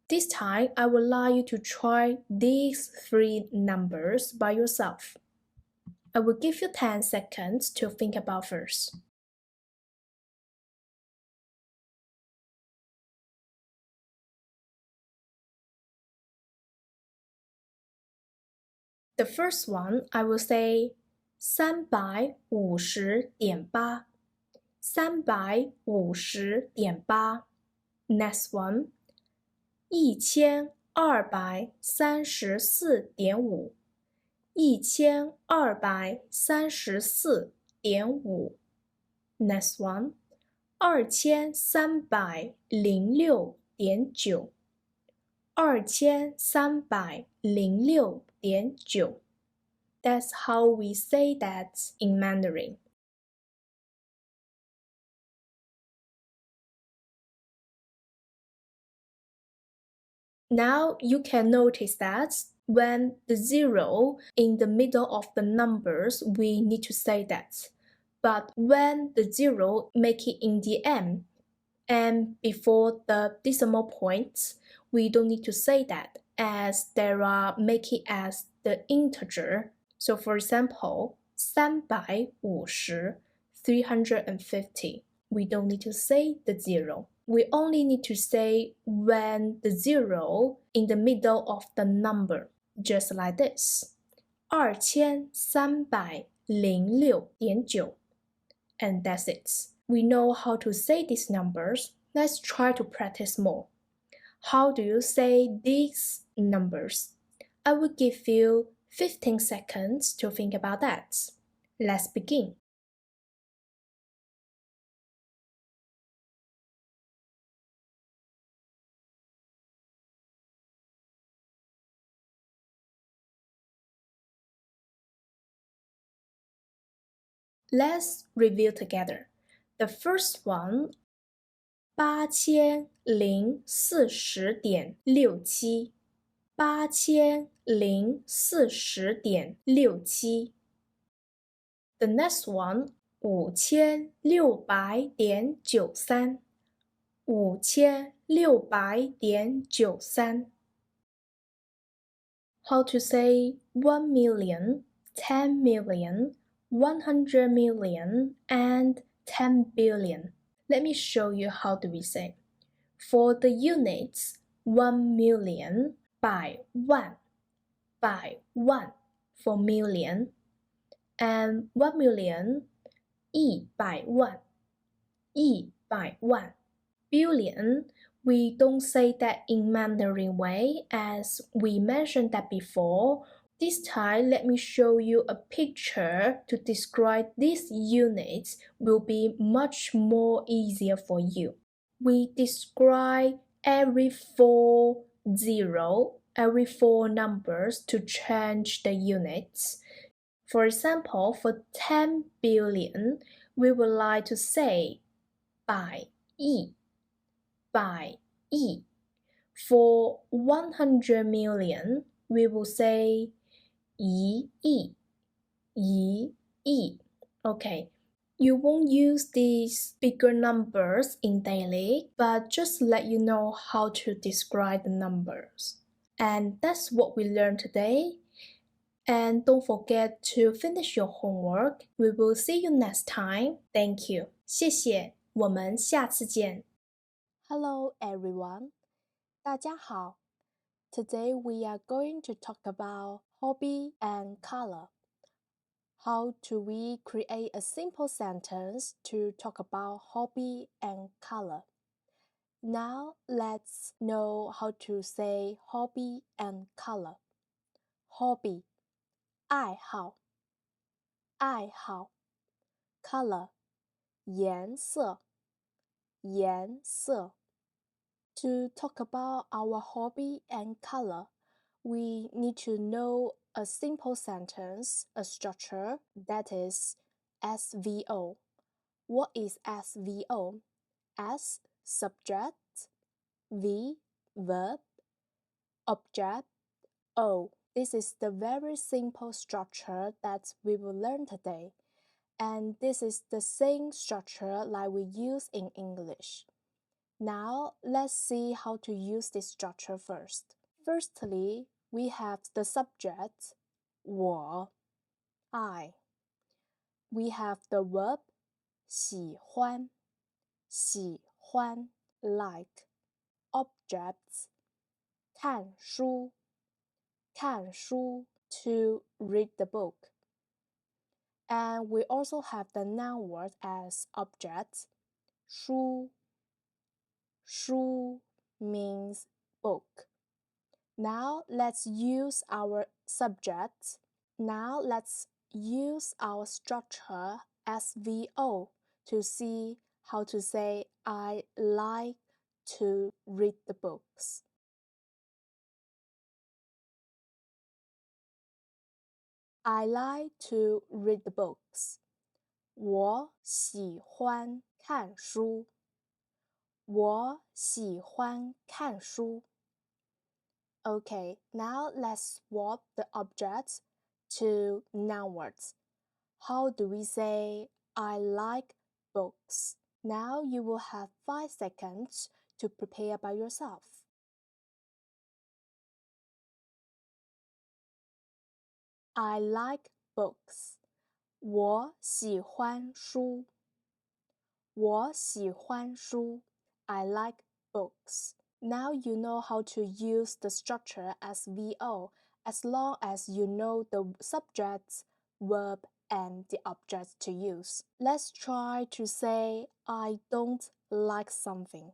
This time, I would like you to try these three numbers by yourself. I will give you 10 seconds to think about first. The first one, I will say 350.8 350.8 Next one 1234.5 1234.5 6.5 Next one 2306.9 2306.9 That's how we say that in Mandarin. Now you can notice that when the zero in the middle of the numbers, we need to say that. But when the zero make it in the end and before the decimal points, we don't need to say that as there are make it as the integer. So for example, 350, 350. We don't need to say the zero. We only need to say when the zero in the middle of the number, just like this. 2306.9 And that's it. We know how to say these numbers. Let's try to practice more. How do you say these numbers? I will give you 15 seconds to think about that. Let's begin. Let's review together. The first one, 8040.67 8040.67 The next one, 5600.93 5600.93 How to say 1 million, 10 million, 100 million, and 10 billion. Let me show you how do we say. For the units, 1 million, 百万 for million, and 1 million, 100万 Billion, we don't say that in Mandarin way as we mentioned that before. This time, let me show you a picture to describe these units will be much more easier for you. We describe every four numbers to change the units. For example, for 10 billion, we would like to say 百亿. For 100 million, we will say 1亿. Okay, you won't use these bigger numbers in daily, but just let you know how to describe the numbers. And that's what we learned today. And don't forget to finish your homework. We will see you next time. Thank you. 谢谢，我们下次见。Hello everyone. 大家好. Today we are going to talk about hobby and color. How do we create a simple sentence to talk about hobby and color? Now let's know how to say hobby and color. Hobby 爱好 color 颜色 To talk about our hobby and color, we need to know a simple sentence, a structure that is SVO. What is SVO? S, subject, V, verb, object, O. This is the very simple structure that we will learn today. And this is the same structure like we use in English. Now, let's see how to use this structure first. Firstly, we have the subject, 我, I. We have the verb, 喜欢, like. Objects, 看书, to read the book. And we also have the noun word as object, 书 means book. Now let's use our subject. Now let's use our structure SVO to see how to say I like to read the books. I like to read the books. 我喜欢看书。我喜欢看书。Okay, now let's swap the objects to noun words. How do we say I like books? Now you will have 5 seconds to prepare by yourself. I like books. 我喜欢书。我喜欢书。I like books. Now you know how to use the structure SVO as long as you know the subjects, verb, and the objects to use. Let's try to say I don't like something.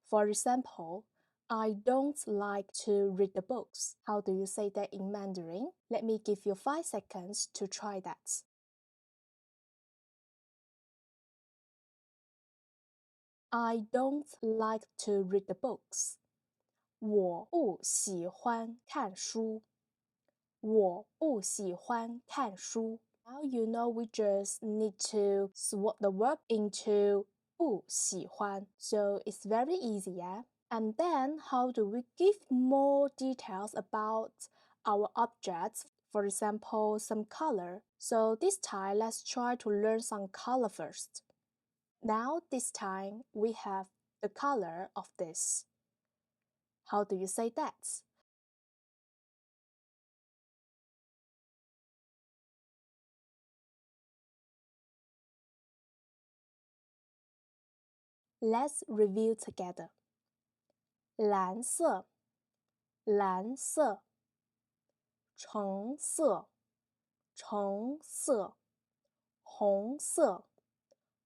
For example, I don't like to read the books. How do you say that in Mandarin? Let me give you 5 seconds to try that. I don't like to read the books. 我不喜欢看书。我不喜欢看书。Now you know we just need to swap the verb into 不喜欢. So it's very easy, yeah? And then how do we give more details about our objects? For example, some color. So this time, let's try to learn some color first. Now this time, we have the color of this. How do you say that? Let's review together. 蓝色，蓝色，橙色，橙色，红色，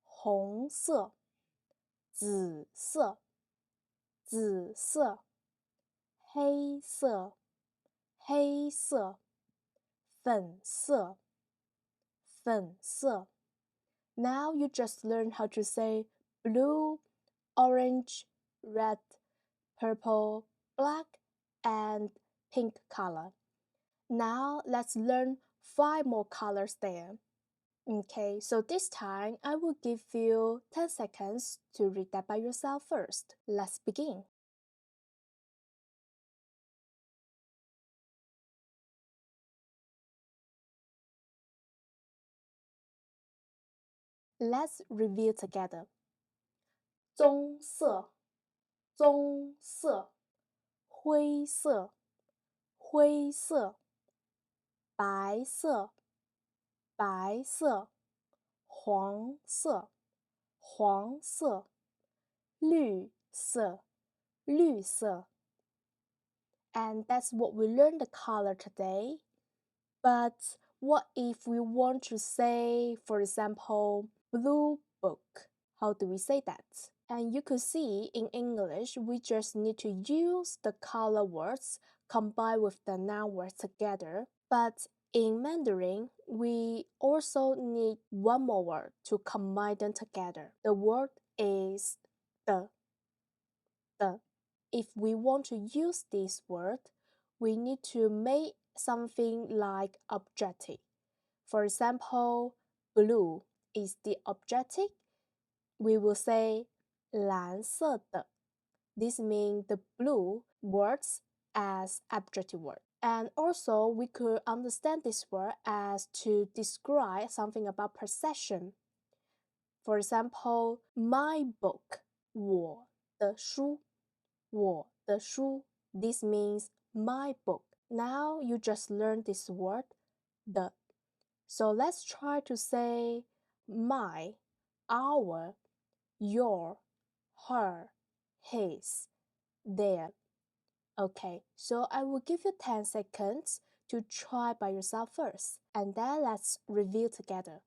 红色，紫色，紫色，黑色，黑色，粉色，粉色。Now you just learn how to say blue, orange, red, purple, black, and pink color. Now let's learn 5 more colors there. Okay, so this time I will give you 10 seconds to read that by yourself first. Let's begin. Let's review together. 棕色，棕色，灰色，灰色，白色，白色，黄色，黄色，绿色，绿色。And that's what we learned the color today. But what if we want to say, for example, blue book? How do we say that? And you could see in English, we just need to use the color words combined with the noun words together. But in Mandarin, we also need one more word to combine them together. The word is the. If we want to use this word, we need to make something like objective. For example, blue is the objective. We will say 蓝色的. This means the blue words as adjective word. And also, we could understand this word as to describe something about possession. For example, my book, 我的书,我的书. This means my book. Now you just learned this word, the. So let's try to say my, our, your, her, his, their. Okay, so I will give you 10 seconds to try by yourself first, and then let's review together.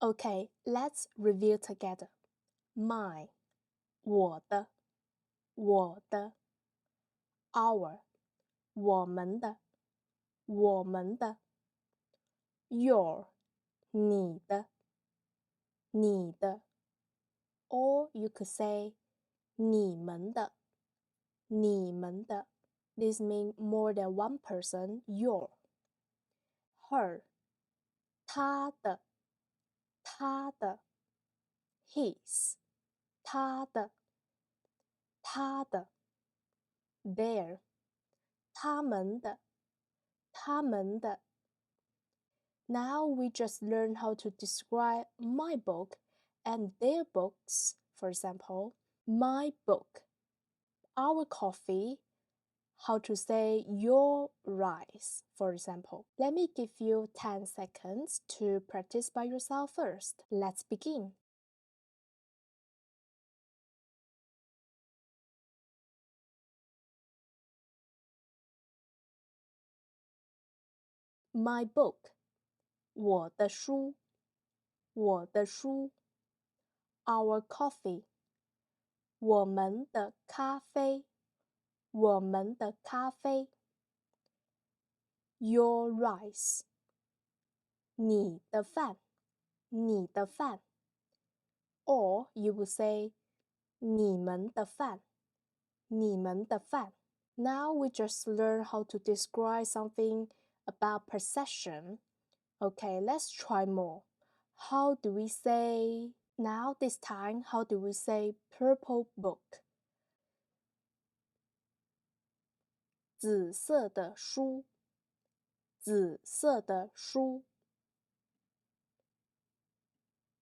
Okay, let's review together. My, 我的我的 our 我们的我们的 your 你的你的 or you could say 你们的你们的 This means more than one person your her 他的他的 his 他的他的 their 他们的他们的 Now we just learn how to describe my book and their books. For example, my book, our coffee, how to say your rice, for example. Let me give you 10 seconds to practice by yourself first. Let's begin. My book, 我的书我的书 Our coffee, 我们的咖啡我们的咖啡 Your rice, 你的饭你的饭 Or you would say 你们的饭你们的饭 Now we just learn how to describe something about possession. Okay, let's try more. How do we say now this time how do we say purple book? 紫色的书紫色的书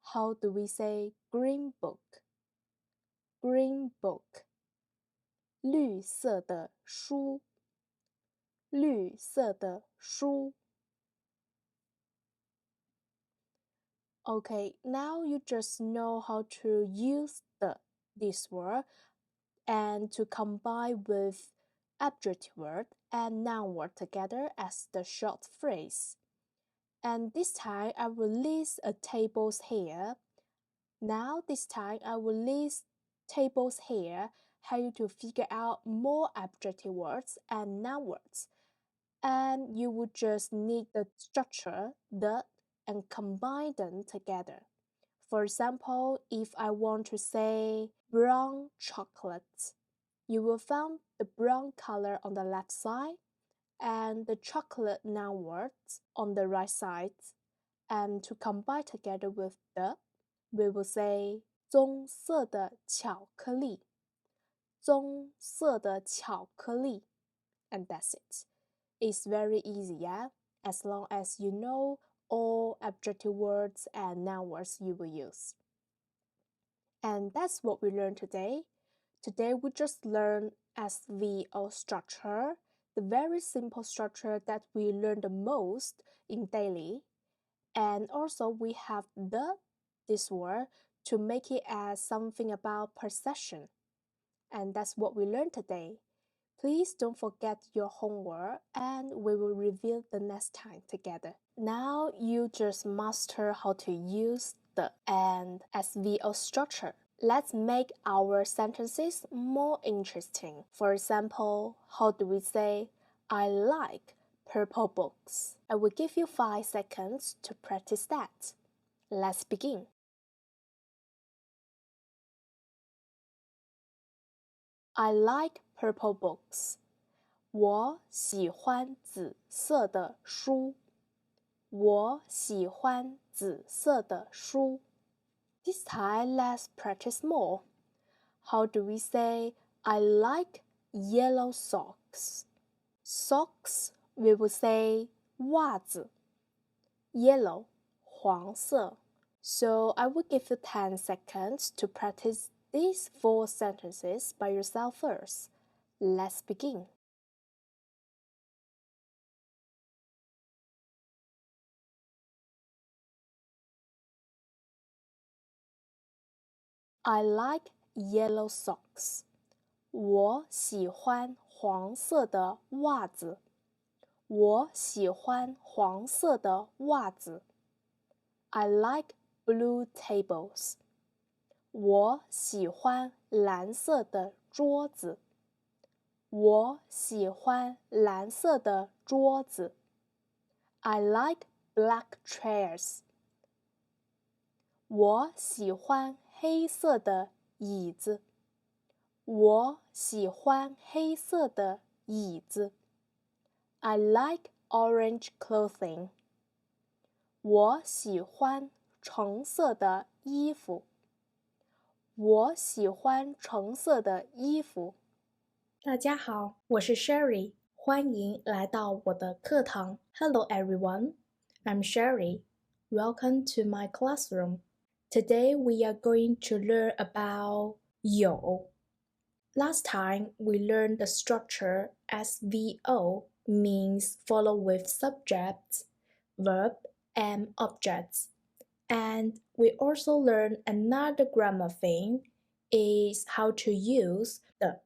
How do we say green book? Green book 绿色的书绿色的书 Okay, now you just know how to use this word and to combine with adjective word and noun word together as the short phrase. And this time I will list a tables here. Now this time I will list tables here, how you to figure out more adjective words and noun words. And you would just need the structure, the, and combine them together. For example, if I want to say brown chocolate, you will find the brown color on the left side and the chocolate noun words on the right side. And to combine together with the, we will say 棕色的巧克力棕色的巧克力 and that's it. It's very easy, yeah? As long as you know all adjective words and noun words you will use. And that's what we learned today. Today we just learned SVO structure, the very simple structure that we learn the most in daily. And also we have this word to make it as something about possession. And that's what we learned today. Please don't forget your homework and we will review the next time together. Now you just master how to use the and SVO structure. Let's make our sentences more interesting. For example, how do we say, I like purple books? I will give you 5 seconds to practice that. Let's begin. I like purple books. 我喜欢紫色的书。我喜欢紫色的书。This time, let's practice more. How do we say, I like yellow socks? Socks, we will say 袜子。Yellow, 黄色。So I will give you 10 seconds to practice these 4 sentences by yourself first. Let's begin. I like yellow socks. 我喜欢黄色的袜子。我喜欢黄色的袜子。I like blue tables. 我喜欢蓝色的桌子。我喜欢蓝色的桌子。I like black chairs. 我喜欢黑色的椅子。我喜欢黑色的椅子。I like orange clothing. 我喜欢橙色的衣服。我喜欢橙色的衣服。大家好，我是 Sherry，欢迎来到我的课堂。Hello everyone, I'm Sherry. Welcome to my classroom. Today we are going to learn about 有。Last time we learned the structure SVO means follow with subjects, verb, and objects. And we also learned another grammar thing is how to use the.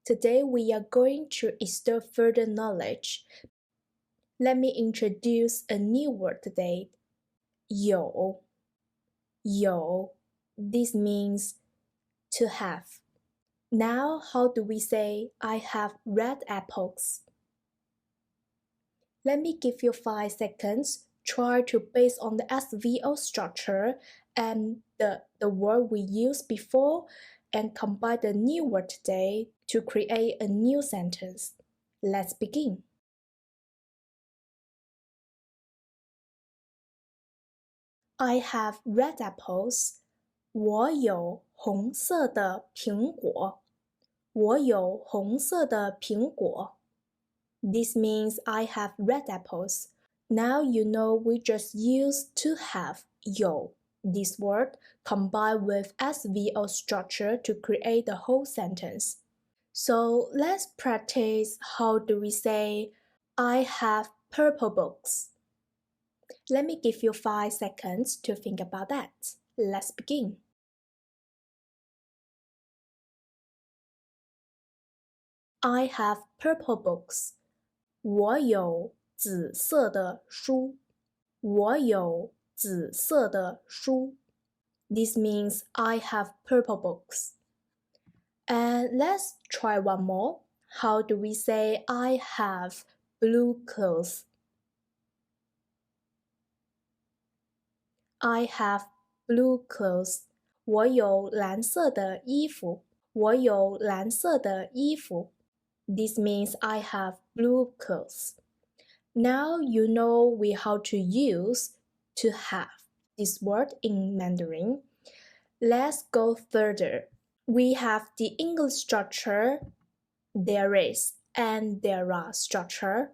Today we are going to extol further knowledge. Let me introduce a new word today. 有. This means to have. Now, how do we say I have red apples? Let me give you 5 seconds. Try to base on the SVO structure and the word we used before and combine the new word today to create a new sentence. Let's begin. I have red apples. 我有红色的苹果。我有红色的苹果。This means I have red apples. Now you know we just use to have 有 this word combined with SVO structure to create the whole sentence. So let's practice how do we say I have purple books. Let me give you 5 seconds to think about that. Let's begin. I have purple books. 我有紫色的书。我有紫色的书。This means I have purple books. And let's try one more. How do we say I have blue clothes? I have blue clothes. 我有蓝色的衣服。我有蓝色的衣服。This means I have blue clothes. Now you know we how to use to have this word in Mandarin. Let's go further. We have the English structure, there is and there are structure.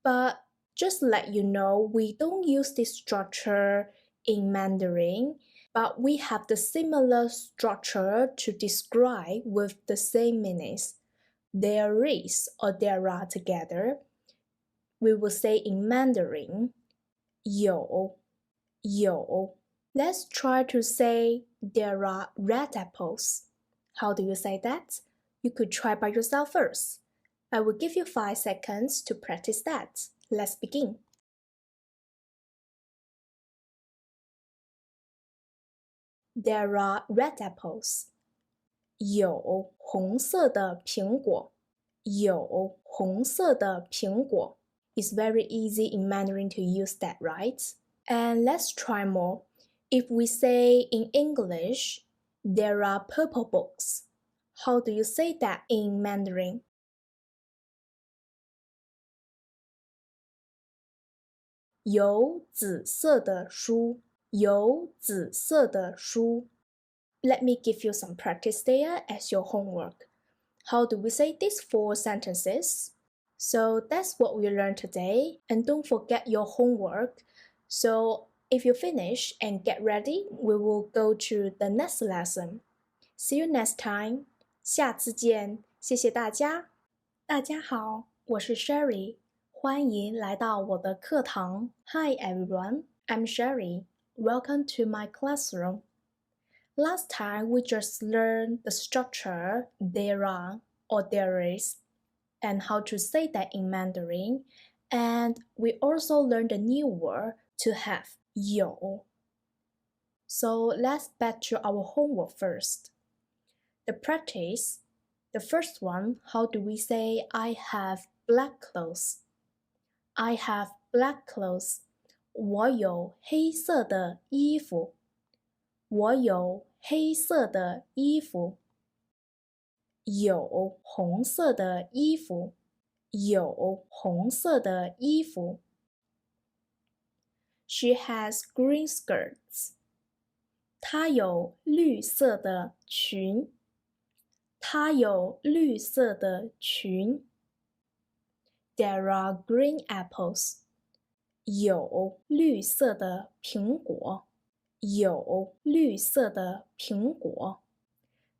But just let you know, we don't use this structure in Mandarin, but we have the similar structure to describe with the same meanings. There is or there are together. We will say in Mandarin, 有. Let's try to say there are red apples. How do you say that? You could try by yourself first. I will give you 5 seconds to practice that. Let's begin. There are red apples. 有红色的苹果。有红色的苹果。It's very easy in Mandarin to use that, right? And let's try more. If we say in English, there are purple books. How do you say that in Mandarin? 有紫色的书。有紫色的书。Let me give you some practice there as your homework. How do we say these 4 sentences? So that's what we learned today. And don't forget your homework. So if you finish and get ready, we will go to the next lesson. See you next time. 下次见，谢谢大家。大家好，我是 Sherry，欢迎来到我的课堂。Hi everyone, I'm Sherry. Welcome to my classroom. Last time we just learned the structure there are or there is and how to say that in Mandarin. And we also learned a new word to have, 有. So let's back to our homework first. The practice, The first one, how do we say I have black clothes? I have black clothes. 我有黑色的衣服。我有黑色的衣服。有红色的衣服。有红色的衣服。She has green skirts. 她有绿色的裙。她有绿色的裙。There are green apples. 有绿色的苹果。有绿色的苹果。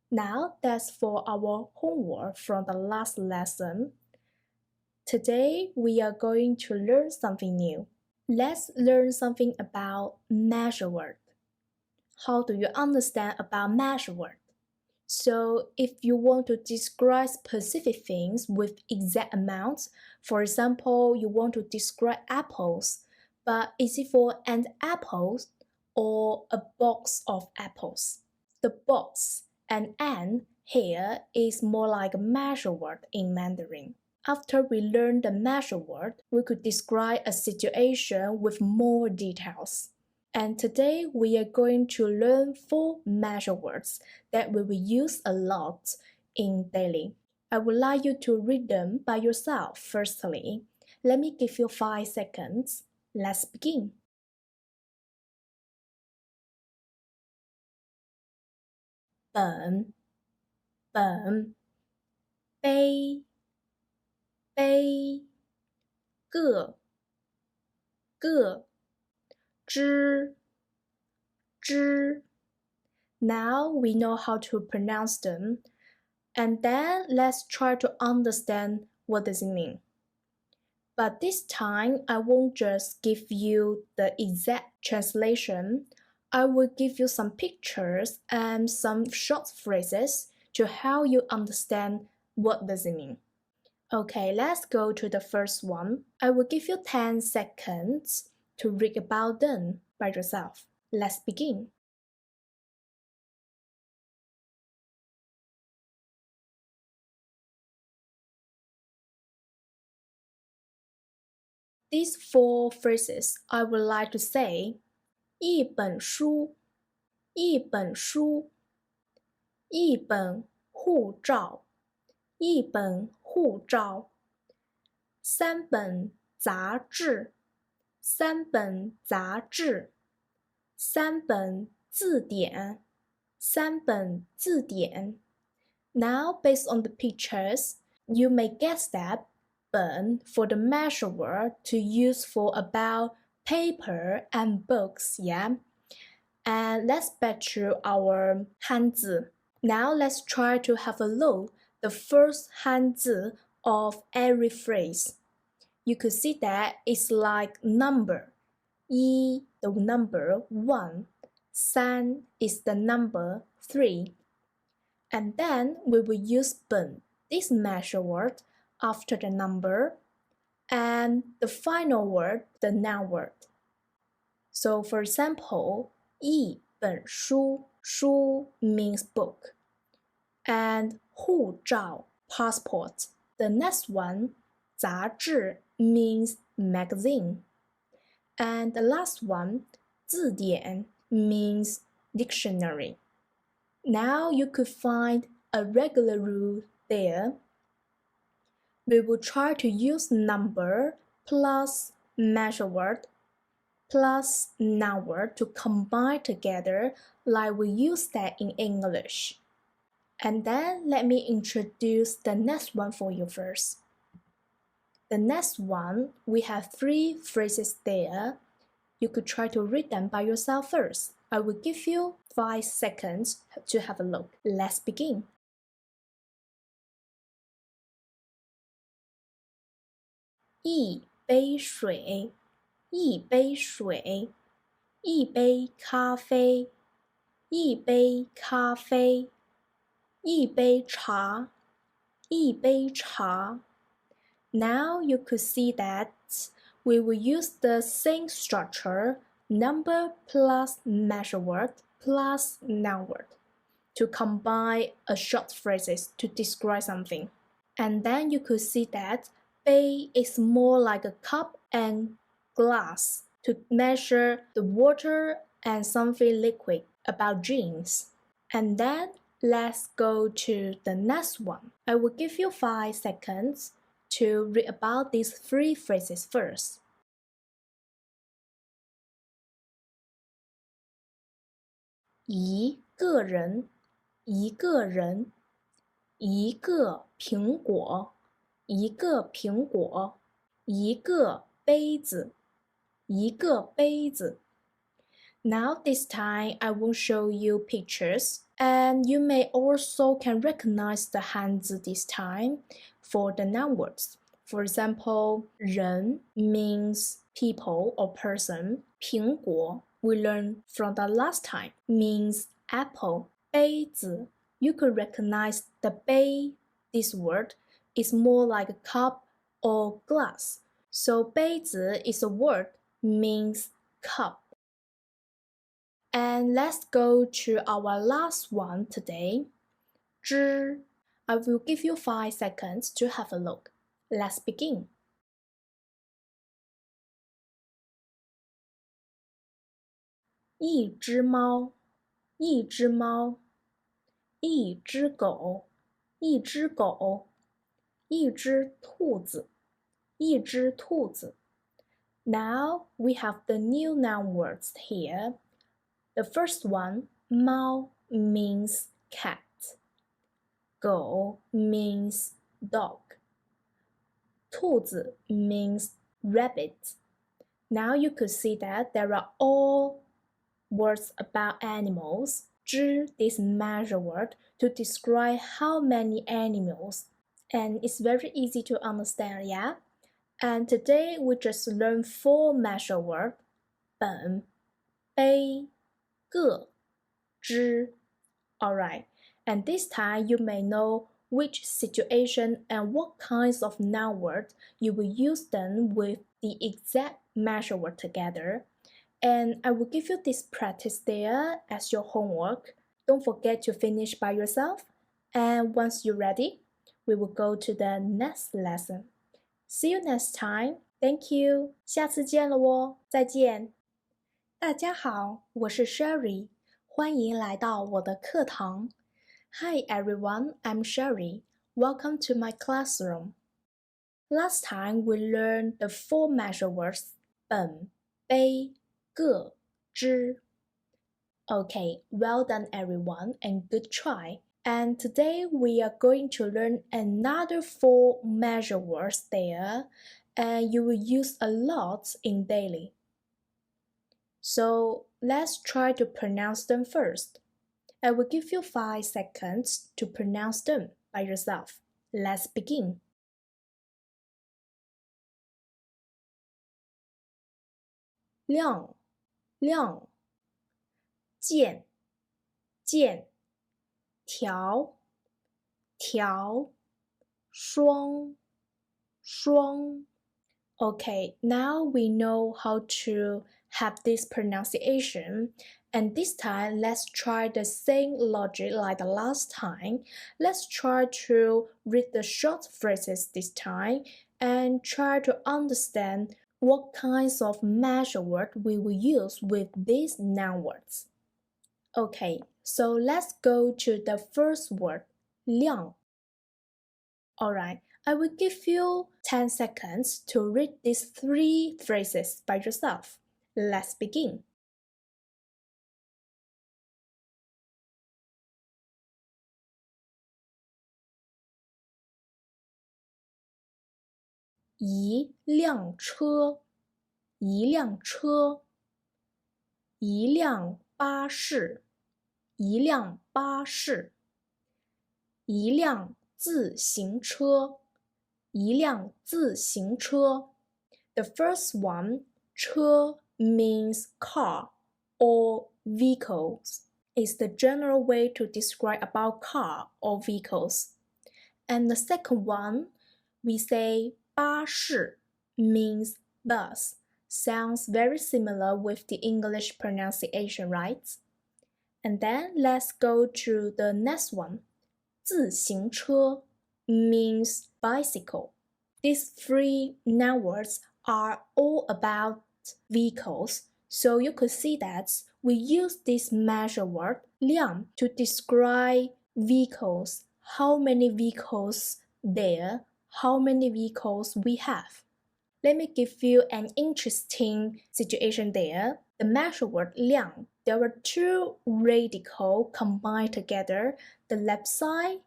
Now that's for our homework from the last lesson. Today we are going to learn something new. Let's learn something about measure word. How do you understand about measure word? So if you want to describe specific things with exact amounts, for example, you want to describe apples, but is it for an apple or a box of apples? The box and an here is more like a measure word in Mandarin. After we learn the measure word, we could describe a situation with more details. And today we are going to learn 4 measure words that we will use a lot in daily. I would like you to read them by yourself firstly. Let me give you 5 seconds. Let's begin. 本杯个只 Now we know how to pronounce them, and then let's try to understand what does it mean. But this time I won't just give you the exact translation. I will give you some pictures and some short phrases to help you understand what does it mean. Okay, let's go to the first one. I will give you 10 seconds to read about them by yourself. Let's begin. 'These 4 phrases I would like to say. 一本书，一本书，一本护照，一本护照，3本杂志，3本杂志，3本字典，3本字典。Now, based on the pictures, you may guess that 本 for the measure word to use for about paper and books, yeah? And let's back to our 汉字. Now let's try to have a look the first 汉字 of every phrase. You could see that it's like number. 一 the number 1, 三 is the number 3. And then we will use 本, this measure word, after the number, and the final word, the noun word. So for example, 一本书, 书 means book, and 护照, passport. The next one, 杂志 means magazine. And the last one, 字典 means dictionary. Now you could find a regular rule there. We will try to use number plus measure word plus noun word to combine together like we use that in English. And then let me introduce the next one for you first. The next one, we have 3 phrases there. You could try to read them by yourself first. I will give you 5 seconds to have a look. Let's begin. 一杯水，一杯水，一杯咖啡，一杯咖啡，一杯茶，一杯茶。Now you could see that we will use the same structure, number plus measure word plus noun word, to combine a short phrases to describe something. And then you could see that 杯 is more like a cup and glass to measure the water and something liquid about drinks. And then let's go to the next one. I will give you 5 seconds to read about these 3 phrases first. 一个人，一个人，一个苹果，一个苹果，一个杯子，一个杯子。Now this time I will show you pictures and you may also can recognize the hanzi this time for the noun words. For example, 人 means people or person. 苹果 we learned from the last time means apple. 杯子 you could recognize the 杯 this word is more like a cup or glass. So 杯子 is a word means cup. And let's go to our last one today. 知 I will give you 5 seconds to have a look. Let's begin. 一只猫，一只猫，一只狗，一只狗，一只兔子，一只兔子。Now we have the new noun words here. The first one, 猫 means cat. 狗 means dog. 兔子 means rabbit. Now you could see that there are all words about animals. 知 this measure word to describe how many animals. And it's very easy to understand, yeah? And today we just learned 4 measure words. 本 杯 个 知 Alright, and this time you may know which situation and what kinds of noun words you will use them with the exact measure word together. And I will give you this practice there as your homework. Don't forget to finish by yourself. And once you're ready, we will go to the next lesson. See you next time. Thank you. 下次见了哦，再见。大家好，我是 Sherry，欢迎来到我的课堂。Hi everyone, I'm Sherry. Welcome to my classroom. Last time we learned the 4 measure words 本、杯、个、知。Okay, well done everyone and good try. And today we are going to learn another 4 measure words there, and you will use a lot in daily. So let's try to pronounce them first. I will give you 5 seconds to pronounce them by yourself. Let's begin. 亮亮剑剑条条双双 Okay, now we know how to have this pronunciation. And this time, let's try the same logic like the last time. Let's try to read the short phrases this time and try to understand what kinds of measure word we will use with these noun words. Okay, so let's go to the first word, 亮. Alright, I will give you 10 seconds to read these 3 phrases by yourself. Let's begin. 一辆车，一辆车，一辆巴士，一辆巴士，一辆自行车，一辆自行车。The first one, 车 means car or vehicles. It's the general way to describe about car or vehicles. And the second one, we say 巴士 means bus. Sounds very similar with the English pronunciation, right? And then let's go to the next one. 自行车 means bicycle. These three noun words are all about vehicles. So you could see that we use this measure word 辆 to describe vehicles, how many vehicles there, how many vehicles we have. Let me give you an interesting situation there. The measure word 辆, there were two radicals combined together, the left side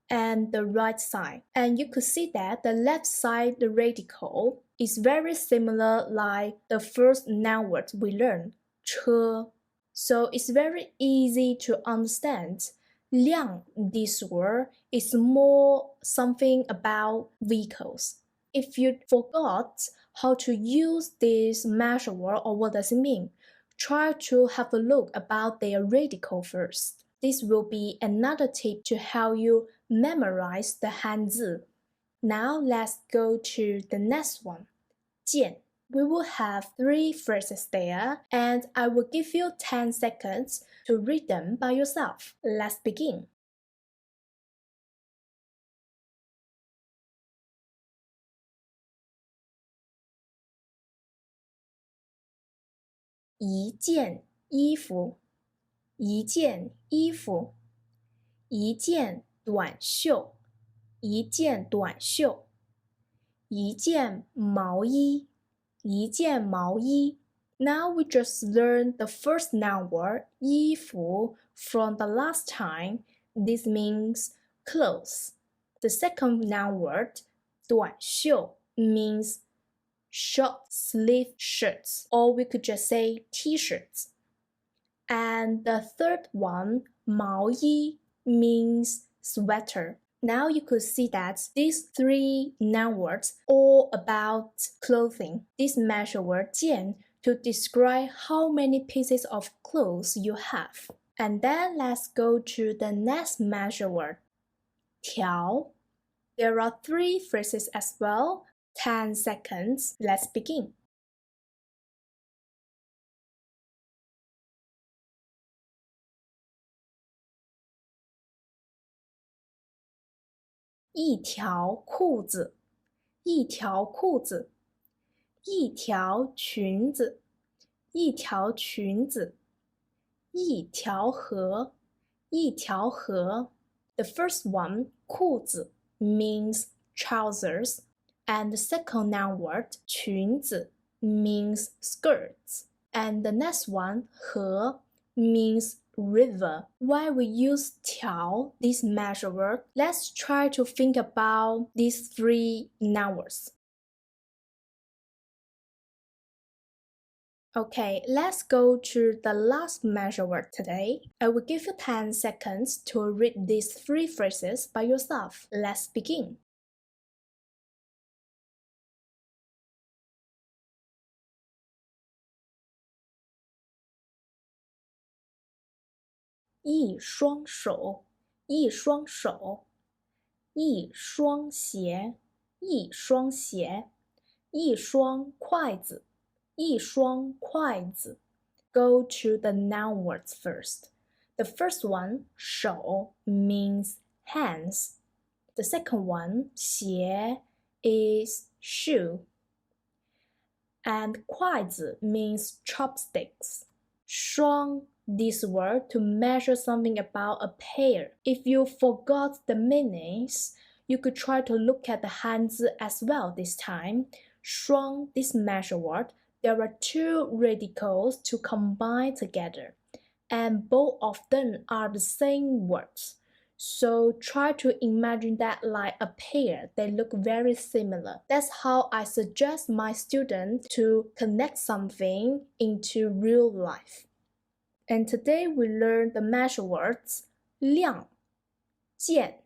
and the right side. And you could see that the left side, the radical, is very similar like the first noun word we learned, 车. So it's very easy to understand. 辆, this word, is more something about vehicles. If you forgot how to use this measure word or what does it mean, try to have a look about their radical first. This will be another tip to help you memorize the Hanzi. Now let's go to the next one. 见. We will have 3 phrases there and I will give you 10 seconds to read them by yourself. Let's begin. 一件衣服，一件衣服，一件短袖，一件短袖，一件毛衣，一件毛衣。Now we just learned the first noun word 衣服 from the last time. This means clothes. The second noun word 短袖 means short sleeve shirts, or we could just say t-shirts. And the third one, 毛衣, means sweater. Now you could see that these 3 noun words all about clothing. This measure word 件 to describe how many pieces of clothes you have. And then let's go to the next measure word, 条. There are 3 phrases as well. 10 seconds. Let's begin. 一条裤子，一条裤子，一条裙子，一条裙子，一条河，一条河。The first one, 裤子, means trousers, and the second noun word, 裙子, means skirts, and the next one, 河, means river. Why we use 条, this measure word, let's try to think about these 3 noun words. Okay, let's go to the last measure word today. I will give you 10 seconds to read these 3 phrases by yourself. Let's begin. 一双手，一双手，一双鞋，一双鞋，一双筷子，一双筷子。Go to the noun words first. The first one, 手, means hands. The second one, 鞋, is shoe. And 筷子 means chopsticks. 双, this word to measure something about a pair. If you forgot the meanings, you could try to look at the Hanzi as well this time. 双, this measure word, there are 2 radicals to combine together, and both of them are the same words. So try to imagine that like a pair, they look very similar. That's how I suggest my students to connect something into real life. And today we learned the measure words 量, 件,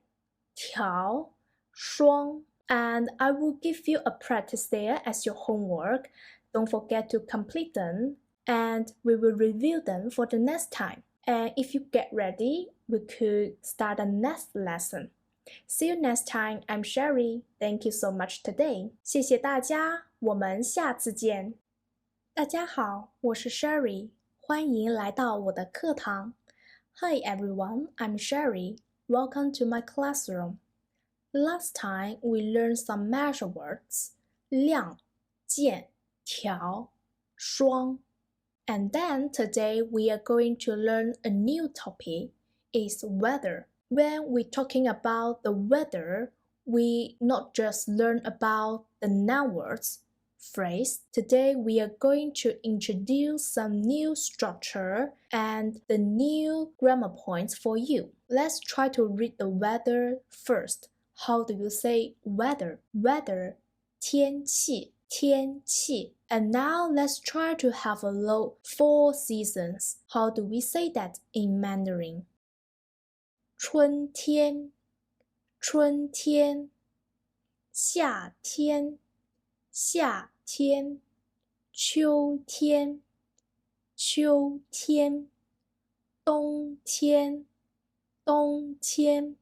条, 双, and I will give you a practice there as your homework. Don't forget to complete them, and we will review them for the next time. And if you get ready, we could start the next lesson. See you next time. I'm Sherry. Thank you so much today. 谢谢大家，我们下次见。大家好，我是 Sherry，欢迎来到我的课堂。Hi everyone, I'm Sherry. Welcome to my classroom. Last time we learned some measure words 亮、剑、条、双. And then today we are going to learn a new topic, is weather. When we're talking about the weather, we not just learn about the noun words, phrase. Today we are going to introduce some new structure and the new grammar points for you. Let's try to read the weather first. How do you say weather? Weather, 天气, 天气. And now let's try to have a look 4 seasons. How do we say that in Mandarin? 春天，春天，夏天，夏天，秋天，秋天，冬天，冬天.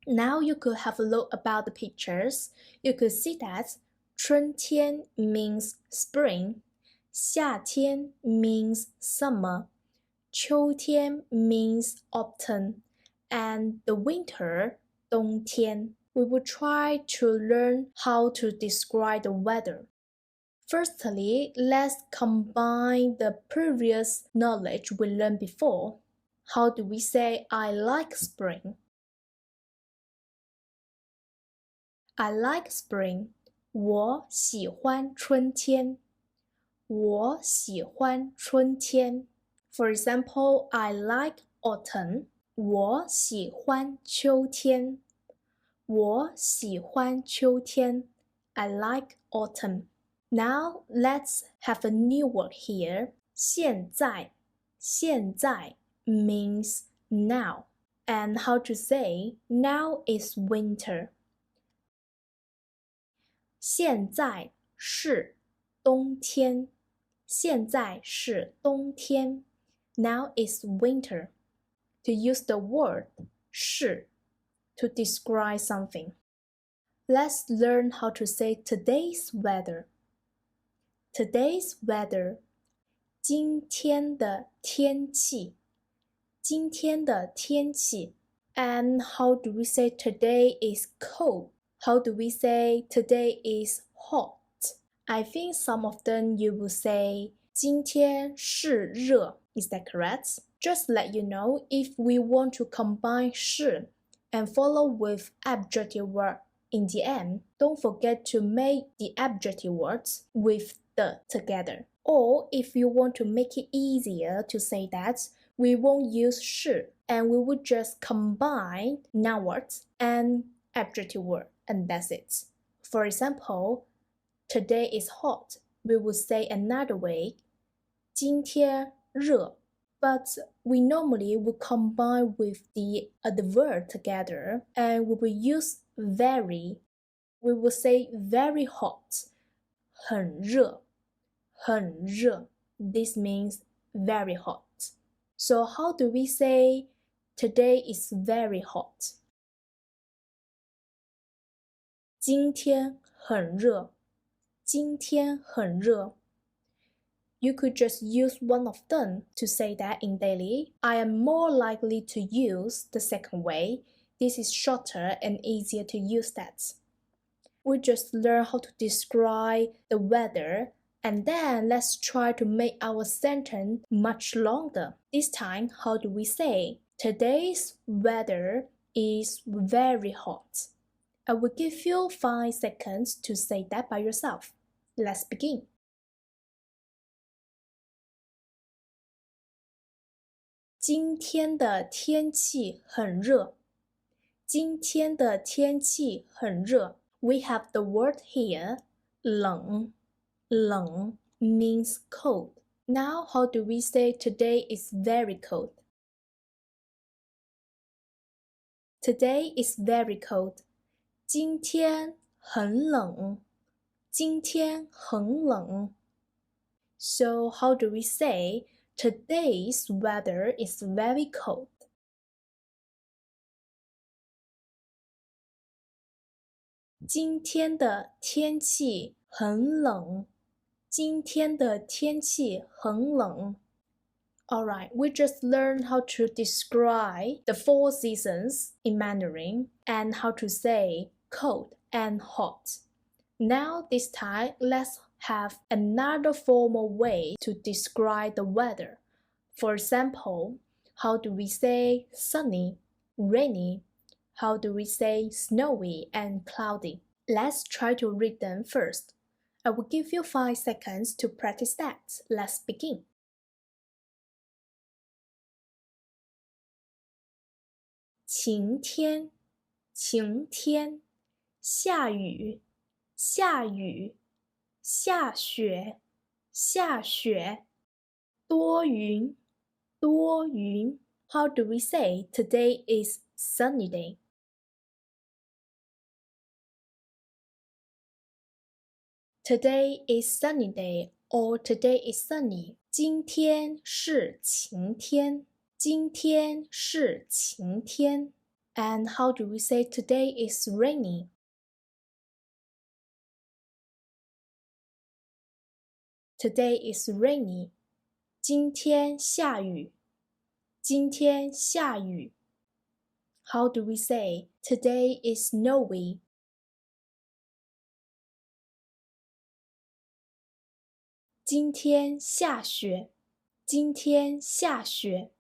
Now you could have a look about the pictures. You could see that 春天 means spring, 夏天 means summer, 秋天 means autumn, and the winter, 冬天. We will try to learn how to describe the weather. Firstly, let's combine the previous knowledge we learned before. How do we say I like spring? I like spring. 我喜欢春天。我喜欢春天。For example, I like autumn. 我喜欢秋天。我喜欢秋天。I like autumn. Now let's have a new word here. 现在。现在 means now. And how to say now is winter. 现在是冬天。现在是冬天。Now is winter. To use the word 是 to describe something. Let's learn how to say today's weather. Today's weather. 今天的天气。今天的天气。And how do we say today is cold? How do we say today is hot? I think some of them you will say 今天是热. Is that correct? Just let you know, if we want to combine 是 and follow with adjective word in the end, don't forget to make the adjective words with the together. Or if you want to make it easier to say that, we won't use 是 and we will just combine noun words and adjective word, and that's it. For example, today is hot. We would say another way, 今天热. But we normally would combine with the adverb together and we will use very. We will say very hot, 很热,很热. This means very hot. So how do we say today is very hot? 今天很热。今天很热。You could just use one of them to say that in daily. I am more likely to use the second way. This is shorter and easier to use that. We just learn how to describe the weather, and then let's try to make our sentence much longer. This time, how do we say? Today's weather is very hot. I will give you 5 seconds to say that by yourself. Let's begin. 今天的天气很热。今天的天气很热。We have the word here, 冷。冷 means cold. Now, how do we say today is very cold? Today is very cold. 今天很冷。今天很冷。So, how do we say today's weather is very cold? 今天的天气很冷。今天的天气很冷。Alright, we just learned how to describe the 4 seasons in Mandarin and how to say cold and hot. Now this time, let's have another formal way to describe the weather. For example, how do we say sunny, rainy? How do we say snowy and cloudy? Let's try to read them first. I will give you 5 seconds to practice that. Let's begin. 晴天，晴天，下雨，下雨，下雪，下雪，多云，多云。How do we say today is sunny day? Today is sunny day or today is sunny. 今天是晴天。今天是晴天。And how do we say today is rainy? Today is rainy. 今天下雨。今天下雨。How do we say today is snowy? "今天下雪。今天下雪。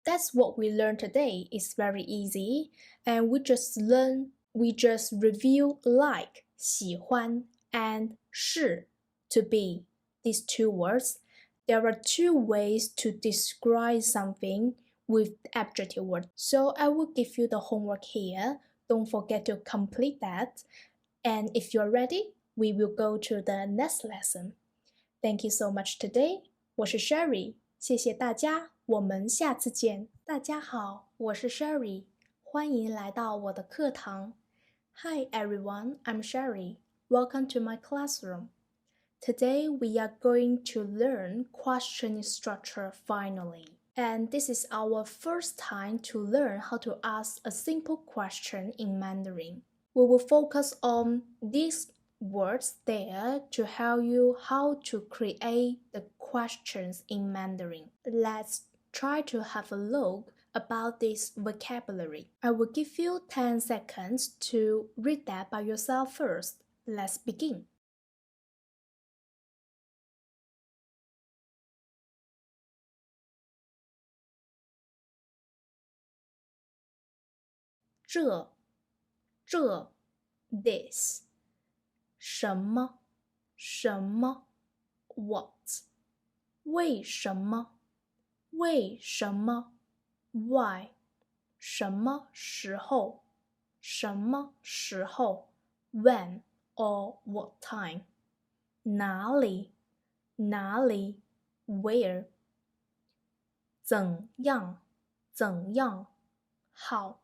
That's what we learned today. It's very easy, and we just review like 喜欢 and 是 to be. These 2 words. There are 2 ways to describe something with the adjective word. So I will give you the homework here. Don't forget to complete that. And if you're ready, we will go to the next lesson. Thank you so much today. 我是 Sherry， 谢谢大家，我们下次见。大家好，我是 Sherry， 欢迎来到我的课堂。Hi everyone, I'm Sherry. Welcome to my classroom. Today we are going to learn question structure finally. And this is our first time to learn how to ask a simple question in Mandarin. We will focus on these words there to help you how to create the questions in Mandarin. Let's try to have a look about this vocabulary. I will give you 10 seconds to read that by yourself first. Let's begin. 这 this 什么 what 为什么 why 什么时候 when or what time 哪里 where 怎样 how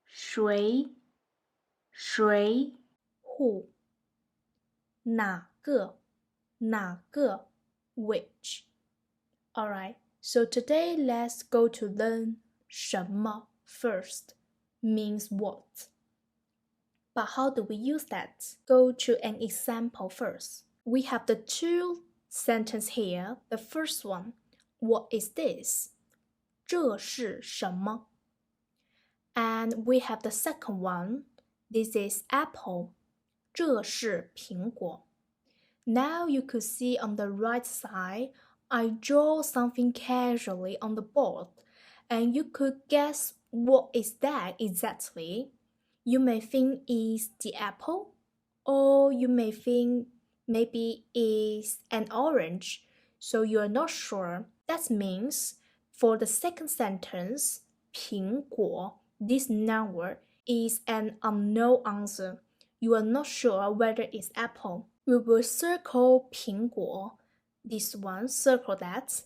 谁 who 哪个 which. Alright, so today let's go to learn 什么 first. Means what. But how do we use that? Go to an example first. We have the 2 sentences here. The first one, what is this? 这是什么? And we have the second one, this is apple. 这是苹果. Now you could see on the right side, I draw something casually on the board, and you could guess what is that exactly. You may think it's the apple, or you may think maybe it's an orange, so you are not sure. That means for the second sentence, 苹果, this noun word is an unknown answer. You are not sure whether it's apple. We will circle 苹果, this one, circle that,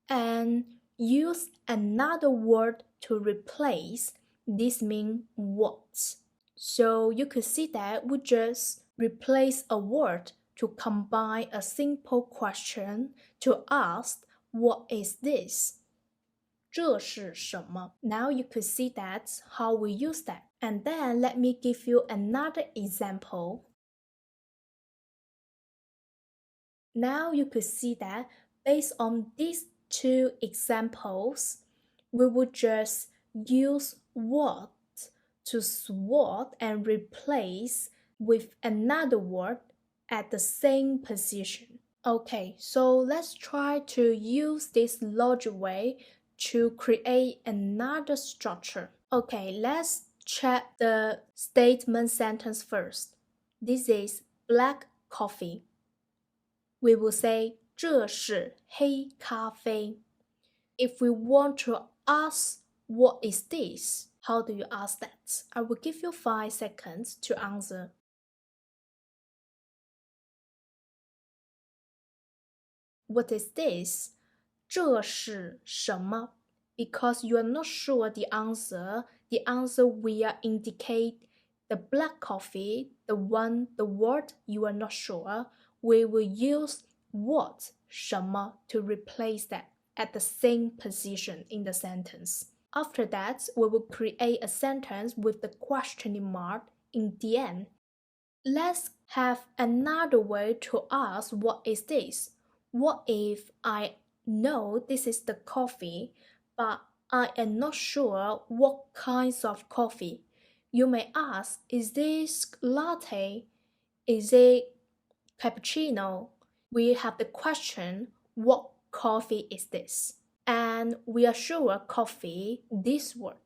and use another word to replace. This means what. So you could see that we just replace a word to combine a simple question to ask, what is this? 这是什么? Now you could see that how we use that. And then let me give you another example. Now you could see that based on these two examples, we would just use what to swap and replace with another word at the same position. Okay, so let's try to use this logic way to create another structure. Okay, let's check the statement sentence first. This is black coffee. We will say 这是黑咖啡. If we want to ask what is this, how do you ask that? I will give you 5 seconds to answer. What is this? 这是什么? Because you are not sure the answer will indicate the black coffee, the word you are not sure. We will use what, 什么, to replace that at the same position in the sentence. After that, we will create a sentence with the questioning mark in the end. Let's have another way to ask what is this? What if I know this is the coffee, but I am not sure what kinds of coffee? You may ask, is this latte? Is it cappuccino? We have the question, what coffee is this? And we are sure coffee, this word.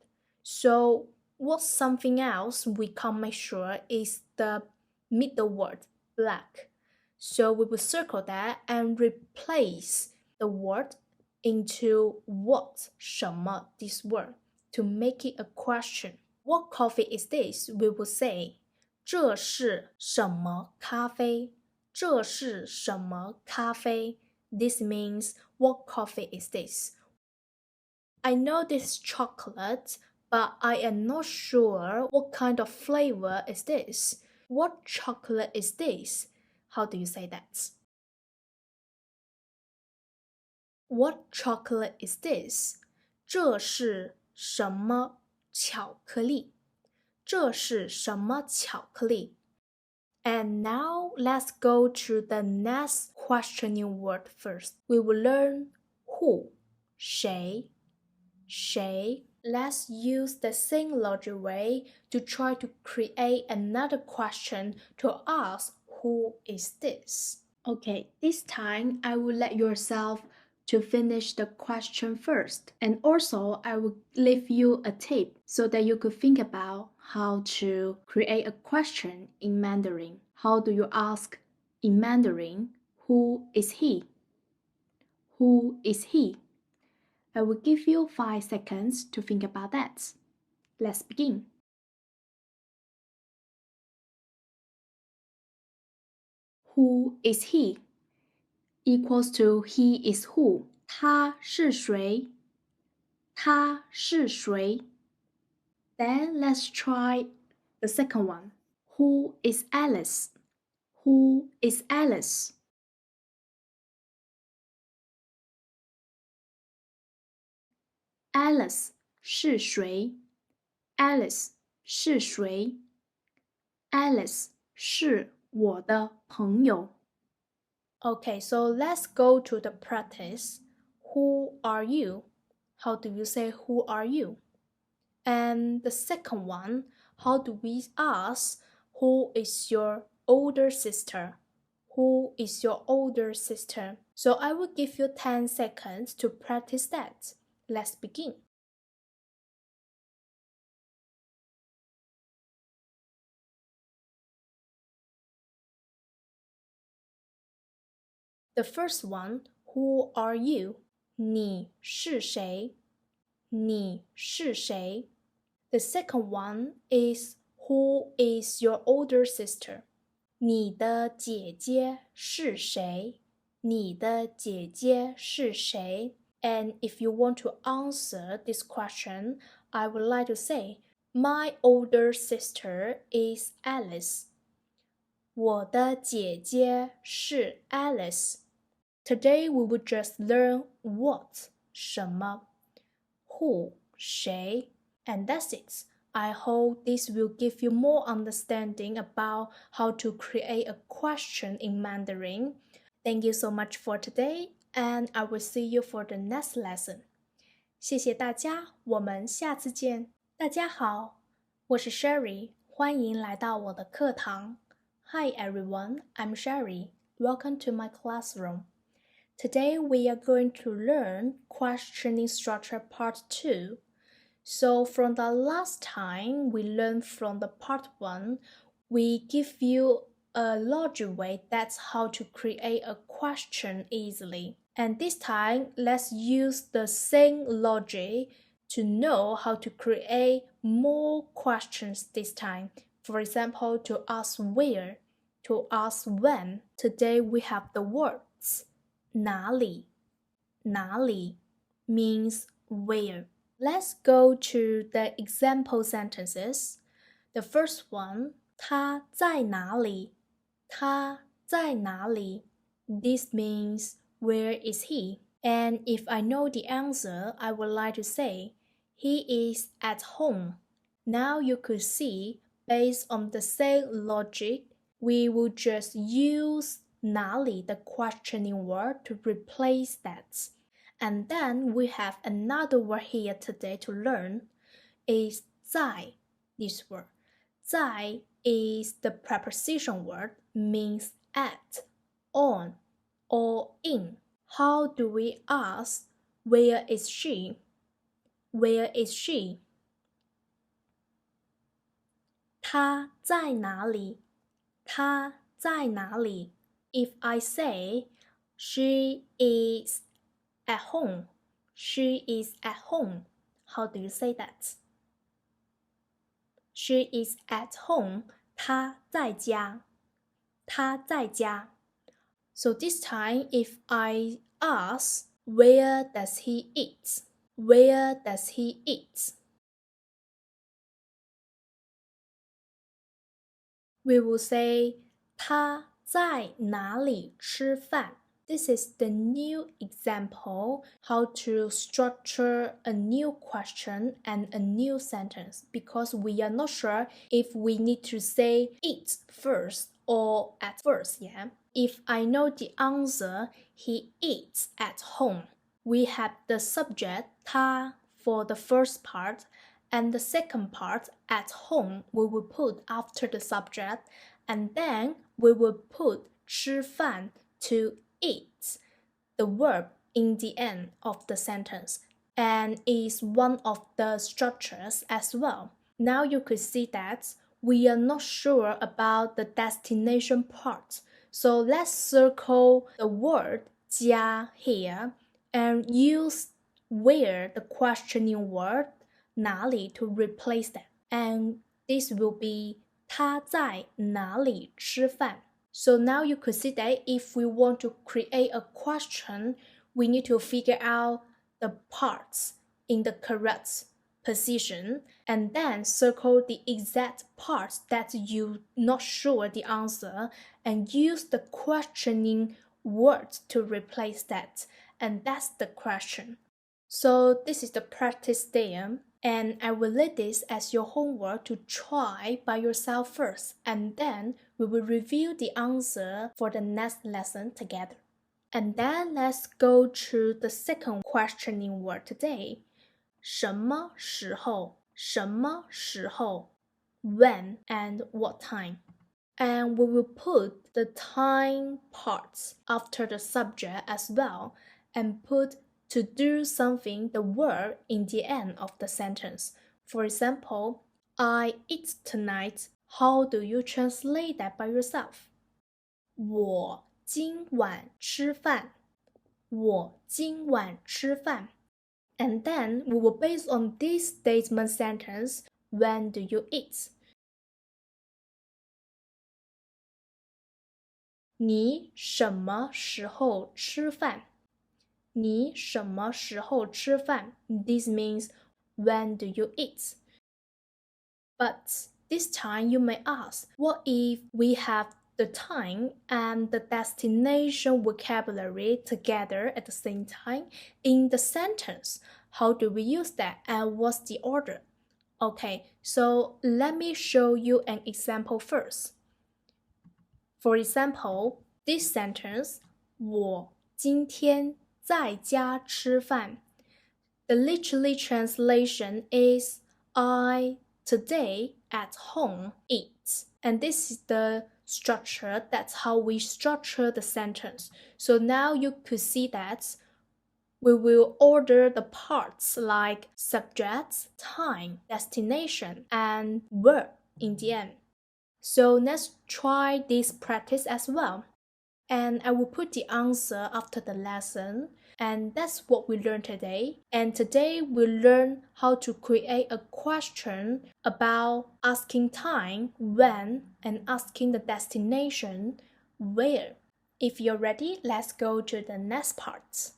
So what's something else we can't make sure is the middle word, black. So we will circle that and replace the word into what, 什么, this word, to make it a question. What coffee is this? We will say, 这是什么咖啡?这是什么咖啡? This means, what coffee is this? I know this is chocolate, but I am not sure what kind of flavor is this. What chocolate is this? How do you say that? What chocolate is this? 这是什么巧克力?这是什么巧克力? And now let's go to the next questioning word first. We will learn who, 谁, 谁. Let's use the same logic way to try to create another question to ask who is this. Okay, this time I will let yourself to finish the question first. And also I will leave you a tip so that you could think about how to create a question in Mandarin. How do you ask in Mandarin, who is he? Who is he? I will give you 5 seconds to think about that. Let's begin. Who is he? Equals to he is who. 他是谁?他是谁? Then let's try the second one. Who is Alice? Who is Alice? Alice 是谁? Alice 是谁? Alice 是我的朋友. Okay, so let's go to the practice. Who are you? How do you say who are you? And the second one, how do we ask who is your older sister? Who is your older sister? So I will give you 10 seconds to practice that. Let's begin. The first one, who are you? 你是谁?你是谁? The second one is, who is your older sister? 你的姐姐是谁?你的姐姐是谁? And if you want to answer this question, I would like to say, my older sister is Alice. 我的姐姐是 Alice. Today we will just learn what, 什么, who, 谁, and that's it. I hope this will give you more understanding about how to create a question in Mandarin. Thank you so much for today. and I will see you for the next lesson. 谢谢大家，我们下次见。大家好，我是 Sherry，欢迎来到我的课堂。Hi everyone, I'm Sherry. Welcome to my classroom. Today we are going to learn questioning structure part 2. So from the last time we learned from the part 1, we give you a logic way that's how to create a question easily. And this time, let's use the same logic to know how to create more questions this time. For example, to ask where, to ask when. Today we have the words 哪里 means where. Let's go to the example sentences. The first one, 他在哪里？他在哪里？ This means where is he? And if I know the answer, I would like to say he is at home. Now you could see, based on the same logic, we will just use 哪里 the questioning word to replace that. And then we have another word here today to learn is 在 this word. 在 is the preposition word, means at, on, or in. How do we ask where is she? Where is she? 她在哪里？她在哪里？ If I say she is at home, she is at home. How do you say that? She is at home. 她在家。她在家。So this time, if I ask, where does he eat? Where does he eat? We will say, 他在哪里吃饭? This is the new example how to structure a new question and a new sentence because we are not sure if we need to say eat first or at first, yeah? If I know the answer, he eats at home. We have the subject 他 for the first part and the second part at home we will put after the subject and then we will put 吃饭 to eat, the verb in the end of the sentence, and is one of the structures as well. Now you could see that we are not sure about the destination part, so let's circle the word 家 here and use where the questioning word 哪里 to replace that, and this will be 他在哪里吃饭? So now you could see that if we want to create a question, we need to figure out the parts in the correct position and then circle the exact parts that you're not sure the answer and use the questioning words to replace that, and that's the question. So this is the practice there, and I will leave this as your homework to try by yourself first, and then we will review the answer for the next lesson together. And then let's go to the second questioning word today. 什么时候？什么时候？ When and what time? And we will put the time parts after the subject as well and put to do something, the verb in the end of the sentence. For example, I eat tonight. How do you translate that by yourself? 我今晚吃饭。我今晚吃饭。And then we will base on this statement sentence, when do you eat? 你什么时候吃饭？你什么时候吃饭？ This means when do you eat? But this time you may ask, what if we have the time and the destination vocabulary together at the same time in the sentence? How do we use that and what's the order? Okay, so let me show you an example first. For example, this sentence, 我今天在家吃饭. The literally translation is I today at home eat. And this is the structure. That's how we structure the sentence. So now you could see that we will order the parts like subject, time, destination, and verb in the end. So let's try this practice as well. And I will put the answer after the lesson. And that's what we learned today. And today we learn how to create a question about asking time, when, and asking the destination, where. If you're ready, let's go to the next part.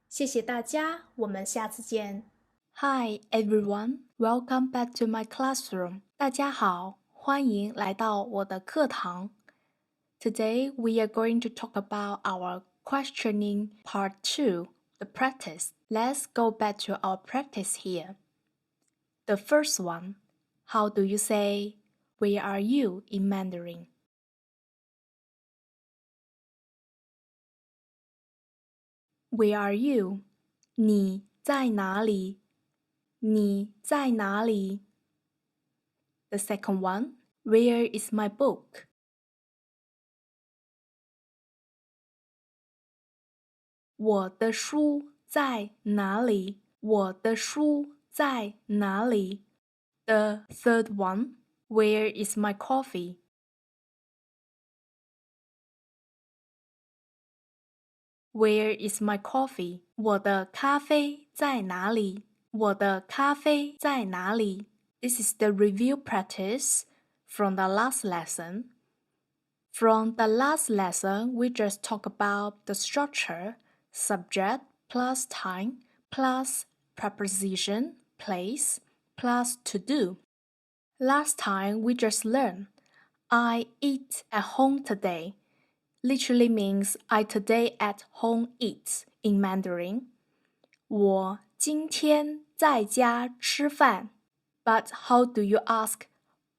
谢谢大家，我们下次见。Hi everyone, welcome back to my classroom. 大家好，欢迎来到我的课堂。Today we are going to talk about our questioning part 2, the practice. Let's go back to our practice here. The first one, how do you say, where are you in Mandarin? Where are you? 你在哪里？你在哪里？ The second one, where is my book? 我的书在哪里？我的书在哪里？ The third one, where is my coffee? Where is my coffee? 我的咖啡在哪里？我的咖啡在哪里？ This is the review practice from the last lesson. From the last lesson, we just talked about the structure, subject plus time plus preposition, place plus to do. Last time, we just learned I eat at home today. Literally means I today at home eat in Mandarin. 我今天在家吃饭. But how do you ask,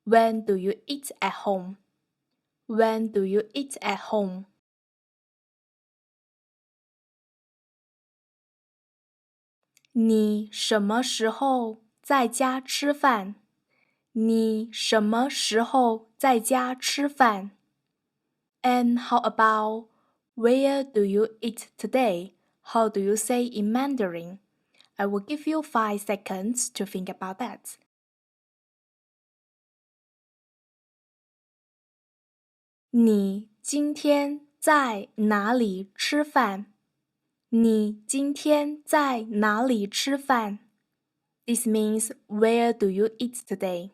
when do you eat at home? When do you eat at home? 你什么时候在家吃饭？你什么时候在家吃饭？ And how about, where do you eat today? How do you say in Mandarin? I will give you 5 seconds to think about that. 你今天在哪里吃饭？你今天在哪里吃饭？ This means, where do you eat today?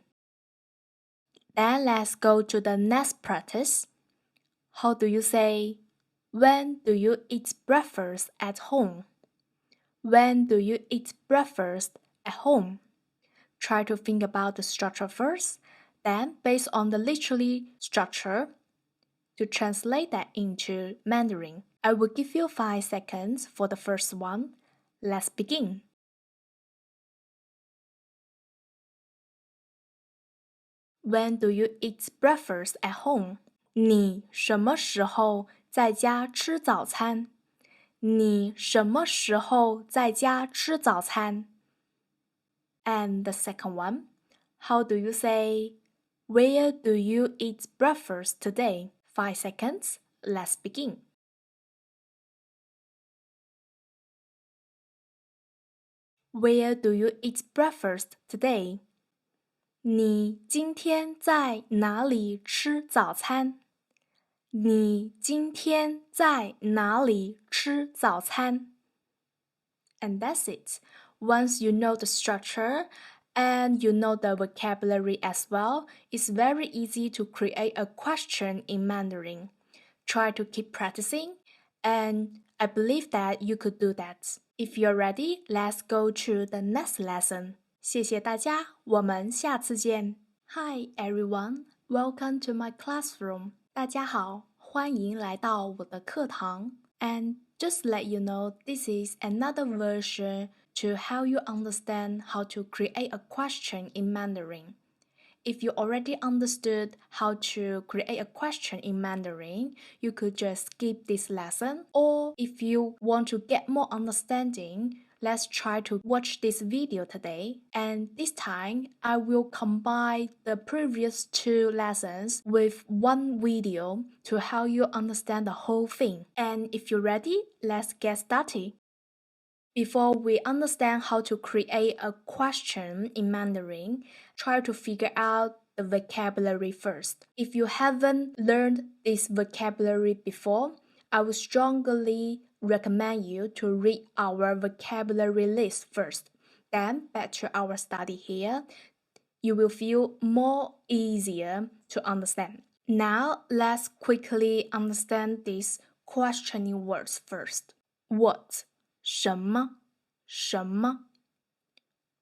Then let's go to the next practice. How do you say, when do you eat breakfast at home? When do you eat breakfast at home? Try to think about the structure first, then based on the literary structure, to translate that into Mandarin. I will give you 5 seconds for the first one. Let's begin. When do you eat breakfast at home? 你什么时候在家吃早餐？你什么时候在家吃早餐？ And the second one, how do you say, where do you eat breakfast today? 5 seconds, let's begin. Where do you eat breakfast today? 你今天在哪里吃早餐？你今天在哪里吃早餐？ And that's it. Once you know the structure and you know the vocabulary as well, it's very easy to create a question in Mandarin. Try to keep practicing, and I believe that you could do that. If you're ready, let's go to the next lesson. 谢谢大家，我们下次见。Hi everyone, welcome to my classroom. 大家好，欢迎来到我的课堂。And just let you know, this is another version to help you understand how to create a question in Mandarin. if you already understood how to create a question in Mandarin, you could just skip this lesson. Or if you want to get more understanding, let's try to watch this video today. And this time, I will combine the previous 2 lessons with one video to help you understand the whole thing. And if you're ready, let's get started. Before we understand how to create a question in Mandarin, try to figure out the vocabulary first. If you haven't learned this vocabulary before, I would strongly recommend you to read our vocabulary list first. Then back to our study here, you will feel more easier to understand. Now let's quickly understand these questioning words first. What? 什么 什么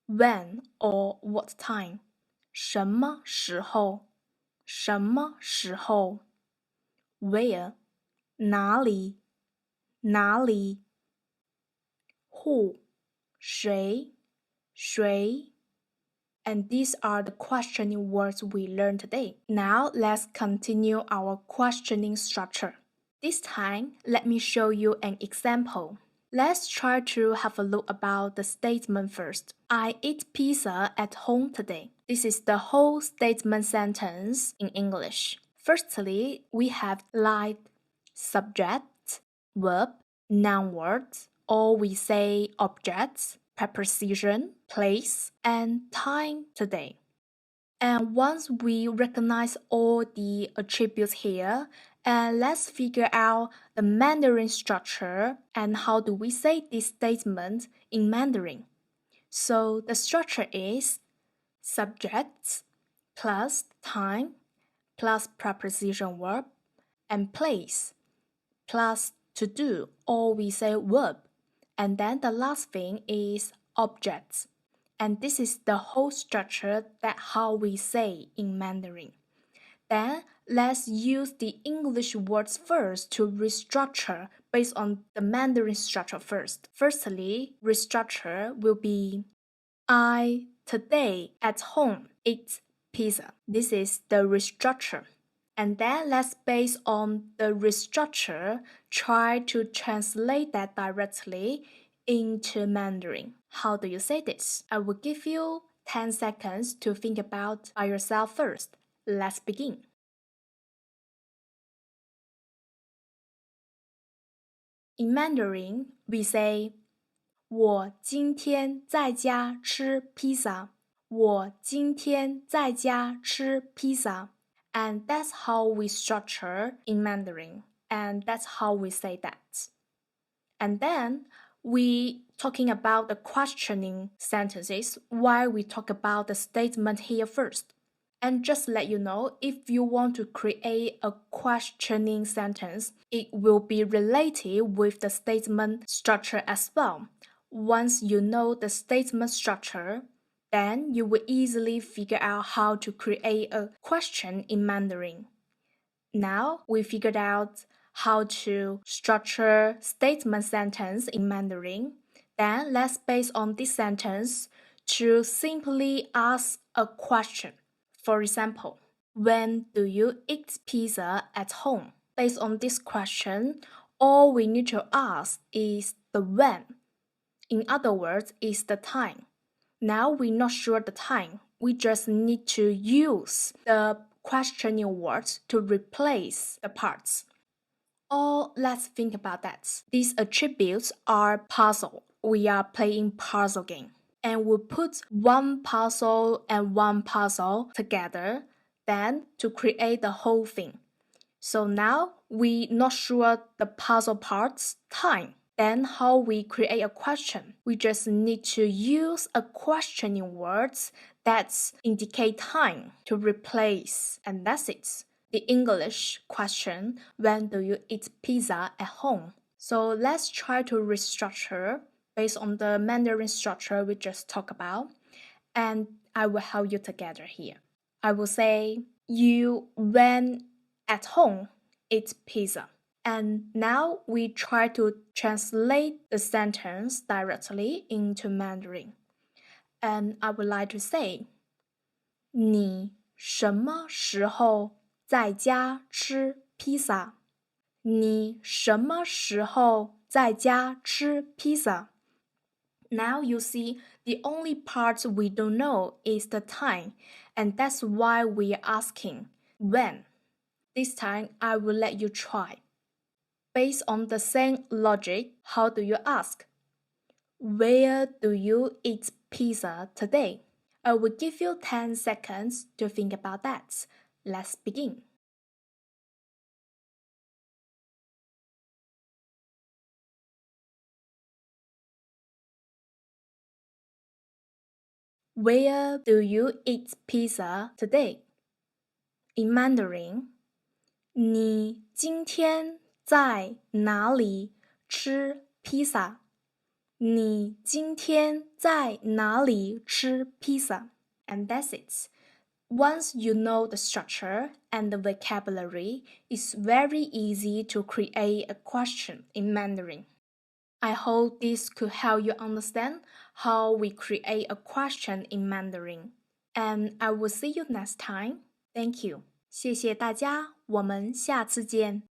When or what time 什么时候什么时候 Where 哪里哪里 Who 谁谁 And these are the questioning words we learned today. Now let's continue our questioning structure. This time, let me show you an example. Let's try to have a look about the statement first. I eat pizza at home today. This is the whole statement sentence in English. Firstly, we have like subject, verb, noun words, or we say objects, preposition, place, and time today. And once we recognize all the attributes here, and let's figure out the Mandarin structure and how do we say this statement in Mandarin. So the structure is subjects plus time plus preposition verb and place plus to do, or we say verb. And then the last thing is objects. And this is the whole structure that how we say in Mandarin. Then let's use the English words first to restructure based on the Mandarin structure first. Firstly, restructure will be I today at home eat pizza. This is the restructure. And then let's base on the restructure try to translate that directly into Mandarin. How do you say this? I will give you 10 seconds to think about by yourself first. Let's begin. In Mandarin, we say 我今天在家吃披萨。我今天在家吃披萨。And that's how we structure in Mandarin. And that's how we say that. And then we talking about the questioning sentences while we talk about the statement here first. And just let you know, if you want to create a questioning sentence, it will be related with the statement structure as well. Once you know the statement structure, then you will easily figure out how to create a question in Mandarin. Now we figured out how to structure statement sentence in Mandarin. Then let's base on this sentence to simply ask a question. For example, when do you eat pizza at home? Based on this question, all we need to ask is the when. In other words, is the time. Now we're not sure the time. We just need to use the questioning words to replace the parts. Or let's think about that. These attributes are puzzle. We are playing puzzle game. And we put one puzzle and one puzzle together, then to create the whole thing. So now we not sure the puzzle parts time. Then how we create a question? We just need to use a questioning words that indicate time to replace, and that's it. The English question, when do you eat pizza at home? So let's try to restructure based on the Mandarin structure we just talked about, and I will help you together here. I will say, you when at home eat pizza. And now we try to translate the sentence directly into Mandarin. And I would like to say, 你什么时候在家吃披萨？你什么时候在家吃披萨？ Now you see, the only part we don't know is the time, and that's why we are asking when. This time I will let you try. Based on the same logic, how do you ask? Where do you eat pizza today? I will give you 10 seconds to think about that. Let's begin. Where do you eat pizza today? In Mandarin, 你今天在哪里吃披萨？你今天在哪里吃披萨？ And that's it. Once you know the structure and the vocabulary, it's very easy to create a question in Mandarin. I hope this could help you understand how we create a question in Mandarin. And I will see you next time. Thank you. 谢谢大家，我们下次见。